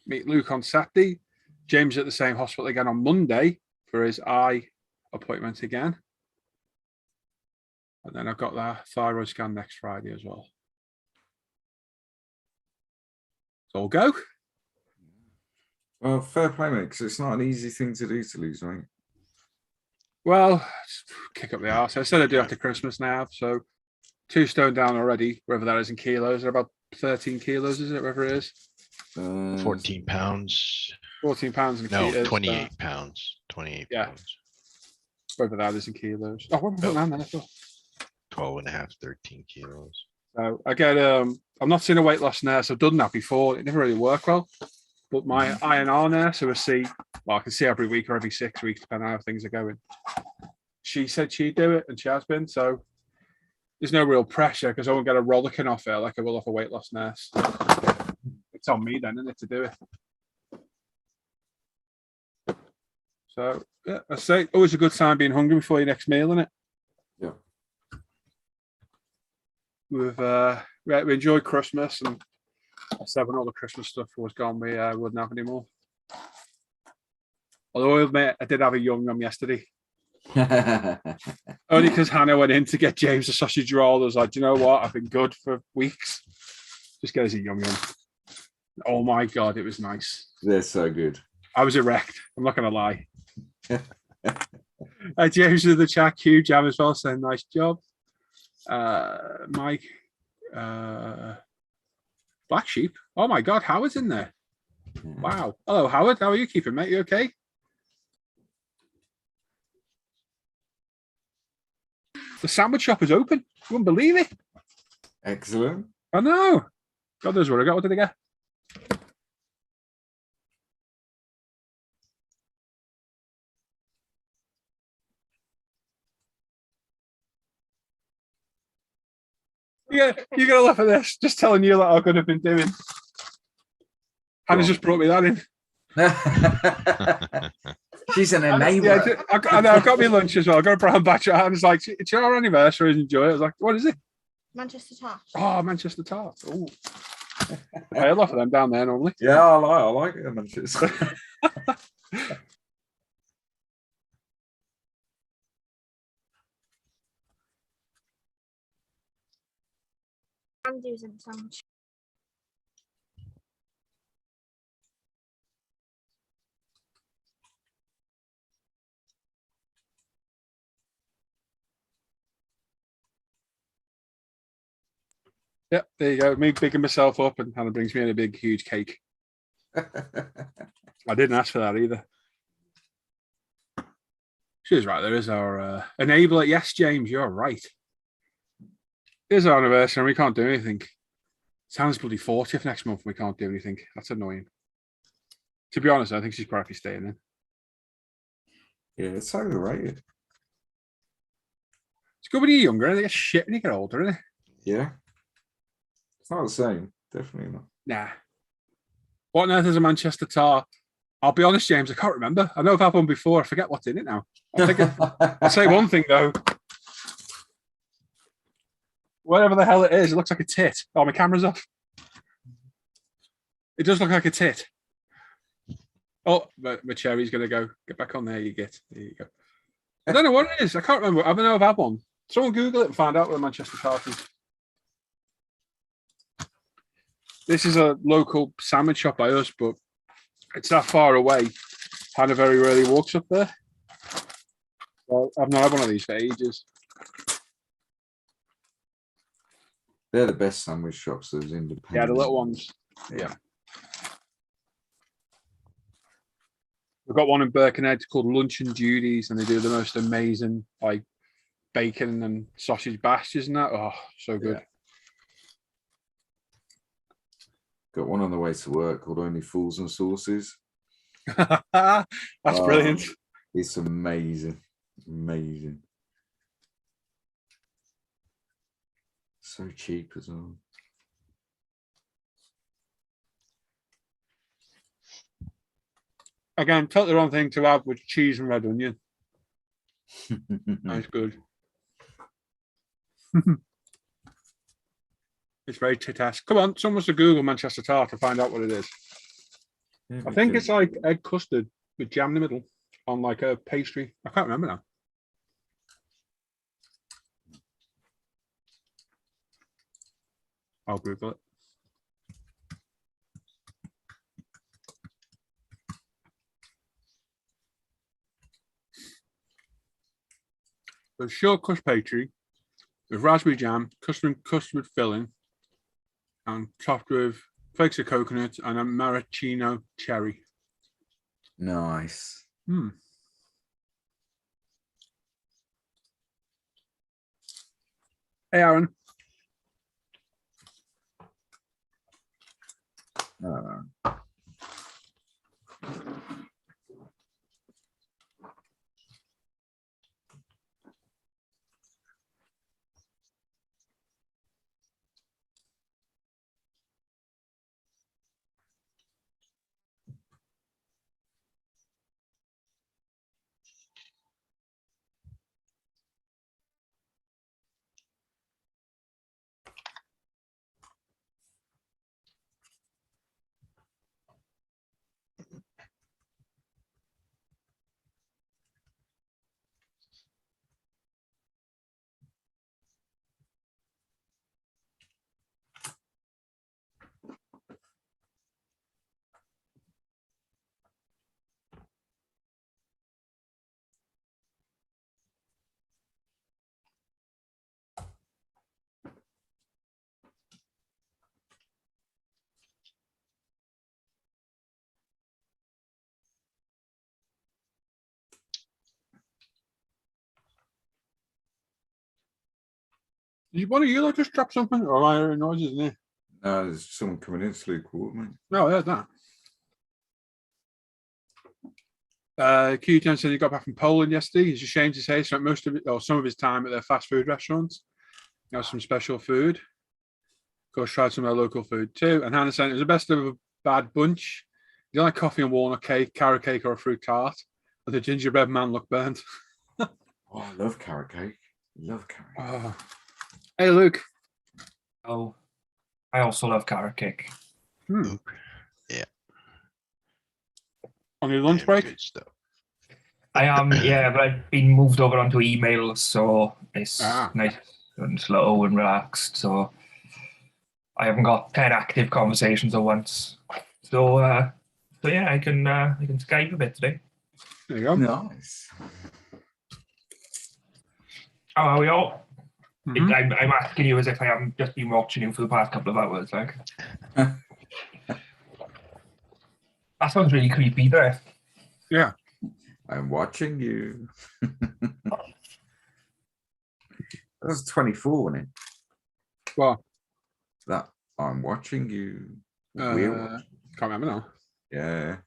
Meet Luke on Saturday. James at the same hospital again on Monday for his eye appointment again. And then I've got the thyroid scan next Friday as well. So all go. Well, fair play, mate, because it's not an easy thing to do to lose weight. Well, kick up the arse. I said I do after Christmas now, so 2 stone down already, wherever that is in kilos, or about 13 kilos, is it, wherever it is? 14 pounds. 14 pounds in No, kilos. 28 pounds. 28 Yeah. pounds. Wherever that is in kilos. Oh, what am I putting down there? 12 and a half, 13 kilos. So I get, I'm not seeing a weight loss nurse. I've done that before. It never really worked well. But my INR nurse, who I see, well, I can see every week or every 6 weeks, depending on how things are going. She said she'd do it, and she has been. So there's no real pressure because I won't get a rollicking off her like I will off a weight loss nurse. It's on me then, isn't it, to do it? So yeah, I say always a good time being hungry before your next meal, isn't it? Yeah. We enjoyed Christmas, and I said when all the Christmas stuff was gone, we wouldn't have any more. Although I admit, I did have a yum yum yesterday. Only because Hannah went in to get James a sausage roll. I was like, do you know what? I've been good for weeks. Just get us a yum yum. Oh my God, it was nice. They're so good. I was erect. I'm not going to lie. James in the chat, Q Jam as well, saying nice job. Mike, Black Sheep. Oh my God, Howard's in there. Wow. Hello, Howard. How are you keeping, mate? You okay? The sandwich shop is open. You wouldn't believe it. Excellent. I know. God knows what I got. What did I get? Yeah, you're gonna laugh at this. Just telling you like how good I've been doing. Hannah's just brought me that in. She's an enabler. Yeah, I've got me lunch as well. I got a brown batch at Hannah's like, it's your anniversary, enjoy it. I was like, what is it? Manchester tart. Oh, Manchester tart. Oh, I love them down there normally. Yeah, I like it. Manchester. I'm using some. Yep, there you go. Me picking myself up, and Hannah brings me in a big, huge cake. I didn't ask for that either. She was right. There is our enabler. Yes, James, you're right. It is our anniversary, and we can't do anything. Sounds bloody 40th next month. We can't do anything. That's annoying. To be honest, I think she's quite happy staying in. Yeah, it's overrated. It's good when you're younger, and they get shit when you get older, isn't it? Yeah. It's not the same. Definitely not. Nah. What on earth is a Manchester Tar? I'll be honest, James, I can't remember. I know I've had one before. I forget what's in it now. I'll say one thing, though. Whatever the hell it is, it looks like a tit. Oh, my camera's off. It does look like a tit. Oh, my cherry's going to go. Get back on there, you get. There you go. I don't know what it is. I can't remember. I don't know if I've had one. Someone Google it and find out what a Manchester Tar is. This is a local salmon shop by us, but it's that far away. Hannah very rarely walks up there. Well, I've not had one of these for ages. They're the best sandwich shops. Those independent. Yeah, the little ones. Yeah. We've got one in Birkenhead called Lunch and Judy's, and they do the most amazing like bacon and sausage bashes and that. Oh, so good. Yeah. Got one on the way to work called Only Fools and Sauces. That's brilliant. It's amazing. Amazing. So cheap as well. Again, totally wrong thing to have with cheese and red onion. That's good. It's very tit-ass. Come on, someone must have Googled Manchester Tar to find out what it is. Yeah, I think it's like egg custard with jam in the middle on like a pastry. I can't remember now. I'll Google it. The short crust pastry with raspberry jam, custard filling, and topped with flakes of coconut and a maraschino cherry. Nice. Hmm. Hey, Aaron. Did you want to you just drop something? Or am I hearing noises in here? No, there's someone coming in to Luke, mate. No, there's that. Q Jen said he got back from Poland yesterday. He's ashamed to say he spent most of it or some of his time at their fast food restaurants. He has some special food. Of course, tried some of their local food too. And Hannah said it was the best of a bad bunch. You like coffee and walnut cake, carrot cake, or a fruit tart. And the gingerbread man looked burnt. Oh, I love carrot cake. Love carrot cake. Oh. Hey, Luke. Oh, I also love carrot cake. Hmm. Yeah. On your lunch Damn break? good stuff. I am, yeah, but I've been moved over onto email, so it's Ah. nice and slow and relaxed. So I haven't got 10 active conversations at once. So yeah, I can Skype a bit today. There you go. Nice. How are we all? Mhm. I'm asking you as if I haven't just been watching you for the past couple of hours. Like that sounds really creepy, there. Yeah. I'm watching you. That was 24, wasn't it? Well, That I'm watching you. uh, We're watching. can't remember now. Yeah.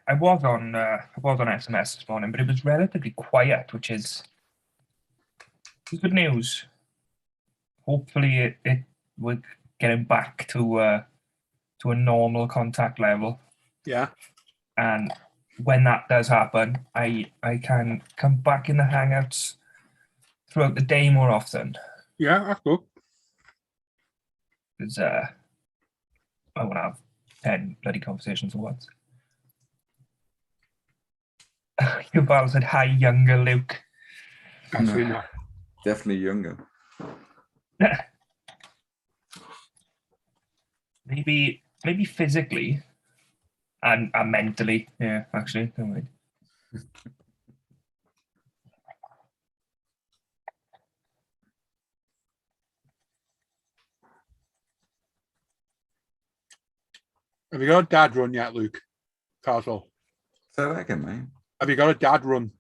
I was on SMS this morning, but it was relatively quiet, which is good news. Hopefully, we're getting back to a normal contact level, Yeah. and when that does happen, I can come back in the Hangouts throughout the day more often. Yeah, that's good. Because I want to have 10 bloody conversations at once. Your pal said, "Hi, younger Luke." Actually, not. Definitely younger. maybe physically and mentally. Yeah, actually, don't mind. Have you got a dad run yet, Luke? Carswell. Say that again, mate. Have you got a dad run?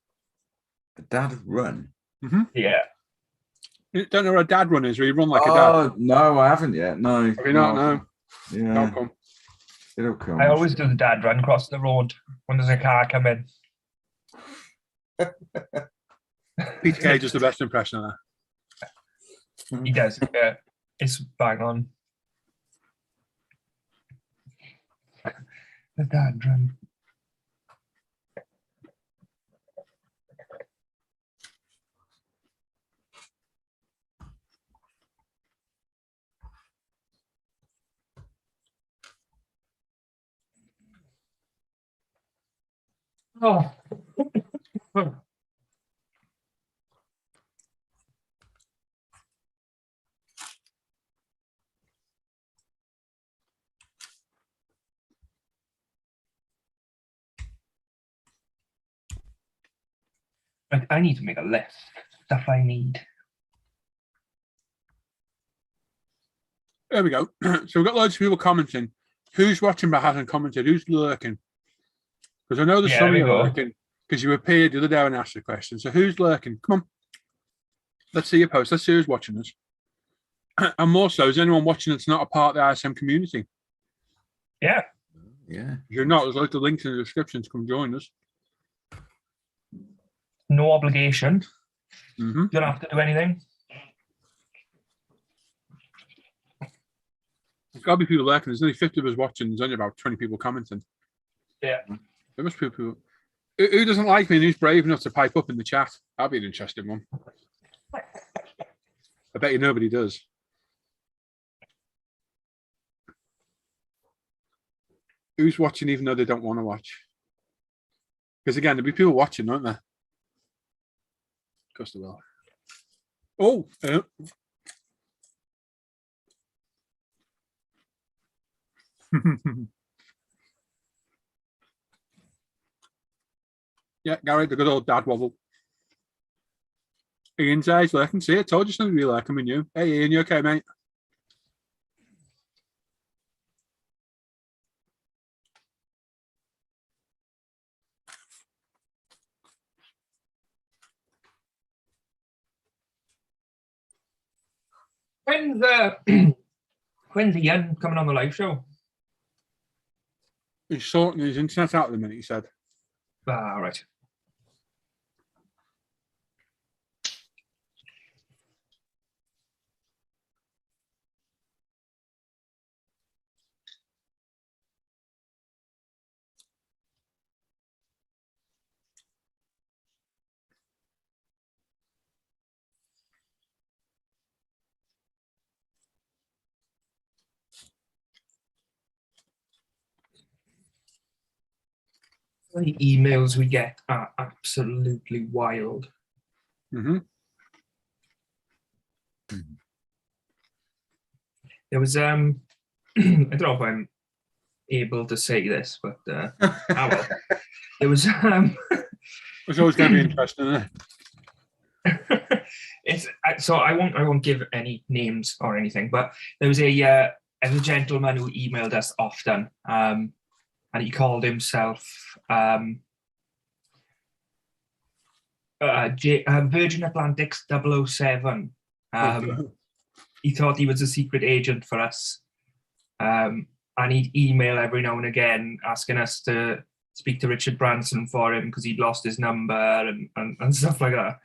A dad run. Yeah. You don't know what a dad run is, where you run like a dad. Oh no, I haven't yet. No. Have you not? No. Yeah. Don't come. It'll come. I always do the dad run across the road when there's a car coming. Peter Cage is the best impression of that. He does. Yeah, it's bang on. The dad run. Oh. I need to make a list. Stuff I need. There we go. So we've got loads of people commenting. Who's watching but hasn't commented? Who's lurking? Because I know there's Yeah, some of there you we go. lurking because you appeared the other day and asked a question. So who's lurking? Come on. Let's see your post. Let's see who's watching us. And more so, is anyone watching that's not a part of the ISM community? Yeah. Yeah. If you're not, there's loads of links in the description to come join us. No obligation. Mm-hmm. You don't have to do anything. There's got to be people lurking. There's only 50 of us watching. There's only about 20 people commenting. Yeah. There must be people. Who doesn't like me and who's brave enough to pipe up in the chat? That'd be an interesting one. I bet you nobody does. Who's watching even though they don't want to watch? Because again, there'll be people watching, won't there? Of course they will. Oh, yeah, Gary, the good old dad wobble. Ian says, I can see it. Told you something to be like him and you. Hey, Ian, you okay, mate? When's when's Ian coming on the live show? He's sorting his internet out at the minute, he said. Ah, right. The emails we get are absolutely wild. Mm-hmm. There was I don't know if I'm able to say this, but well. There was It's always going to be interesting, isn't it? So I won't give any names or anything, but there was a gentleman who emailed us often, and he called himself Virgin Atlantic's 007. He thought he was a secret agent for us, and he'd email every now and again asking us to speak to Richard Branson for him because he'd lost his number and stuff like that.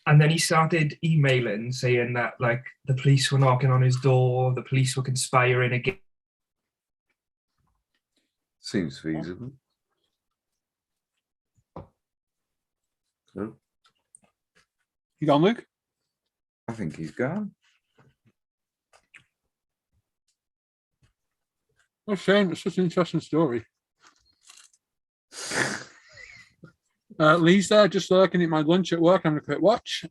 And then he started emailing saying that like the police were knocking on his door, the police were conspiring against. Seems feasible. No, You gone, Luke? I think he's gone. Oh, shame. It's such an interesting story. Lee's there, just lurking at my lunch at work. I'm going to quick watch.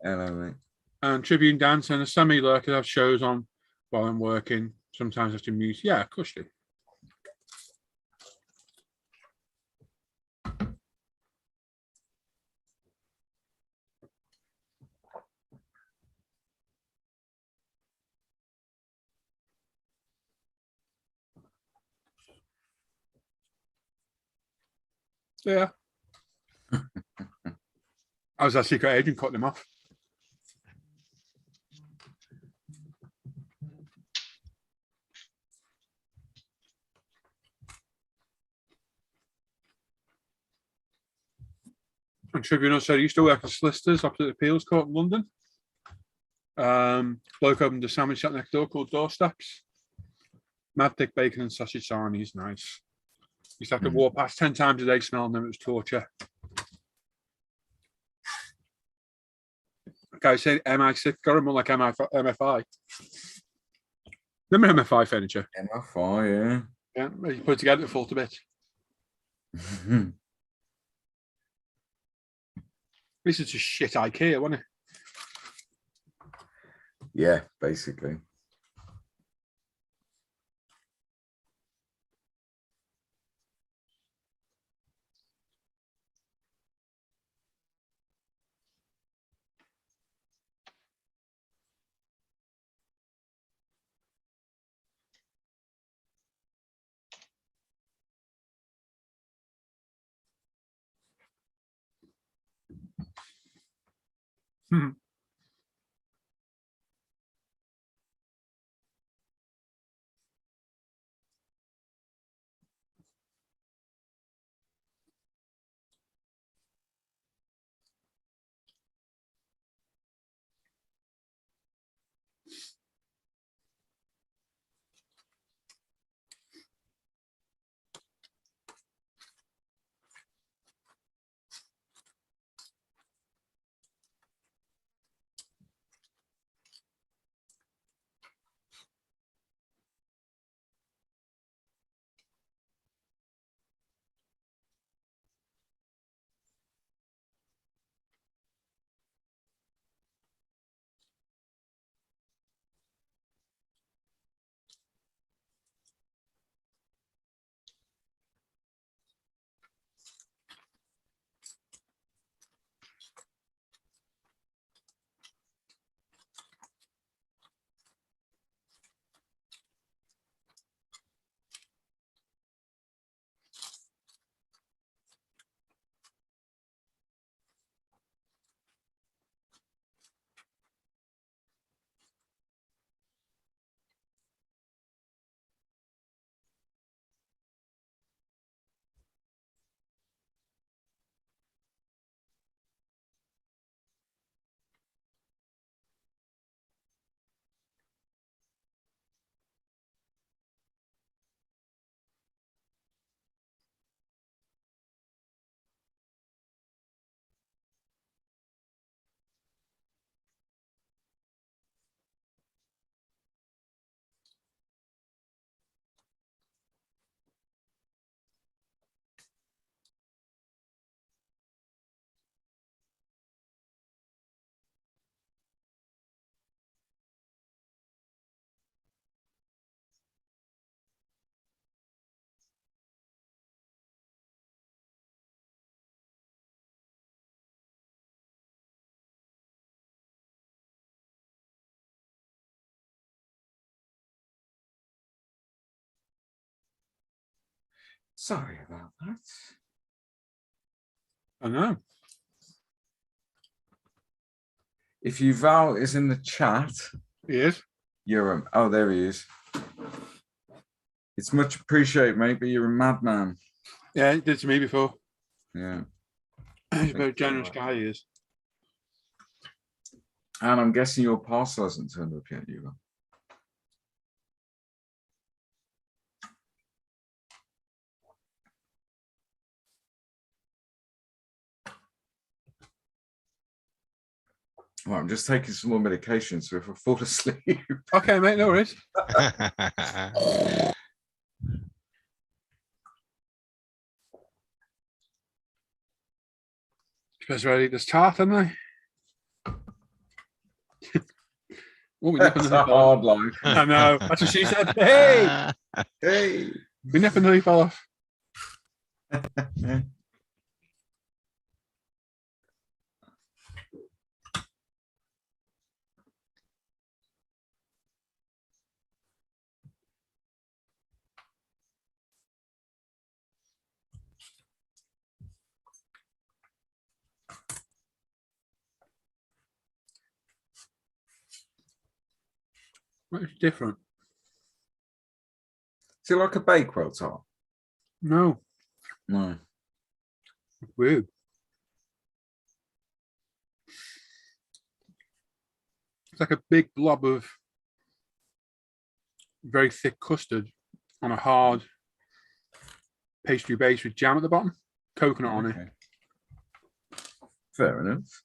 Hello, mate. And Tribune Dance and a semi-lurker have shows on while I'm working. Sometimes I have to mute. Yeah, of course you do. Yeah. I was a secret agent, cut them off. And Tribune said he used to work as solicitors opposite the appeals court in London. Bloke opened a sandwich shop next door called Doorsteps. Mad thick bacon and sausage sarnies, nice. Used to have to walk past 10 times a day smelling them. It was torture. Okay, say MI6, got them more like MFI. Remember MFI furniture? MFI, Yeah, you put it together, it fall to bits. yeah. This is just shit IKEA, wasn't it? Yeah, basically. Hmm. Sorry about that. I know. If Yuval is in the chat, He is. you're oh, there he is. It's much appreciated, mate, but you're a madman. Yeah, he did to me before. Yeah. He's a very generous guy, he is. And I'm guessing your parcel hasn't turned up yet, Yuval. Well, I'm just taking some more medication, so if I fall asleep. Okay, mate, no worries. Suppose ready to start, haven't I? Oh, we nipping That's the a hard life. I know. That's what she said. Hey! Hey. We nipping the leaf off. Well, it's different. Is it like a Bakewell tart? No, No. weird. It's like a big blob of very thick custard on a hard pastry base with jam at the bottom, coconut on it. Okay. Fair enough.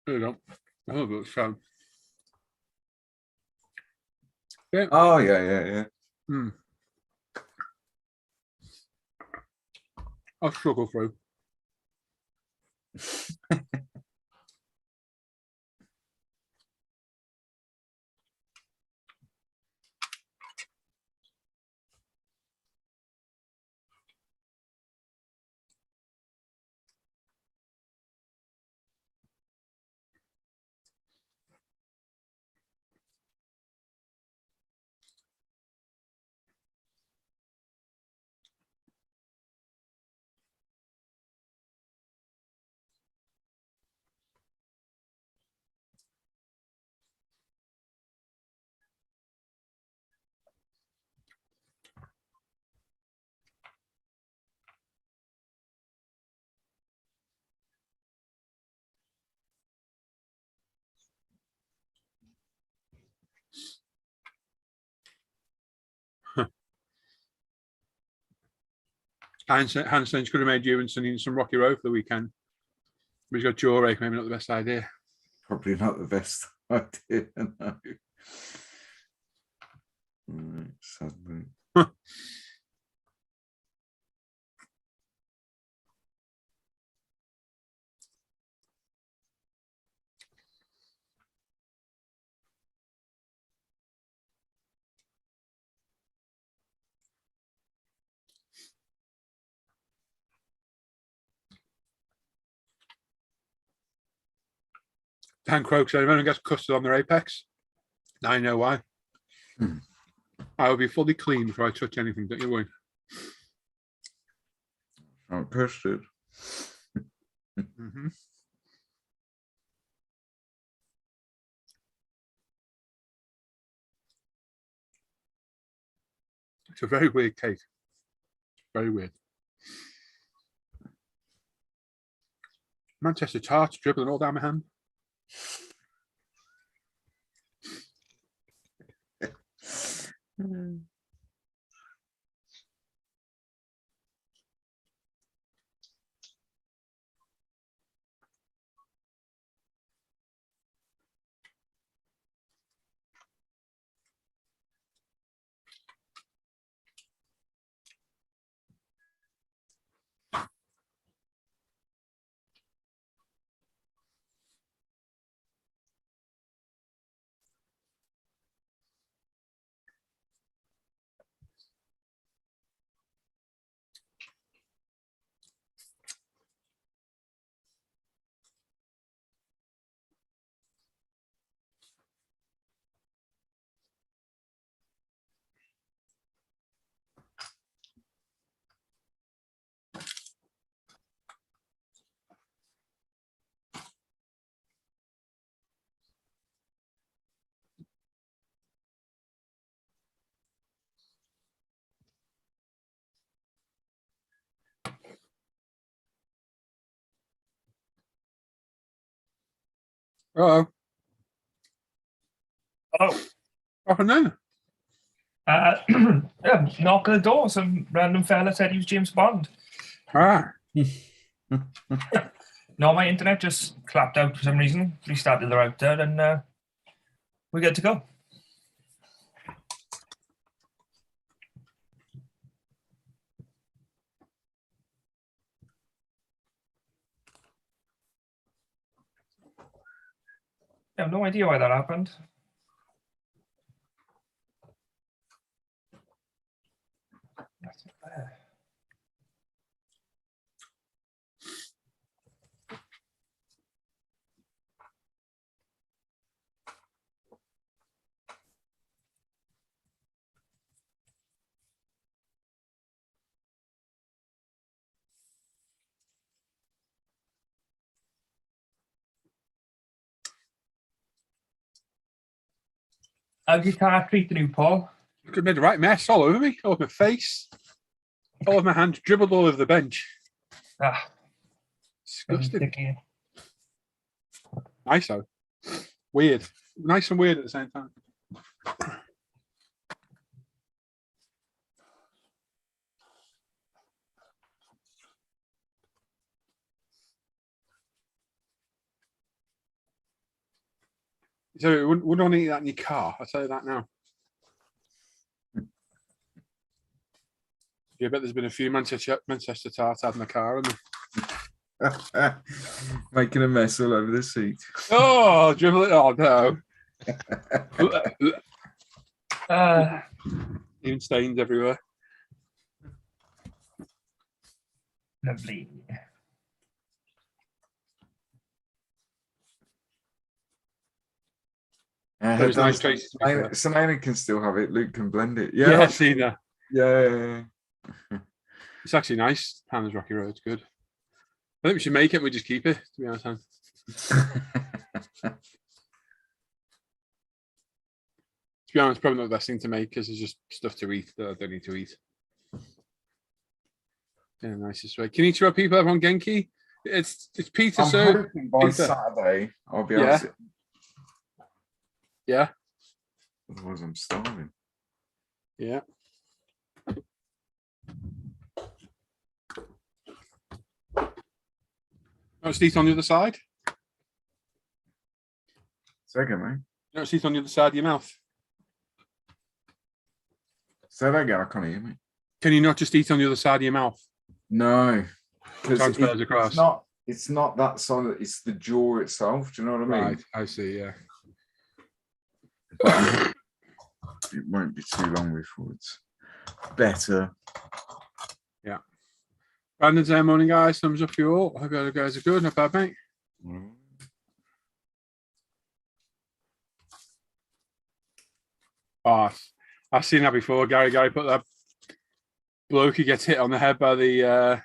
There you go. Oh, but so. Yeah. Oh, yeah. Hmm. I'll struggle through. Hansen's could have made you and Sonny some Rocky Road for the weekend. But he's got jaw ache, maybe not the best idea. Probably not the best idea. No. Right, sadly. Dan Croak said, if anyone gets custard on their apex, I know why. Hmm. I will be fully clean before I touch anything, don't you worry. Oh, custard. Mm-hmm. It's a very weird cake. Very weird. Manchester tarts dribbling all down my hand. Oh, Oh, and then. yeah, knock at the door. Some random fella said he was James Bond. Ah, No, my internet just clapped out for some reason. Restarted the router, and we're good to go. I have no idea why that happened. How's your car treating you, Paul? could have made the right mess all over me, all over my face, all over my hands, dribbled all over the bench. Ah, Disgusting. sticky. Nice though. Weird. Nice and weird at the same time. So you wouldn't want to eat that in your car. I'll tell you that now. Yeah, I bet there's been a few Manchester tarts out in the car. And Making a mess all over the seat. oh, dribble it! Oh no! Even stains everywhere. Lovely. It was nice, Tracy. Simona can still have it. Luke can blend it. Yeah, Yeah, I've seen that. yeah. It's actually nice. Hannah's Rocky Road's good. I think we should make it. We just keep it. To be honest, probably not the best thing to make because it's just stuff to eat that I don't need to eat. Yeah, nicest way. Can you two people have on Genki? It's Peter. I'm So hoping by Peter. Saturday I'll be able Yeah. to. Yeah, Otherwise, I'm starving. yeah. Don't eat on the other side. Second, mate. Don't eat on the other side of your mouth. Say that again. I can't hear me. Can you not just eat on the other side of your mouth? No, because Transfers across. It's not that solid. It's the jaw itself. Do you know what I mean? Right, I see. Yeah. But it won't be too long before it's better. Yeah. Brandon's there, morning, guys. Thumbs up for you all. I hope you guys are good. Not bad, mate. Oh, I've seen that before. Gary put that bloke who gets hit on the head by the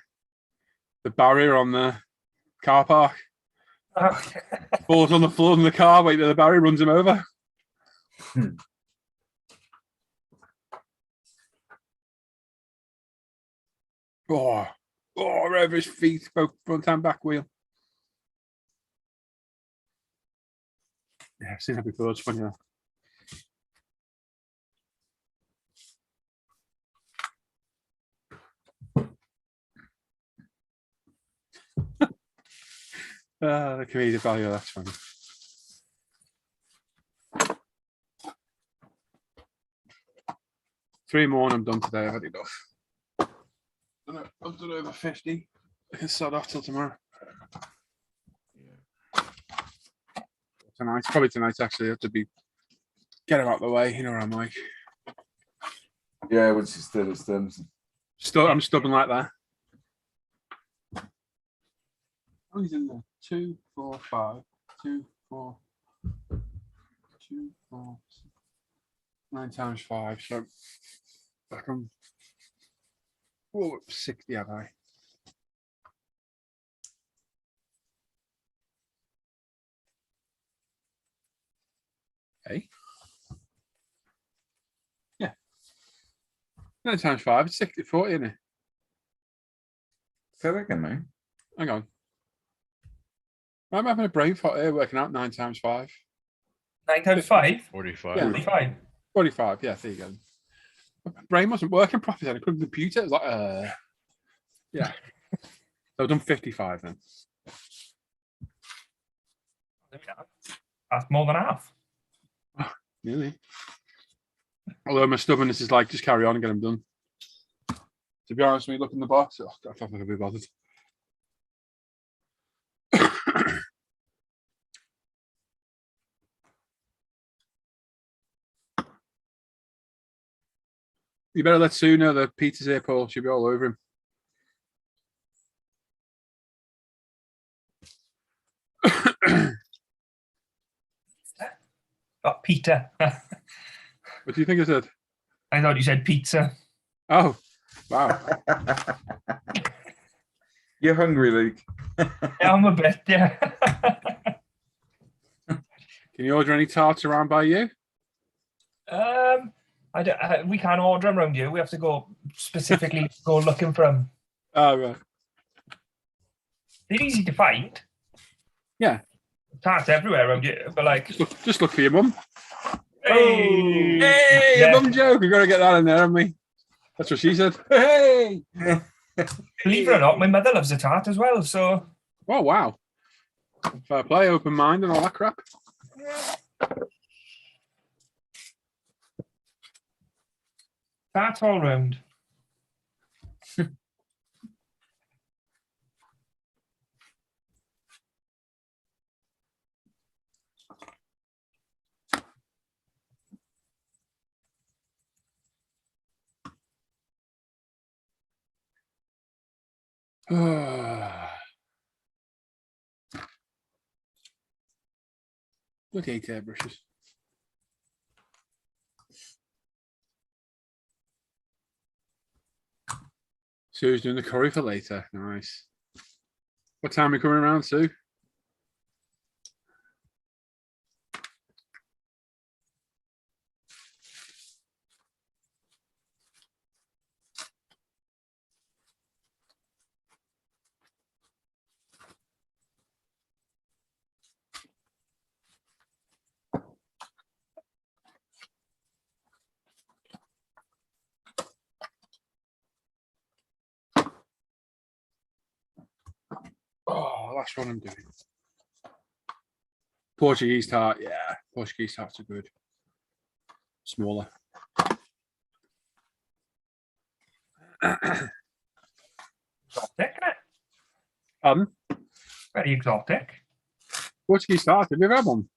barrier on the car park. Falls on the floor in the car, wait till the barrier runs him over. Oh, right over his feet, both front and back wheel. Yeah, I've seen that before. It's funny. The comedic value, that's funny. Three more and I'm done today. I've had enough. I've done over 50. I can start off till tomorrow. Tonight, probably tonight actually. I have to get him out of the way. You know what I'm like. Yeah, once it's done, it's done. I'm stubborn like that. Oh, he's in there. 2, 4, 5. 2, 4. 2, 4. 9 times 5. So back on. Oh, 60 have I? Okay. Yeah. 9 times 5. It's 60, 40, isn't it? Say that again, mate. Hang on. I'm having a brain fart here, working out 9 times 5. 9 times 5? 45. Yeah. 45. 45, yeah, there you go. My brain wasn't working properly. I couldn't compute it. It was like, yeah. So I've done 55 then. That's more than half. Really? Although my stubbornness is like, just carry on and get them done. To be honest with me, look in the box. Oh, I don't think I'll be bothered. You better let Sue know that Peter's here, Paul. She'll be all over him. Oh, Peter. What do you think I said? I thought you said pizza. Oh, wow. You're hungry, Luke. Yeah, I'm a bit, yeah. Can you order any tarts around by you? We can't order them around here. We have to go specifically go looking for them. Oh, right. They're easy to find. Yeah. Tarts everywhere around here, but like, Just look for your mum. hey, Hey, yeah. a mum joke. We've got to get that in there, haven't we? That's what she said. Hey. Believe it or not, my mother loves a tart as well. So, Oh, wow. Fair play, open mind and all that crap. tarts all round. Bloody hate airbrushes. Sue's doing the curry for later. Nice. What time are you coming around, Sue? Oh, that's what I'm doing. Portuguese tart, yeah. Portuguese tarts are good. Smaller. Exotic, isn't it? Pardon? Very exotic. Portuguese tart, have you ever had one?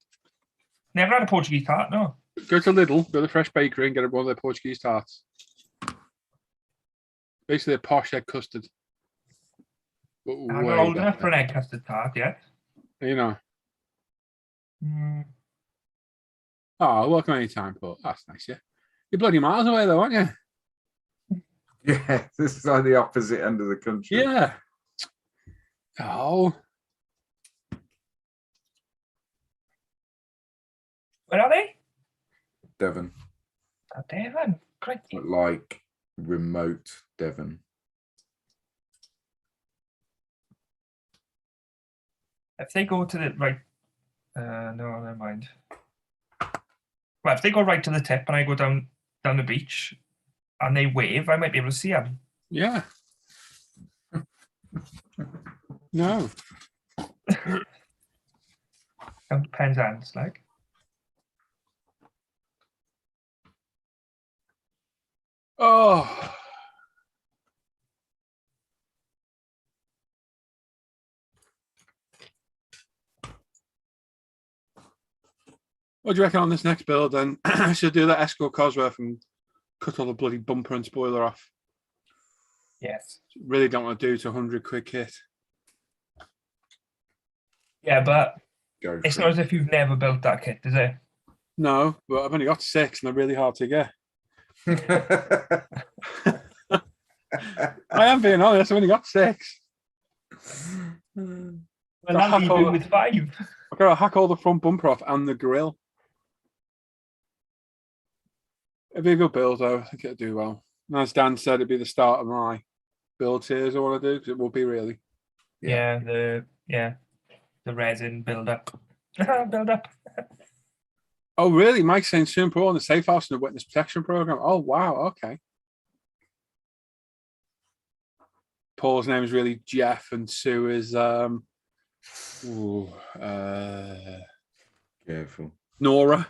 Never had a Portuguese tart, no. Go to Lidl, go to Fresh Bakery and get one of their Portuguese tarts. Basically a posh egg custard. But I'm way not old enough better. for an egg custard tart yet. You know. Mm, Oh, welcome anytime, Paul. That's nice, yeah. You're bloody miles away though, aren't you? Yeah, this is like the opposite end of the country. Yeah. Oh. where are they? Devon, Oh, Devon. Great. but like remote Devon. If they go to the right, no, never mind. Well, if they go right to the tip and I go down the beach and they wave, I might be able to see them. Yeah. No. Down to Penzance, like. Oh. What do you reckon on this next build then? I should do that Esco Cosworth and cut all the bloody bumper and spoiler off. Yes. Really don't want to do to 100 quid kit. Yeah, but Go it's for not it. as if you've never built that kit, is it? No, but I've only got 6 and they're really hard to get. I am being honest, I've only got 6. Well, The I'll leave hackle- you with 5. I've got to hack all the front bumper off and the grill. It'd be a good build though. I think it'd do well. And as Dan said, it'd be the start of my build series I want to do, because it will be really. Yeah, yeah. the resin build up. Build up. Oh, really? Mike's saying soon put on the safe house and the witness protection program. Oh, wow. Okay. Paul's name is really Jeff, and Sue is Careful. Nora.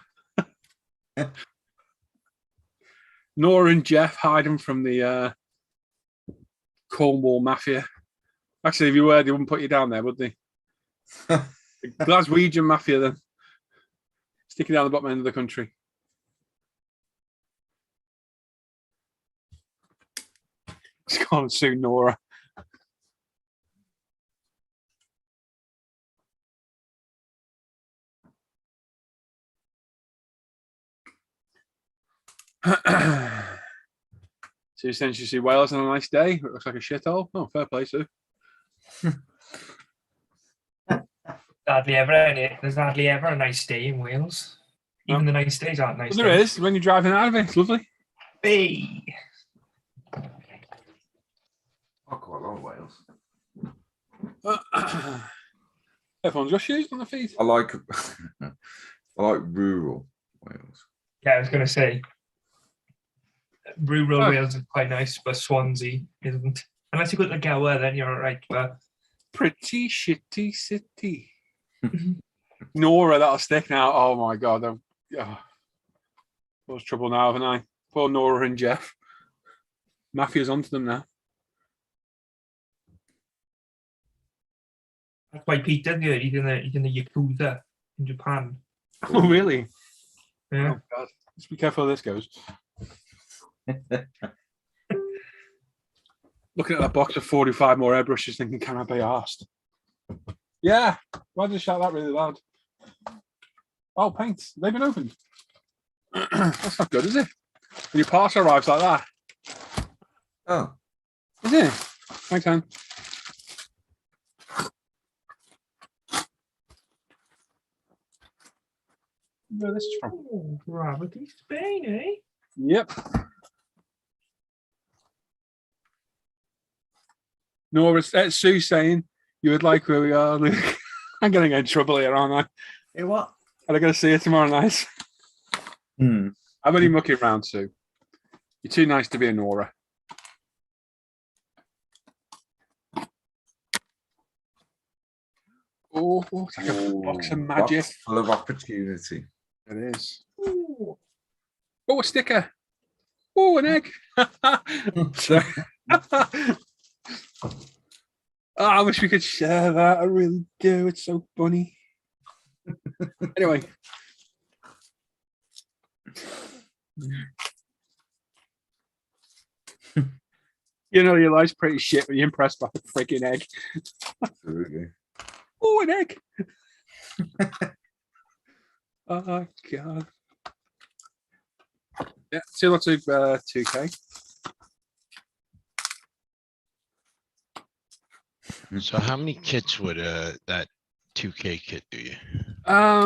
Nora and Jeff hiding from the Cornwall mafia. Actually, if you were, they wouldn't put you down there, would they? The Glaswegian mafia, then. Sticking down the bottom end of the country. It's gone soon, Nora. So you essentially see Wales on a nice day. It looks like a shithole. Oh, fair play, Sue. There's hardly ever a nice day in Wales. Even the nice days aren't nice. Well, there is when you're driving out of it. It's lovely. Hey. I quite like Wales. Everyone's got shoes on their feet. I like rural Wales. Yeah, I was going to say, rural Wales is quite nice, but Swansea isn't. Unless you go to Gower, then you're all right. But Pretty shitty city. Nora, that'll stick now. Oh my god. Cause trouble now, haven't I? Poor Nora and Jeff. Mafia's onto them now. that's why Pete did it. He's in the Yakuza in Japan. Oh, really? Yeah. Oh god. Let's be careful how this goes. Looking at that box of 45 more airbrushes thinking, can I be arsed? Yeah. Why did you shout that really loud? Oh, paints. They've been opened. That's not good, is it? When your parcel arrives like that. Oh, Is it? Thanks, Anne. Where this is from? Oh, gravity Spain, eh? Yep. Nora's Sue saying you would like where we are, Luke. I'm gonna get in trouble here, aren't I? Hey, what? And I'm gonna see you tomorrow night. I'm only mucking around, Sue. You're too nice to be a Nora. Oh, it's like a box of magic. box full of opportunity. It is. Oh, a sticker. Oh, an egg. So, oh, I wish we could share that. I really do. It's so funny. Anyway. You know, your life's pretty shit when you're impressed by the freaking egg. Absolutely. Oh, an egg. Oh, God. Yeah, see lots of 2K. So how many kits would that 2K kit do you?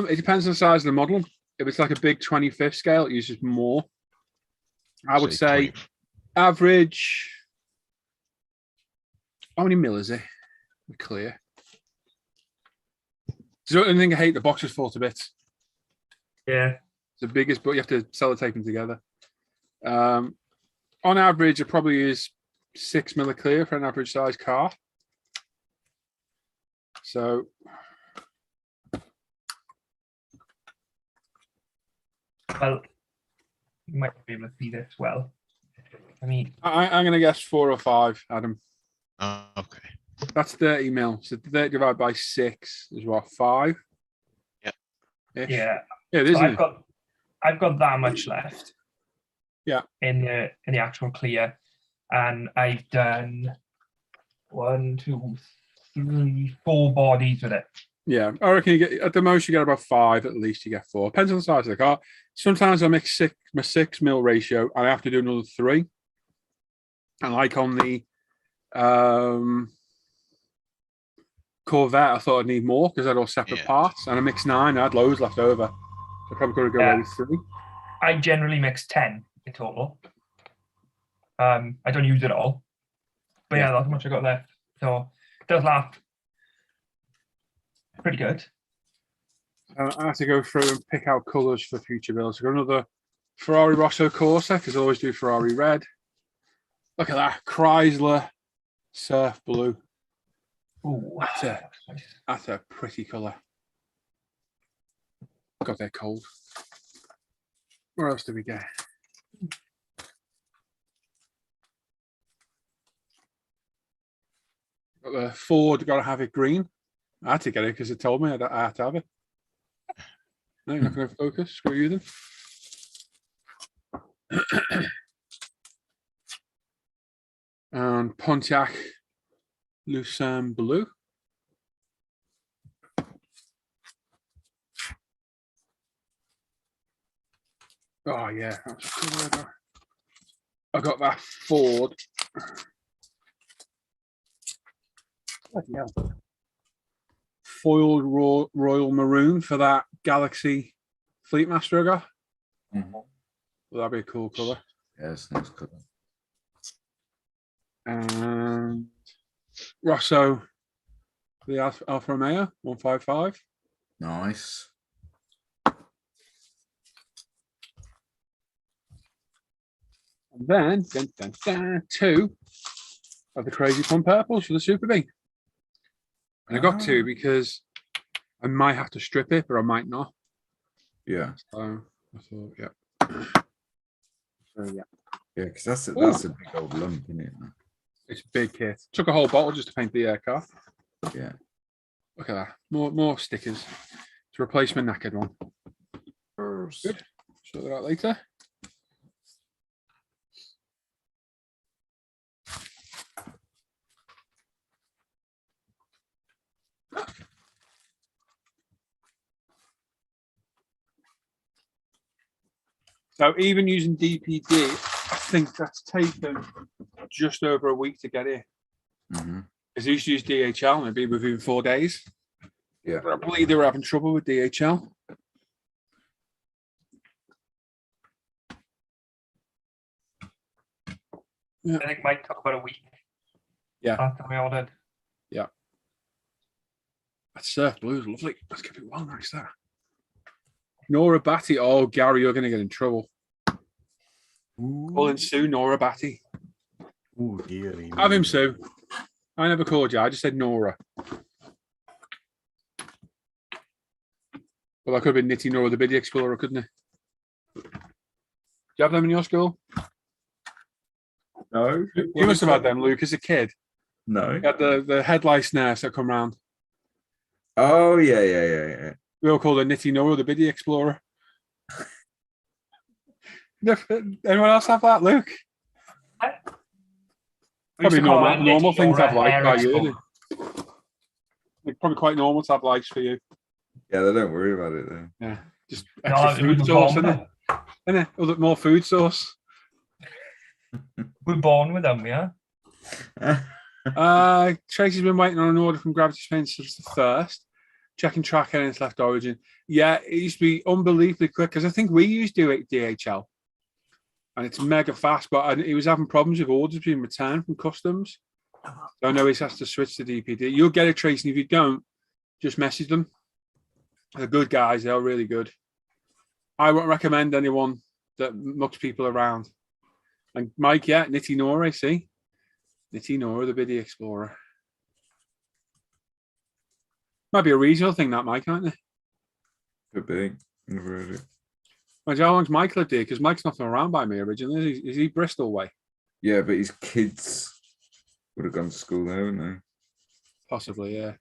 It depends on the size of the model. If it's like a big 25th scale, it uses more. I would say 20. average. How many mil is it? Clear. So the only thing I hate, the boxes fall to bits. Yeah. It's the biggest, but you have to sellotape them together. On average, it probably is 6 mil clear for an average size car. So Well, you might be able to see this well. I mean, I'm going to guess 4 or 5, Adam. Okay. That's 30 mil. So 30 divided by 6 is what, 5? Yeah. Ish. yeah. Yeah, it is, So isn't it? I've got that much left. Yeah. In the actual clear, and I've done 1, 2, 3, 4 bodies with it. Yeah, I reckon you get at the most you get about 5, at least you get 4. Depends on the size of the car. Sometimes I make my 6 mil ratio, and I have to do another 3. And like on the Corvette, I thought I'd need more because I had all separate parts, and I mixed 9. I had loads left over. So I probably could have go away with 3. I generally mix 10 in total. I don't use it all, but yeah, that's how much I got left. So it does last pretty good. I have to go through and pick out colours for future builds. I've got another Ferrari Rosso Corsa, because I always do Ferrari red. Look at that, Chrysler Surf Blue. Ooh, That's a pretty colour. God, they're cold. Where else did we get? Got the Ford, got to have it green. I had to get it because it told me I had to have it. No, you're not going to focus. Screw you then. And Pontiac Lucerne Blue. Oh yeah, that's cool. I got that Ford. Bloody hell. Foiled royal maroon for that Galaxy Fleetmaster I got. Well, that'd be a cool colour. Yeah, it's nice colour. And Rosso, the Alfa Romeo 155. Nice. And then two of the Crazy Fun Purples for the Super B. And I got two because I might have to strip it, but I might not. Yeah. So I thought, yeah. So yeah. Yeah, because that's a big old lump, isn't it? It's a big kit. Took a whole bottle just to paint the car. Yeah. Look at that. More stickers to replace my knackered one. Good. Sort that out later. So even using DPD, I think that's taken just over a week to get here. Mm-hmm. Because I used to use DHL and it'd be within 4 days. Yeah. But I believe they were having trouble with DHL. Yeah. I think Mike took about a week. Yeah. After we ordered. Yeah. That surf blue is lovely. That's going to be well nice, that. Nora Batty. Oh, Gary, you're going to get in trouble. Calling Sue Nora Batty. Oh, dearie. Have him, Sue. I never called you. I just said Nora. Well, that could have been Nitty Nora the Biddy Explorer, couldn't it? Do you have them in your school? No. You must have had them, Luke, as a kid. No. You had the headlight nurse that come round. Oh, yeah. We all called her Nitty Nora the Biddy Explorer. Anyone else have that, Luke? Probably normal thing to have lights by you. It's probably quite normal to have lights for you. Yeah, they don't worry about it though. Yeah, just extra food source, isn't it? Isn't it? Other more food source. We're born with them, yeah. Tracy's been waiting on an order from Gravity Spain since the 1st. Checking tracker and it's left origin. Yeah, it used to be unbelievably quick because I think we used to do DHL. And it's mega fast, but he was having problems with orders being returned from customs. So I know he has to switch to DPD. You'll get it, Tracy. If you don't, just message them. They're good guys. They're really good. I won't recommend anyone that mucks people around. And Mike, yeah, Nitty Nora, see? Nitty Nora, the Biddy Explorer. Might be a regional thing, that, Mike, aren't it? Could be. Never heard it. Imagine how long's Mike lived here? Because Mike's not from around by me originally. Is he Bristol way? Yeah, but his kids would have gone to school there, wouldn't they? Possibly, yeah.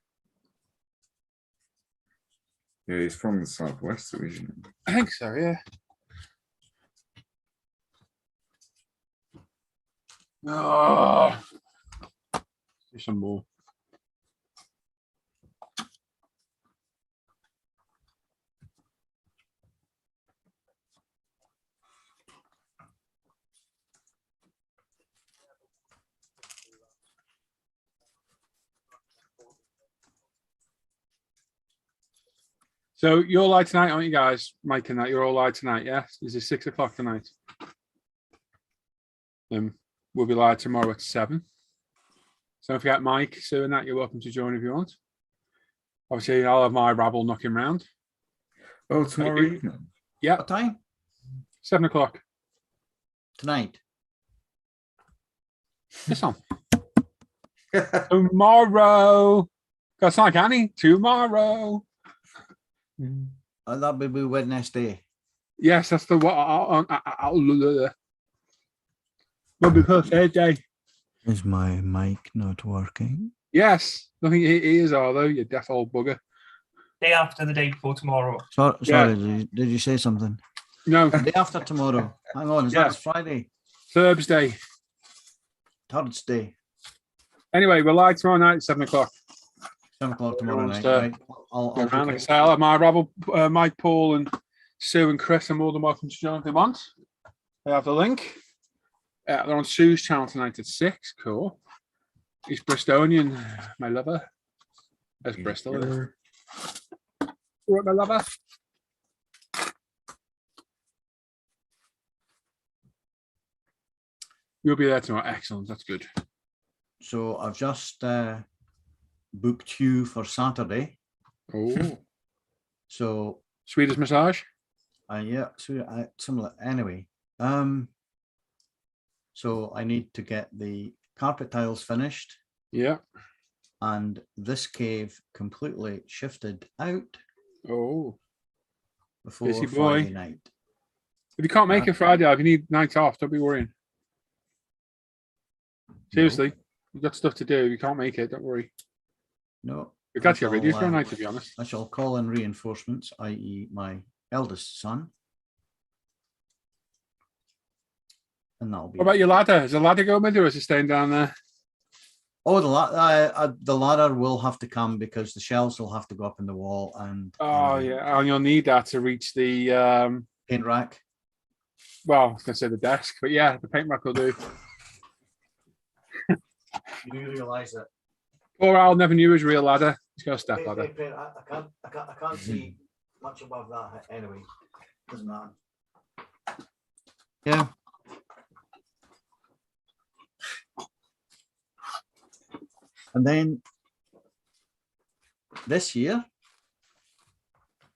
Yeah, he's from the southwest originally. I think so, yeah. Oh, do some more. So you're live tonight, aren't you guys? Mike and that, you're all live tonight, yes? Is it 6 o'clock tonight? We'll be live tomorrow at 7. So don't forget, Mike, Sue and that, you're welcome to join if you want. Obviously, I'll have my rabble knocking round. Oh, tomorrow you. evening. Yeah, What time? 7 o'clock. Tonight. This on. Tomorrow. That's like Annie. Tomorrow. That would be Wednesday. Yes, that's the what. Well, because Thursday. Is my mic not working? Yes, nothing ears are though. You deaf old bugger. Day after the day before tomorrow. Sorry, Yeah. did you say something? No, Day after tomorrow. Hang on, is Yeah. that Friday? Thursday. Thursday. Anyway, we're live tomorrow night at 7 o'clock. 7 o'clock tomorrow Everyone's, night. Right. I'll Like I book say, I'll have my rabble, Mike, Paul, and Sue and Chris are more than welcome to join if they want. They have the link. They're on Sue's channel tonight at 6. Cool. He's Bristolian, my lover. That's Bristol. Isn't it? Right, my lover. You'll be there tomorrow. Excellent. That's good. So I've just booked you for Saturday. Oh, So Swedish massage. yeah, so similar. Anyway, so I need to get the carpet tiles finished Yeah. and this cave completely shifted out Oh, before Busy boy. Friday night. if you can't make it Friday, if you need night off, don't be worrying. Seriously, you've got stuff to do. If you can't make it, don't worry. No, We've got to get ready shall, for a night, to be honest. I shall call in reinforcements, i.e. my eldest son. And that'll be What about it. your ladder? Is the ladder going with you, or is it staying down there? Oh, the ladder will have to come because the shelves will have to go up in the wall and Oh, yeah. And you'll need that to reach the, paint rack. well, I was going to say the desk, but yeah, the paint rack will do. You do realise that Poor Al never knew his real ladder. He's got a step ladder. I can't see much above that anyway. Doesn't matter. Yeah. And then this year,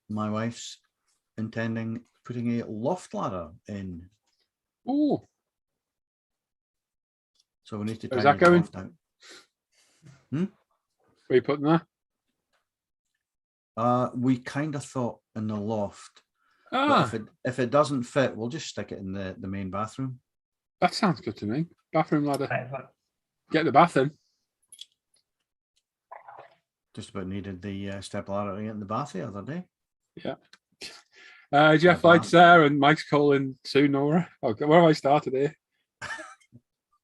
my wife's intending putting a loft ladder in. Ooh, So we need to Where's tidy that the going? loft out. where are you putting that? We kind of thought in the loft. But Ah, if it doesn't fit, we'll just stick it in the main bathroom. that sounds good to me. Bathroom ladder. Whatever. Get the bath in. Just about needed the step ladder to get in the bath the other day. Jeff Light's there and Mike's calling Sue Nora. Okay, where have I started here?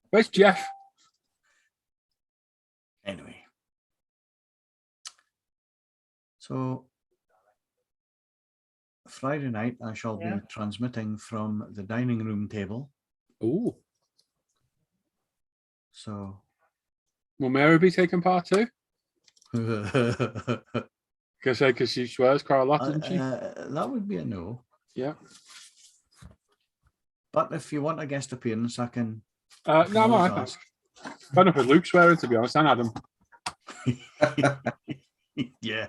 Where's Jeff? Anyway. So Friday night I shall Yeah. be transmitting from the dining room table. Ooh, So will Mary be taking part too? that Because she swears quite a lot, doesn't she? would be a no. Yeah. But if you want a guest appearance, I can. No, I'm all right. always I don't know if Luke swearing, to be honest, and Adam. ask. Yeah.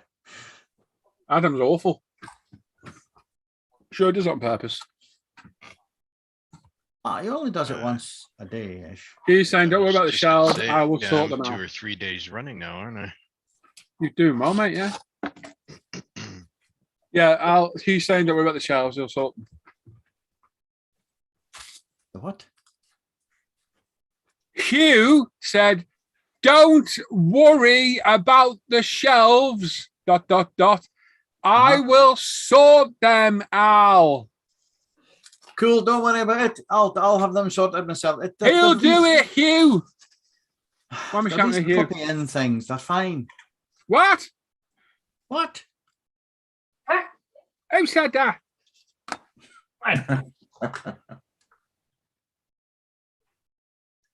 Adam's awful. Sure does it on purpose. He only does it once a day-ish. He's saying, don't worry about the Just gonna shells, say, I will yeah, sort I'm them 2 out. or 3 days running now, aren't I? You're doing well, mate, yeah? Yeah, he's saying, don't worry about the shelves, he'll sort them. The what? Hugh said, don't worry about the shelves, ... I will sort them, Al. Cool, don't worry about it. I'll have them sorted myself. He'll do it, Hugh. Why am I They're shouting these at Hugh? clipping in things. They're fine. What? What? Who said that? Fine.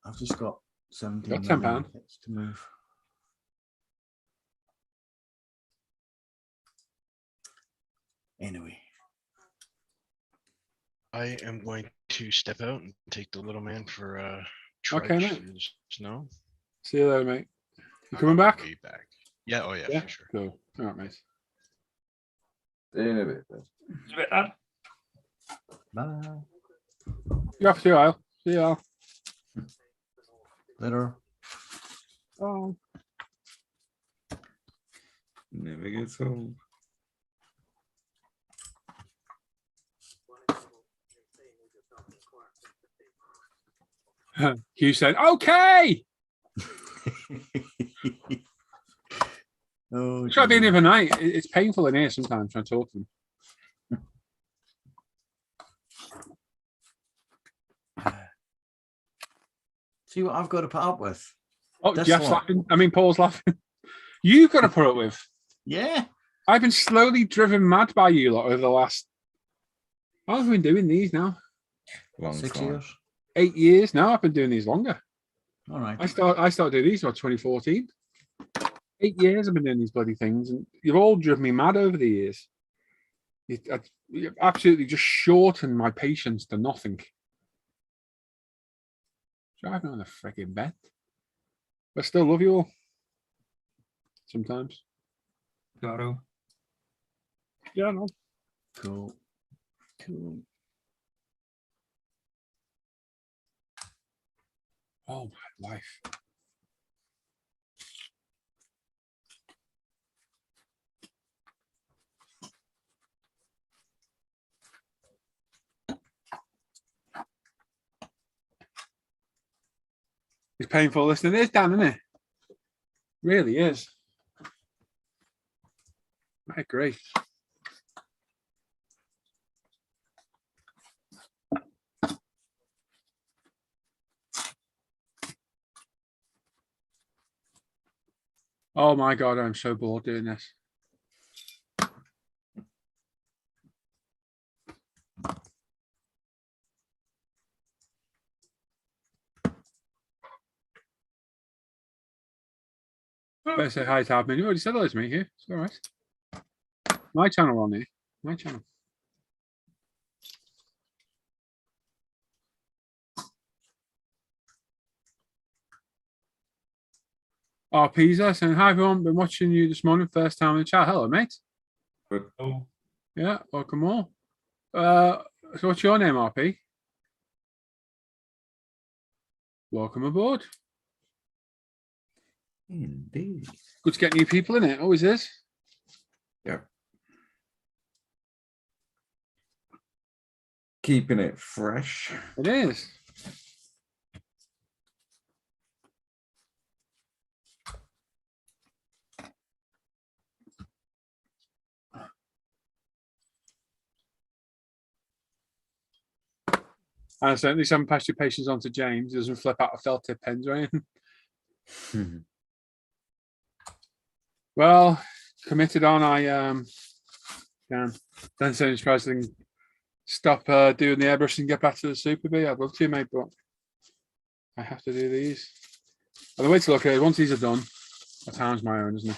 I've just got 17 Got £10. minutes to move. Anyway. I am going to step out and take the little man for Okay, trudge mate. through the snow. See you later, mate. You coming back? Be back. Yeah, oh yeah, Yeah, for sure. cool. All right, mate. See you in a bit. It's a bit that. Bye. You have to, Al. See you, Al. Later. Oh. Never gets old. Hugh said, okay. Oh, Try being dear. here for night. It's painful in here sometimes trying to talk to them. See what I've got to put up with. Oh, This Jeff's one. laughing. I mean, Paul's laughing. You've got to put up with. Yeah. I've been slowly driven mad by you lot over the last. How have I been doing these now? Long 6 time. years. 8 years now. I've been doing these longer. All right. I started doing these about 2014. 8 years I've been doing these bloody things, and you've all driven me mad over the years. You absolutely just shortened my patience to nothing. Driving on the frigging bed. I still love you all. Sometimes. Gotta. Yeah, no. Cool. Cool. Oh my life. It's painful listening. It's Dan, isn't it? Really is. I agree. Oh my God, I'm so bored doing this. Better say hi to admin. You already said hello to me here. It's all right. My channel on here. My channel. Oh, Pisa saying, hi everyone, been watching you this morning, first time in the chat. Hello, mate. Oh, Yeah, welcome all. So what's your name, RP? Welcome aboard. Indeed. Good to get new people in it, always is. Yeah. Keeping it fresh. It is. I certainly haven't passed your patience on to James. He doesn't flip out a felt tip pens or anything. Well, committed on. I can. Then saying president stop doing the airbrush and get back to the Super B. I'd love to, mate, but I have to do these. And the way to look at it, once these are done, my time's my own, isn't it?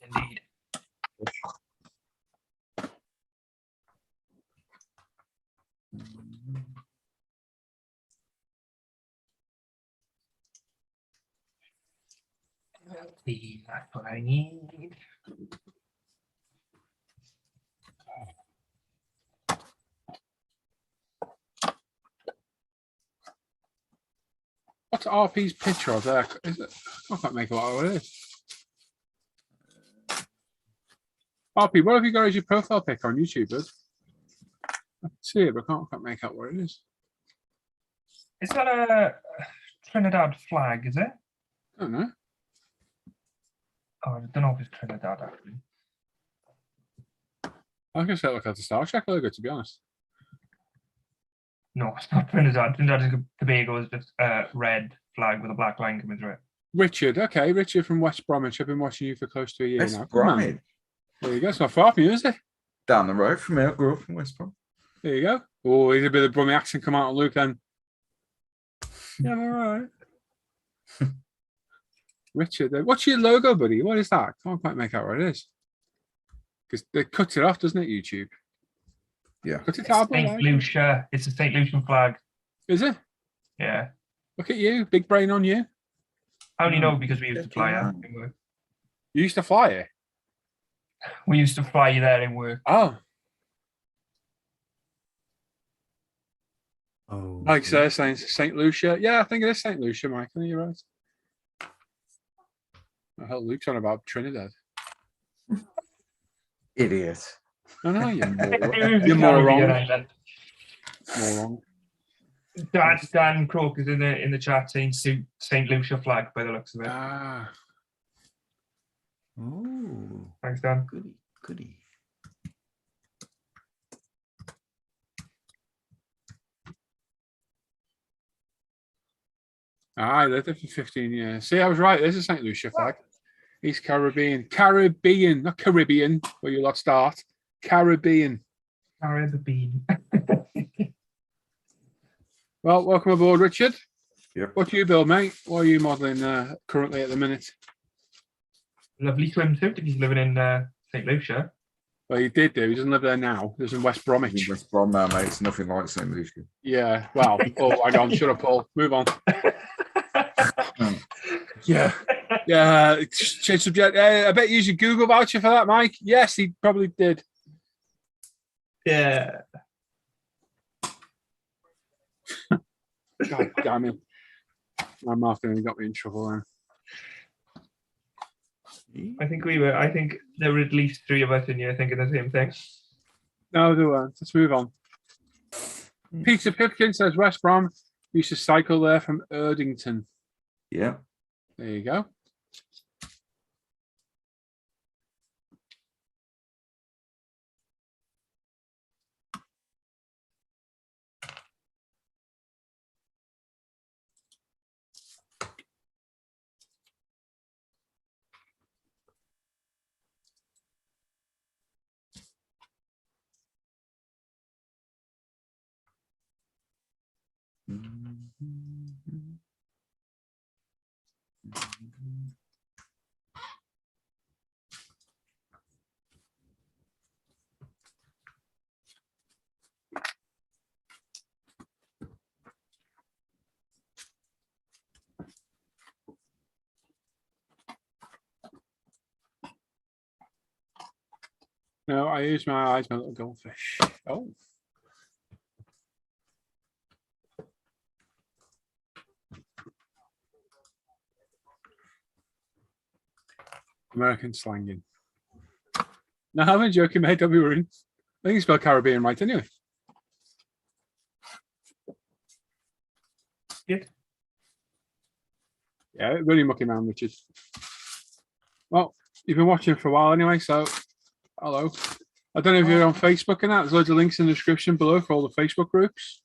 indeed. See, that's what I need. What's RP's picture of there? Is it? I can't make out what it is. RP, what have you got as your profile pic on YouTube, bud? I can see it, but I can't make out what it is. Is that a Trinidad flag, is it? I don't know. Oh, I don't know if it's Trinidad, actually. I guess that look like the Star Trek logo, to be honest. No, it's not Trinidad. Trinidad and Tobago is just a red flag with a black line coming through it. Richard, okay, Richard from West Bromwich. I've been watching you for close to a year West now. Come on. Bromwich. There you go. It's not far from you, is it? Down the road from here. I grew up in West Brom. There you go. Oh, he's a bit of Brummy accent come out on Luke then. Yeah, all right. Richard, what's your logo, buddy? What is that? Can't quite make out what it is. Because they cut it off, doesn't it, YouTube? Yeah. Cut it It's out. St. Lucia. It's a St. Lucian flag. Is it? Yeah. Look at you. Big brain on you. I only know because we used to fly Yeah. out. You used to fly it? We used to fly there in work. Oh, Oh, Mike's there saying St. Lucia. Yeah, I think it is St. Lucia, Mike. I think you're right. The hell, Luke's on about Trinidad. Idiot. No, no, you're Caribbean you're moron. Island. Moron. Dan Croak is in the chat saying St. Lucia flag by the looks of it. Ah, Oh, Thanks, Dan. goody, goody. I lived there for 15 years. See, I was right. This is St. Lucia flag. East Caribbean. Caribbean, not Caribbean, where you lot start. Caribbean. Caribbean. Well, welcome aboard, Richard. Yep. What do you build, mate? What are you modelling currently at the minute? Lovely swimsuit if he's living in St. Lucia. Well, he did do. He doesn't live there now. He lives in West Bromwich. West Brom now, mate. It's nothing like St. Lucia. Yeah. Well, Paul, hang on. Shut up, Paul. Move on. Yeah. Yeah. Change subject. I bet you should Google voucher for that, Mike. Yes, he probably did. Yeah. God damn it. My marketing got me in trouble then. I think there were at least 3 of us in here thinking the same thing. No, there weren't. Let's move on. Peter Pipkin says West Brom used to cycle there from Erdington. Yeah. There you go. No, I use my eyes, my little goldfish. Oh. American slanging. No, I'm joking, mate. Don't be worried. I think you spelled Caribbean right anyway. Yeah. Yeah, really mucking around, Richard. Well, you've been watching for a while anyway, so hello. I don't know if you're on Facebook and that. There's loads of links in the description below for all the Facebook groups.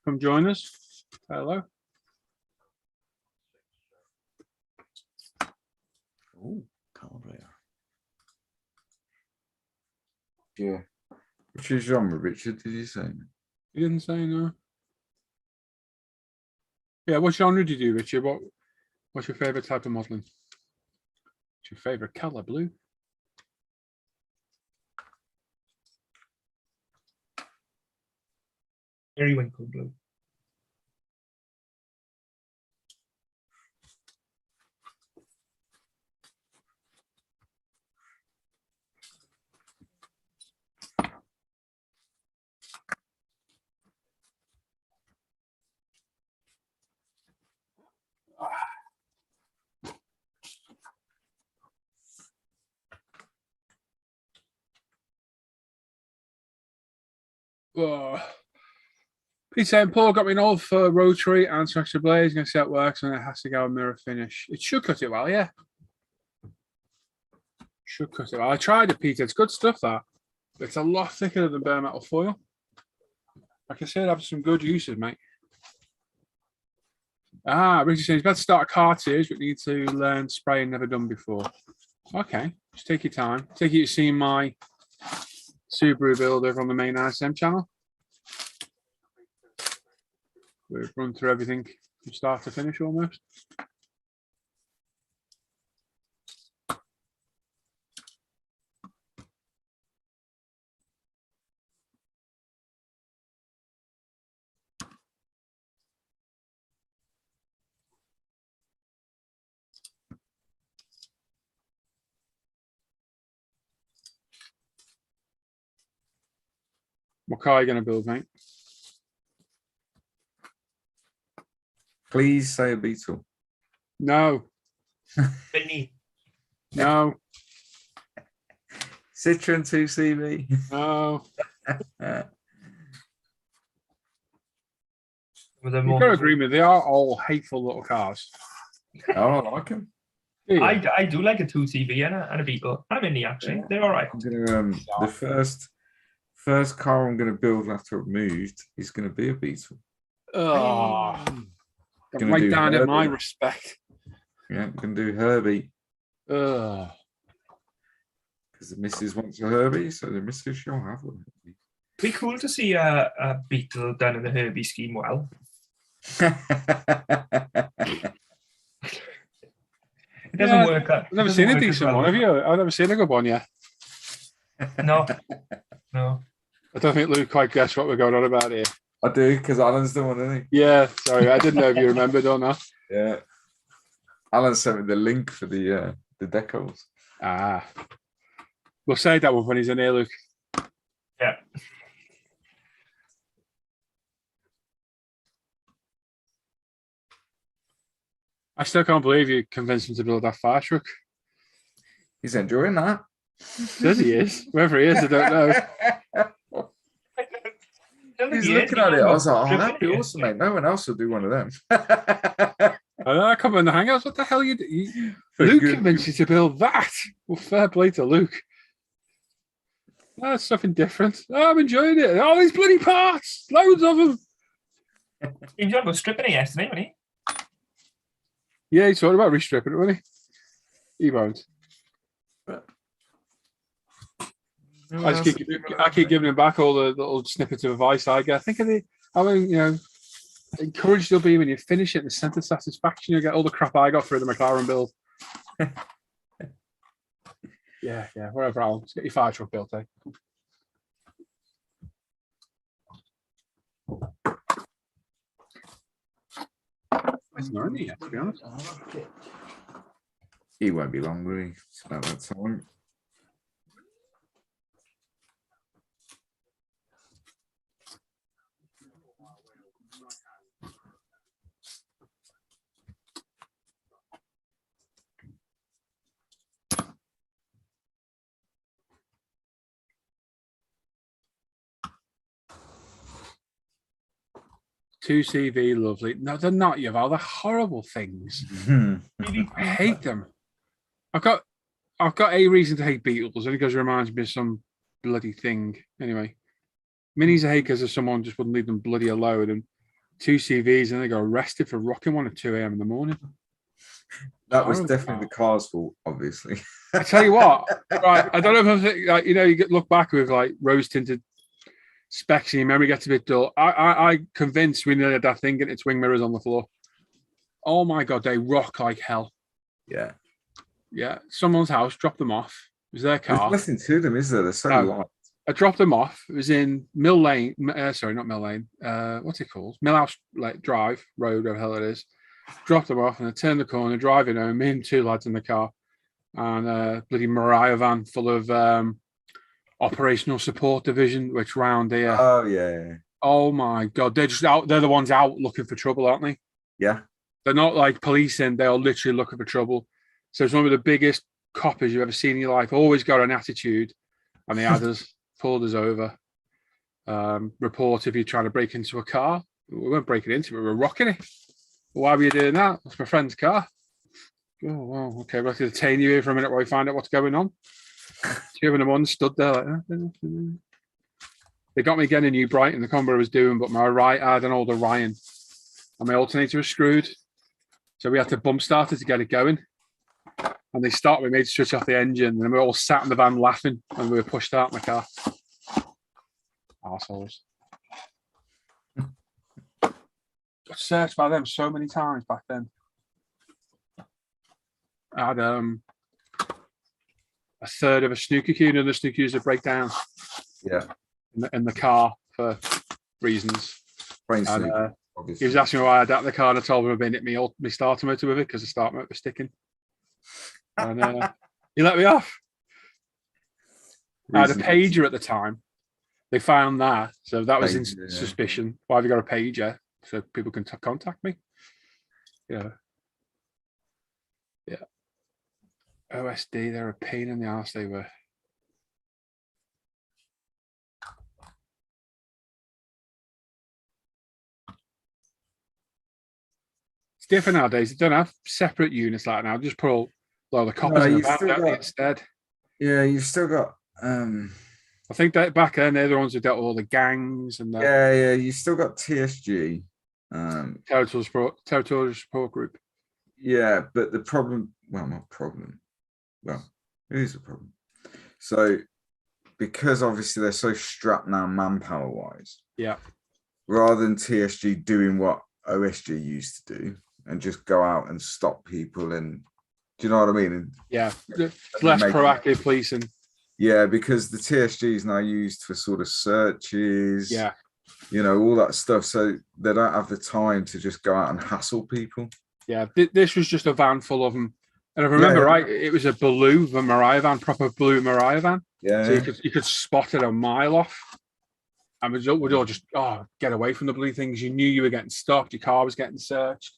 Come join us. Hello. Oh, Calibrator. Yeah. Which is genre, Richard? Did you say? You didn't say no. Yeah, what genre do you do, Richard? What's your favourite type of modelling? What's your favourite colour? Blue? Periwinkle blue. Oh. Peter and Paul got me an old for rotary and structure blades. Gonna see how it works, and it has to go a mirror finish. It should cut it well, yeah. Should cut it well. I tried it, Peter. It's good stuff, that. But it's a lot thicker than bare metal foil. Like I said, have some good uses, mate. Richard says, better start a cartridge, but need to learn spraying never done before. Okay, just take your time. Take it you've seen my Subaru build over on the main ISM channel. We've run through everything from start to finish almost. What car are you going to build, mate? Please say a Beetle. No, Mini. no, Citroen 2CV. no. With a You've more- got to agree with me. They are all hateful little cars. Oh, I like him. Do you? I do like a 2CV and a Beetle. And a Mini, actually. They're all right. I'm gonna the first car I'm gonna build after I've moved is gonna be a Beetle. Oh, Gonna right do down in my Herbie. respect. Yeah, I'm gonna do Herbie Ugh. because the missus wants a Herbie, so the missus shall have one. Be cool to see a Beetle done in the Herbie scheme well. It doesn't Yeah, work. I've never seen a decent one, have you? I've never seen a good one yet. No. No. I don't think Luke quite guessed what we're going on about here. I do because Alan's the one, isn't Yeah, sorry, I didn't know if you remembered or not. he? Yeah. Alan sent me the link for the decals. Ah, we'll say that one when he's in here, Luke. Yeah. I still can't believe you convinced him to build that fire truck. He's enjoying that. Says he is. Wherever he is, I don't know. He's looking at it. I was like, oh, that'd be awesome, mate. No one else will do one of them. I come in the hangouts. What the hell you do? Luke convinced you to build that. Well, fair play to Luke. That's something different. Oh, I'm enjoying it. All these bloody parts. Loads of them. He was on about stripping it yesterday, wasn't he? Yeah, he's talking about restripping it, wasn't he? He won't. I keep giving him back all the little snippets of advice I get. Think of the, I mean, you know, encouraged you'll be when you finish it, the sense of satisfaction you get. All the crap I got through the McLaren build. yeah, wherever I'll just get your fire truck built, eh? It's not in yet, to be honest. He won't be long, will he? It's about that time. Two CV, lovely. No, they're not, Yuval. They're horrible things. I hate them. I've got a reason to hate Beetles, only because it reminds me of some bloody thing. Anyway, Minis I hate because of someone just wouldn't leave them bloody alone, and two CVs and they got arrested for rocking one at 2 a.m. in the morning. That was definitely the car's fault, obviously. I tell you what, right? I don't know if I think, like, you know, you look back with like rose tinted specs and your memory gets a bit dull. I convinced we nearly had that thing getting its wing mirrors on the floor. Oh my god, they rock like hell. Yeah. Yeah, someone's house, dropped them off. It was their car. There's nothing to them, is there? They're so light. I dropped them off. It was in Mill Lane. Sorry, not Mill Lane. What's it called? Millhouse Drive Road, whatever the hell it is. Dropped them off and I turned the corner, driving home. Me and two lads in the car, and a bloody Mariah van full of operational support division, which round here. Oh yeah. Oh my god, they're just out. They're the ones out looking for trouble, aren't they? Yeah. They're not like policing. They are literally looking for trouble. So it's one of the biggest coppers you've ever seen in your life. Always got an attitude, and they had us, pulled us over. Report if you're trying to break into a car. We weren't breaking into it. We were rocking it. Why were you doing that? It's my friend's car. Oh, wow. Okay, we'll have to detain you here for a minute while we find out what's going on. 2 in the morning, stood there like, they got me getting a new Brighton, the combo I was doing, but I had an older Ryan and my alternator was screwed. So we had to bump start it to get it going. And they started, we made to switch off the engine, and we all sat in the van laughing and we were pushed out in the car. Arseholes. Got searched by them so many times back then. I had a third of a snooker cue, and the snooker cues that break down. Yeah. In the car for reasons. And, he was asking me why I had that in the car, and I told him I'd been hit my starter motor with it because the start motor was sticking. And he let me off. I had a pager at the time, they found that. So that was in Page, yeah. suspicion. Why have you got a pager? So people can contact me. Yeah. Yeah. OSD, they're a pain in the arse, they were. It's different nowadays. They don't have separate units like now. Just put all the coppers in the you've van, still don't they, got- instead. Yeah, you've still got I think that back then they're the ones who dealt with all the gangs and the yeah, you still got TSG. territorial support group. Yeah, but the problem, well, not problem. Well, it is a problem. So, because obviously they're so strapped now manpower wise, Yeah. rather than TSG doing what OSG used to do and just go out and stop people, and do you know what I mean? And Yeah. It's less Make- proactive policing. yeah, because the TSG is now used for sort of searches, Yeah. you know, all that stuff. So they don't have the time to just go out and hassle people. Yeah. This was just a van full of them. And if I remember Yeah. right, it was a Mariah van, proper blue Mariah van. Yeah. So you could spot it a mile off. And we'd all just get away from the blue things. You knew you were getting stopped. Your car was getting searched.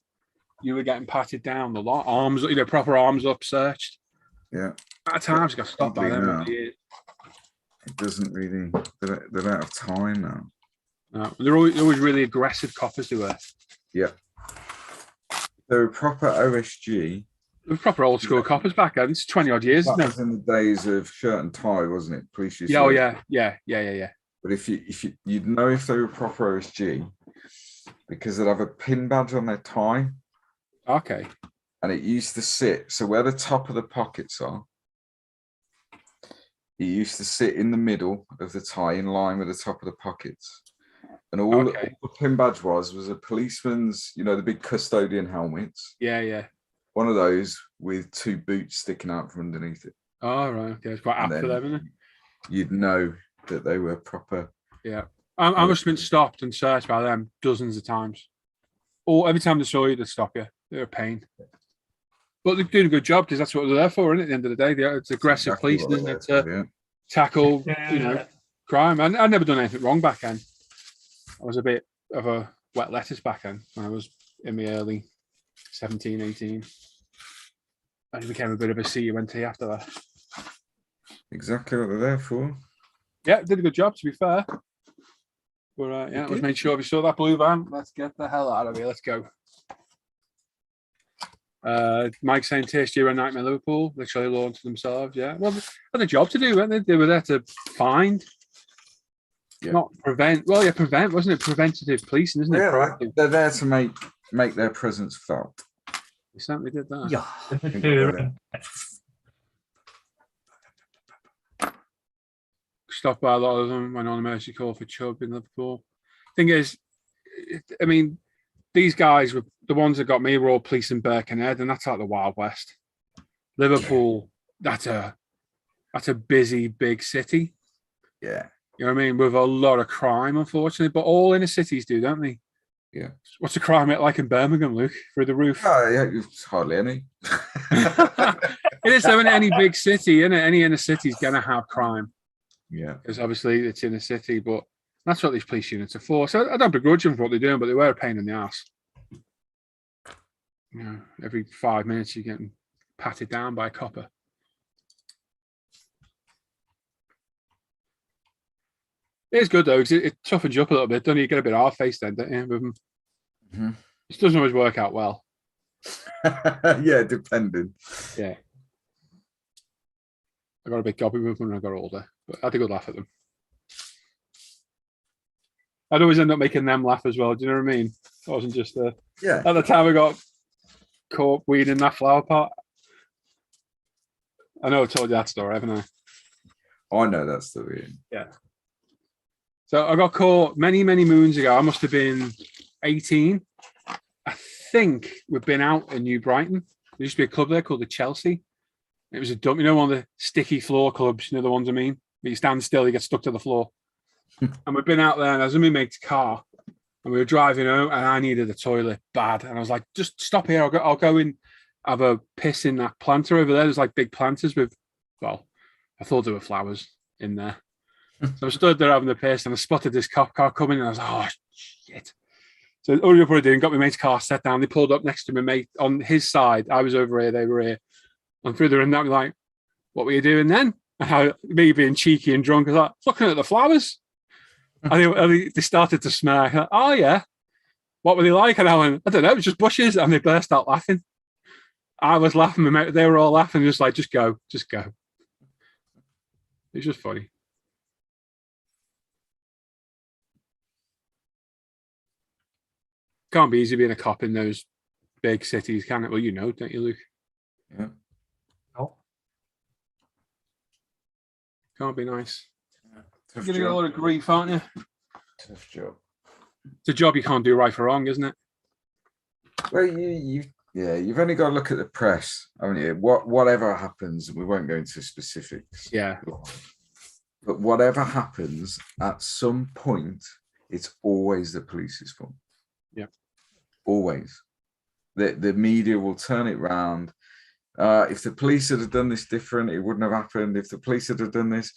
You were getting patted down the lot. Arms, proper arms up searched. Yeah. At times, you got stopped by them. Probably now. It doesn't really, they don't have time now. No, they're always really aggressive coppers, they were. Yeah. They were proper OSG. They were proper old school coppers back then. It's 20 odd years, That isn't it? was in the days of shirt and tie, wasn't it? Police used Yeah, to oh wear- yeah. But if you'd know if they were proper OSG because they'd have a pin badge on their tie, Okay. and it used to sit, so where the top of the pockets are, it used to sit in the middle of the tie in line with the top of the pockets. And all Okay. the pin badge was a policeman's, the big custodian helmets, Yeah. one of those with two boots sticking out from underneath it. Oh, right. Okay. It's quite And apt for then them, isn't it? You'd know that they were proper. Yeah. I must have been stopped and searched by them dozens of times. Or every time they saw you, they'd stop you. They're a pain. But they're doing a good job because that's what they're there for, isn't it? At the end of the day, it's aggressive exactly policing, what isn't they it? To were, yeah. tackle, Yeah. crime. I'd never done anything wrong back then. I was a bit of a wet lettuce back then when I was in my early 17, 18. And it became a bit of a CUNT after that. Exactly what they're there for. Yeah, did a good job, to be fair. But You I was did. made sure if you saw that blue van, let's get the hell out of here. Let's go. Mike saying TSG were a nightmare Liverpool. Literally launched themselves. Yeah. Well, they had a job to do, weren't they? They were there to find, not prevent. Well, yeah, prevent, wasn't it? Preventative policing, isn't it? Yeah, Proactive. they're there to make their presence felt. They certainly did that. Yeah. Stopped by a lot of them, went on a mercy call for Chubb in Liverpool. Thing is, I mean, these guys were the ones that got me were all police in Birkenhead, and that's like the Wild West. Liverpool, that's a busy, big city. Yeah. You know what I mean? With a lot of crime, unfortunately, but all inner cities do, don't they? Yeah. What's the crime rate like in Birmingham, Luke? Through the roof. Oh, yeah, it's hardly any. It is though in any big city, isn't it? Any inner city is going to have crime. Yeah. Because obviously it's in a city, but that's what these police units are for. So I don't begrudge them for what they're doing, but they were a pain in the ass. You know, every 5 minutes you're getting patted down by a copper. It is good though, because it toughens you up a little bit, don't you? You get a bit hard faced then, don't you? With them. Mhm. It doesn't always work out well. Yeah, depending. Yeah. I got a bit gobby with them when I got older, but I had a good laugh at them. I'd always end up making them laugh as well. Do you know what I mean? I wasn't just Yeah. at the time I got caught weeding that flower pot. I know I've told you that story, haven't I? I know that story. So I got caught many, many moons ago. I must have been 18. I think we've been out in New Brighton. There used to be a club there called the Chelsea. It was a dump, one of the sticky floor clubs, the ones I mean. Where you stand still, you get stuck to the floor. And we've been out there, and I was in my mate's car, and we were driving home, and I needed a toilet bad. And I was like, just stop here. I'll go in, have a piss in that planter over there. There's like big planters with, well, I thought there were flowers in there. So I stood there having the piss, and I spotted this cop car coming, and I was like, oh, shit. So all what I did, got my mate's car set down. They pulled up next to my mate on his side. I was over here, they were here. And through there, and that was like, what were you doing then? And how, me being cheeky and drunk, I was like, looking at the flowers. And they started to smirk. Like, oh, yeah. What were they like? And I went, I don't know, it was just bushes. And they burst out laughing. I was laughing. My mate, they were all laughing, just like, just go. It's just funny. Can't be easy being a cop in those big cities, can it? Well, you know, don't you, Luke? Yeah. No. Can't be nice. Tough You're gonna get a job. lot of grief, aren't you? Tough job. It's a job you can't do right for wrong, isn't it? Well, you've only got to look at the press, haven't you? Whatever happens, we won't go into specifics. Yeah. But whatever happens, at some point, it's always the police's fault. Yeah. Always. The media will turn it round. If the police had done this different, it wouldn't have happened. If the police had done this,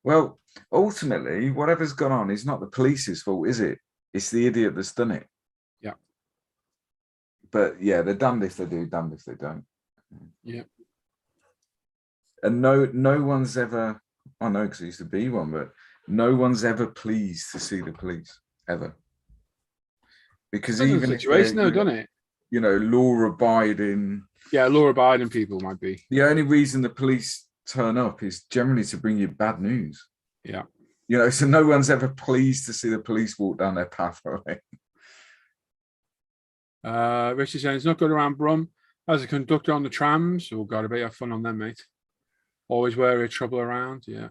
well, ultimately, whatever's gone on is not the police's fault, is it? It's the idiot that's done it. Yeah. But yeah, they're damned if they do, damned if they don't. Yeah. And no one's ever, I know because I used to be one, but no one's ever pleased to see the police, ever. Because Depends on even the if situation, they're, though, doesn't it? you know, law-abiding, Yeah, law-abiding people might be. the only reason the police turn up is generally to bring you bad news. Yeah. You know, so no one's ever pleased to see the police walk down their pathway. Richard saying it's not good around Brum. As a conductor on the trams, oh god, I bet you have fun on them, mate. Always worry of trouble around, yeah.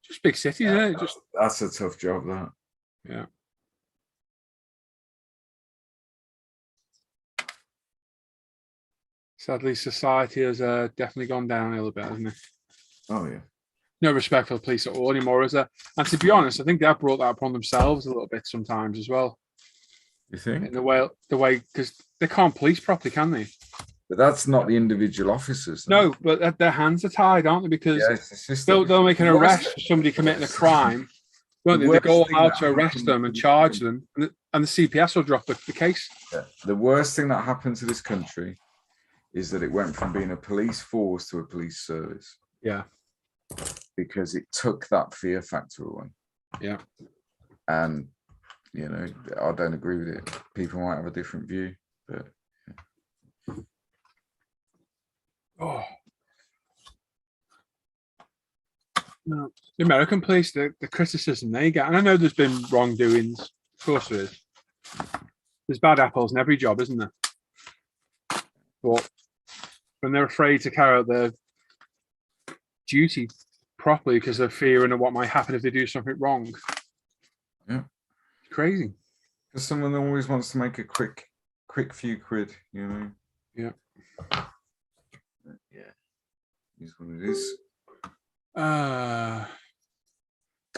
Just big cities, isn't it? Just That's a tough job, that. yeah. Sadly, society has definitely gone down a little bit, hasn't it? Oh yeah. No respect for the police at all anymore, is there? And to be honest, I think they've brought that upon themselves a little bit sometimes as well. You think? In the way, because they can't police properly, can they? But that's not the individual officers. No, but their hands are tied, aren't they? Because Yeah, it's the system. they'll make an The worst arrest for somebody committing a crime, won't they? The They go worst thing out that to arrest happened them and to this charge country- them, and the CPS will drop the case. Yeah. The worst thing that happened to this country is that it went from being a police force to a police service Yeah, because it took that fear factor away. yeah. And, you know, I don't agree with it. People might have a different view, but Oh. No. The American police, the criticism they get, and I know there's been wrongdoings, of course there is. There's bad apples in every job, isn't there? But when they're afraid to carry out their duty properly because they're fearing of what might happen if they do something wrong. Yeah. Crazy. because someone always wants to make a quick few quid, you know. Yeah. Yeah. Is what it is.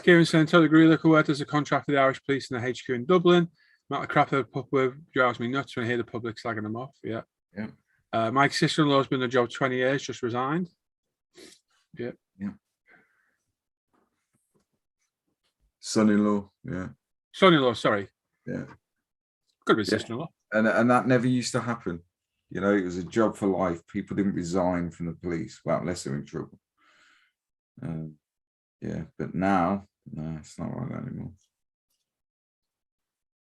Kieran saying, totally agree. Look, who there's a contract for the Irish police in the HQ in Dublin. Not the crap they put with drives me nuts when I hear the public slagging them off. Yeah. Yeah. My sister-in-law's been in the job 20 years, just resigned. Yeah. Yeah. Son-in-law, yeah. Son-in-law, sorry. Yeah. Could be Yeah. sister-in-law. And that never used to happen. You know, it was a job for life. People didn't resign from the police, well, unless they're in trouble. Yeah, but now, no, it's not like that anymore.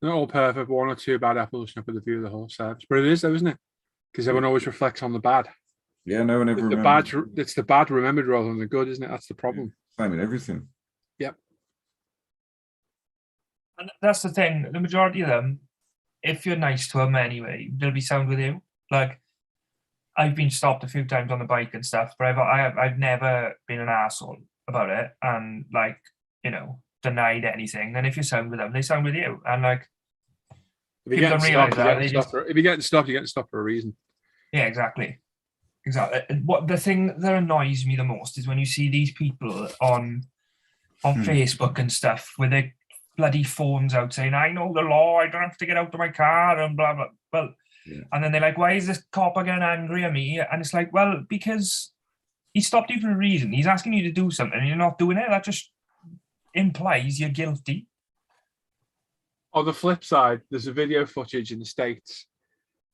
Not all perfect, one or two bad apples snip at the view of the whole service. But it is, though, isn't it? Because everyone always reflects on the bad. Yeah, no one ever The remembers. bad, it's the bad remembered rather than the good, isn't it? That's the problem. Same in everything. And that's the thing. The majority of them, if you're nice to them anyway, they'll be sound with you. Like, I've been stopped a few times on the bike and stuff, but I've never been an asshole about it and, like, you know, denied anything. And if you're sound with them, they sound with you. And, like, If you're people getting don't stopped, realise that. They just, if you're getting stopped, you're getting stopped for a reason. yeah, exactly. What the thing that annoys me the most is when you see these people on Facebook and stuff with their bloody phones out saying, I know the law, I don't have to get out of my car and blah blah. Well, Yeah. and then they're like, why is this cop getting angry at me? And it's like, well, because he stopped you for a reason. He's asking you to do something and you're not doing it. That just implies you're guilty. On the flip side, there's a video footage in the States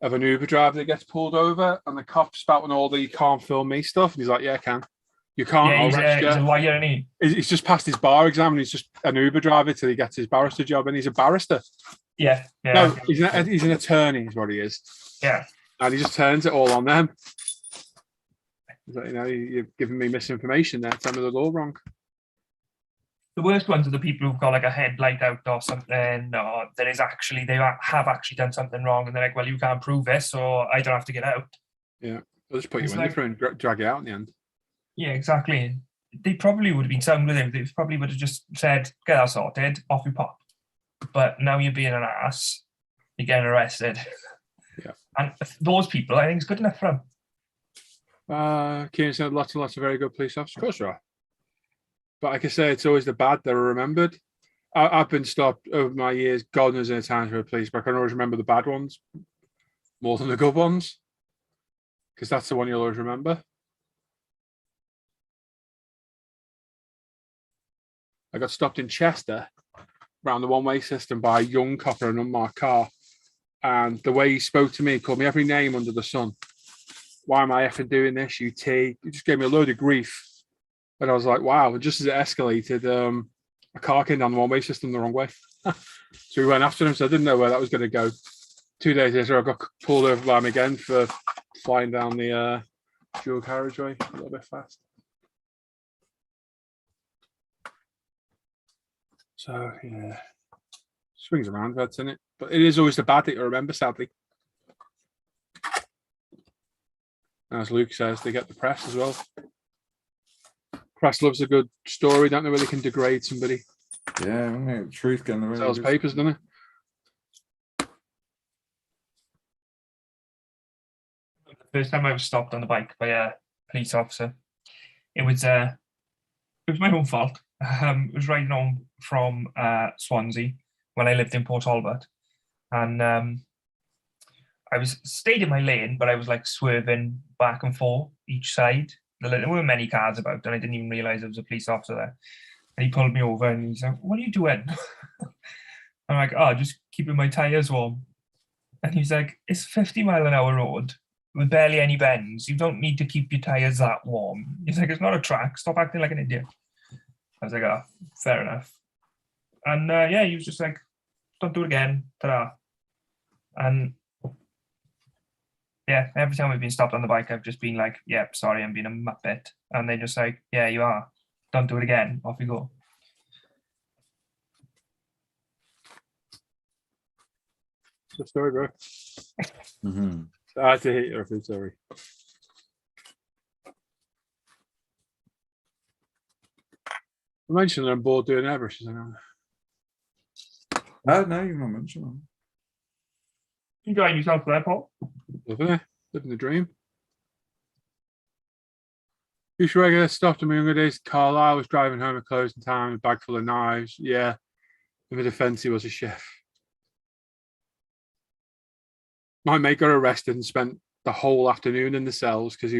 of an Uber driver that gets pulled over and the cop's spouting all the "you can't film me" stuff. And he's like, yeah, I can. You can't, Yeah, I'll he's arrest a you. liar, isn't he? He's just passed his bar exam and he's just an Uber driver till he gets his barrister job, and he's a barrister. Yeah. No, he's an attorney is what he is. Yeah. And he just turns it all on them. He's like, you're giving me misinformation there, tell me the law wrong. The worst ones are the people who've got like a headlight out or something, or there is actually, have actually done something wrong, and they're like, well, you can't prove this, so I don't have to get out. Yeah, they'll just put It's you in like- there and drag you out in the end. Yeah, exactly. They probably would have been sound with him. They probably would have just said, get that sorted, off you pop. But now you're being an ass, you're getting arrested. Yeah. And those people, I think it's good enough for them. Kieran said lots and lots of very good police officers. Of course there are. But like I say, it's always the bad that are remembered. I've been stopped over my years, God knows how many times for the police, but I can always remember the bad ones more than the good ones. Because that's the one you'll always remember. I got stopped in Chester around the one-way system by a young cop in an unmarked car. And the way he spoke to me, called me every name under the sun. Why am I effing doing this, UT? He just gave me a load of grief. And I was like, wow. And just as it escalated, a car came down the one-way system the wrong way. So we went after him, so I didn't know where that was going to go. 2 days later, I got pulled over by him again for flying down the dual carriageway a little bit fast. So, yeah. Swings around, that's in it. But it is always the bad that you remember, sadly. As Luke says, they get the press as well. Press loves a good story, don't know where they can degrade somebody. Yeah, I mean, truth getting the way. Sells papers, doesn't it? The first time I was stopped on the bike by a police officer, it was my own fault. I was riding home from Swansea when I lived in Port Talbot, and I was stayed in my lane, but I was like swerving back and forth each side. There weren't many cars about, and I didn't even realise there was a police officer there. And he pulled me over, and he's like, "What are you doing?" I'm like, "Oh, just keeping my tyres warm." And he's like, "It's 50-mile-an-hour road with barely any bends. You don't need to keep your tyres that warm." He's like, "It's not a track. Stop acting like an idiot." I was like, "Oh, fair enough." And yeah, he was just like, "Don't do it again. Ta-da." And yeah, every time we've been stopped on the bike, I've just been like, "Yep, sorry, I'm being a muppet." And they're just like, "Yeah, you are. Don't do it again. Off you go." It's a story, bro. Mm-hmm. I had to hit your food, sorry. I mentioned that I'm bored doing Everest. Oh, no, you've not mentioned them. Enjoying yourself there, Paul? Living it, living the dream. Used to regular stuff in my younger days. Carlisle was driving home at closing time, a bag full of knives. Yeah, in my defence, he was a chef. My mate got arrested and spent the whole afternoon in the cells because he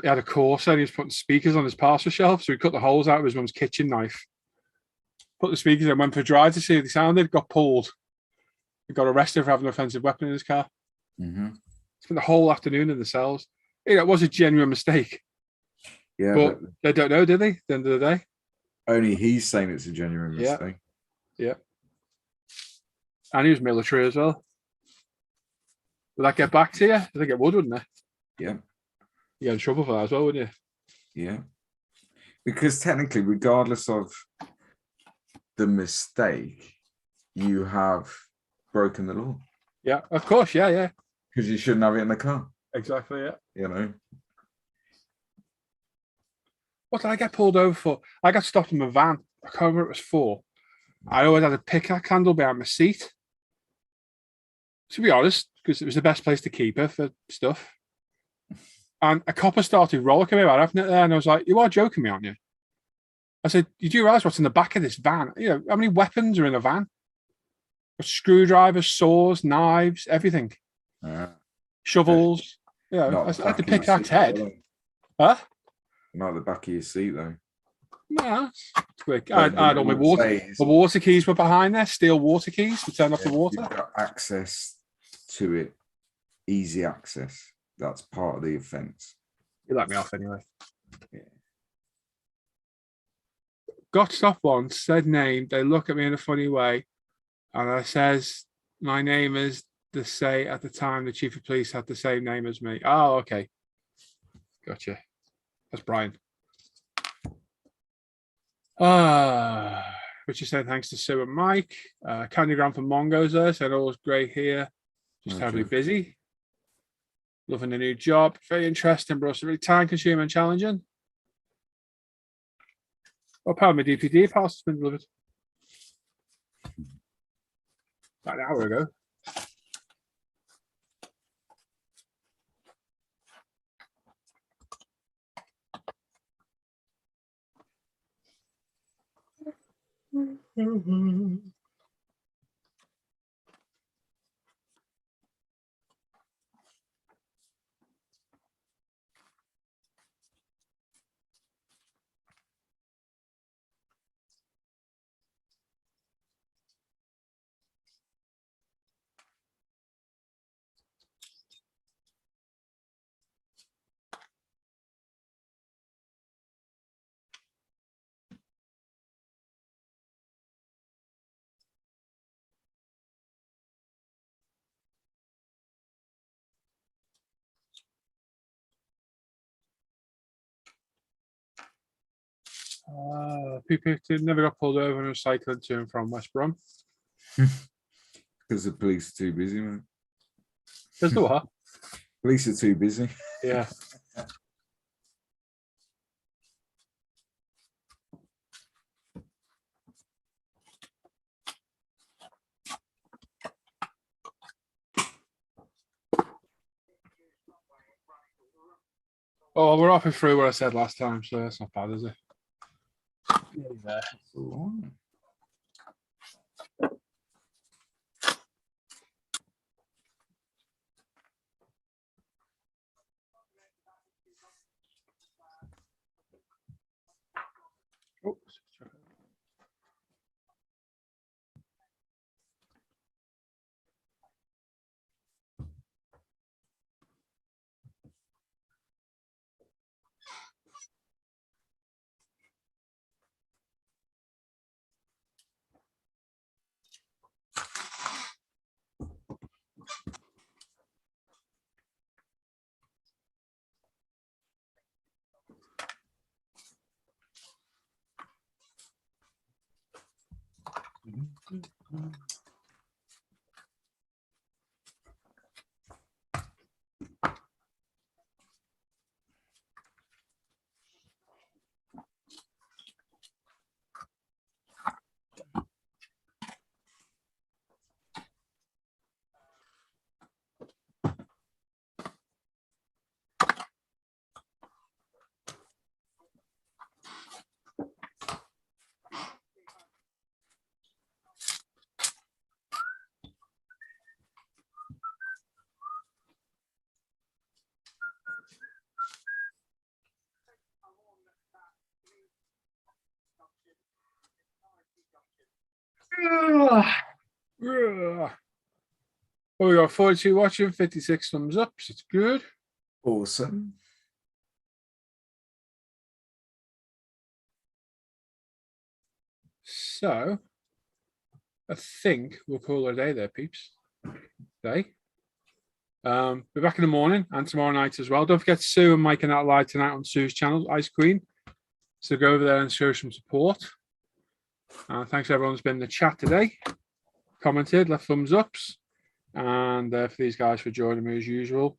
had a Corsa and he was putting speakers on his parcel shelf. So he cut the holes out of his mum's kitchen knife, put the speakers in, went for a drive to see how they sounded, got pulled. He got arrested for having an offensive weapon in his car. Mm-hmm. Spent the whole afternoon in the cells. It was a genuine mistake. Yeah, But they don't know, do they? At the end of the day. only he's saying it's a genuine Yeah. mistake. Yeah. And he was military as well. Would that get back to you? I think it would, wouldn't it? Yeah. You get in trouble for that as well, wouldn't you? Yeah. Because technically, regardless of the mistake, you have broken the law. Yeah, of course. Yeah. Because you shouldn't have it in the car, Exactly, yeah. you know? What did I get pulled over for? I got stopped in my van. I can't remember what it was for. I always had a pickaxe handle behind my seat. To be honest, because it was the best place to keep it for stuff. And a copper started rollicking me about having it there, and I was like, "You are joking me, aren't you?" I said, "You do realise what's in the back of this van? You know, how many weapons are in a van? Screwdrivers, saws, knives, everything. Shovels. Yeah, Not I had the back of your pickaxe seat, head. though. Huh? Not the back of your seat, though. No, it's quick. But I had all my what I'm water. saying is, The water keys were behind there. Steel water keys to turn off the if water. you've got access to it, easy access. That's part of the offence. You let me off anyway. Yeah. Got stopped once, said name. They look at me in a funny way. And I says, my name is the say at the time the chief of police had the same name as me. Oh, okay. Gotcha. That's Brian. Richard said thanks to Sue and Mike. Candygram for Mongo's there, said all's great here. Just terribly Okay. busy. Loving the new job. Very interesting, but also really time consuming and challenging. Well, part of my DPD parcel's been delivered. About an hour ago. People never got pulled over and was cycling to and from West Brom. Because the police are too busy, man. There's the what? Police are too busy. Yeah. Oh, we're halfway through what I said last time, so that's not bad, is it? Yeah. Oops. Well, we got 42 watching, 56 thumbs up, so it's good. Awesome. So, I think we'll call it a day there, peeps. Day. Be back in the morning and tomorrow night as well. Don't forget Sue and Mike are out live tonight on Sue's channel, Ice Queen. So go over there and show some support. Thanks everyone who's been in the chat today. Commented, left thumbs ups. And for these guys for joining me as usual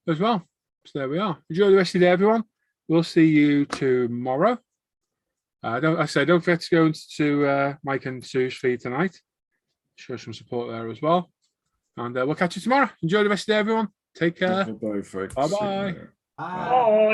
as well. So there we are. Enjoy the rest of the day, everyone. We'll see you tomorrow. Don't forget to go into Mike and Sue's feed tonight. Show some support there as well. And we'll catch you tomorrow. Enjoy the rest of the day, everyone. Take care. Bye-bye, folks. Bye-bye. Bye.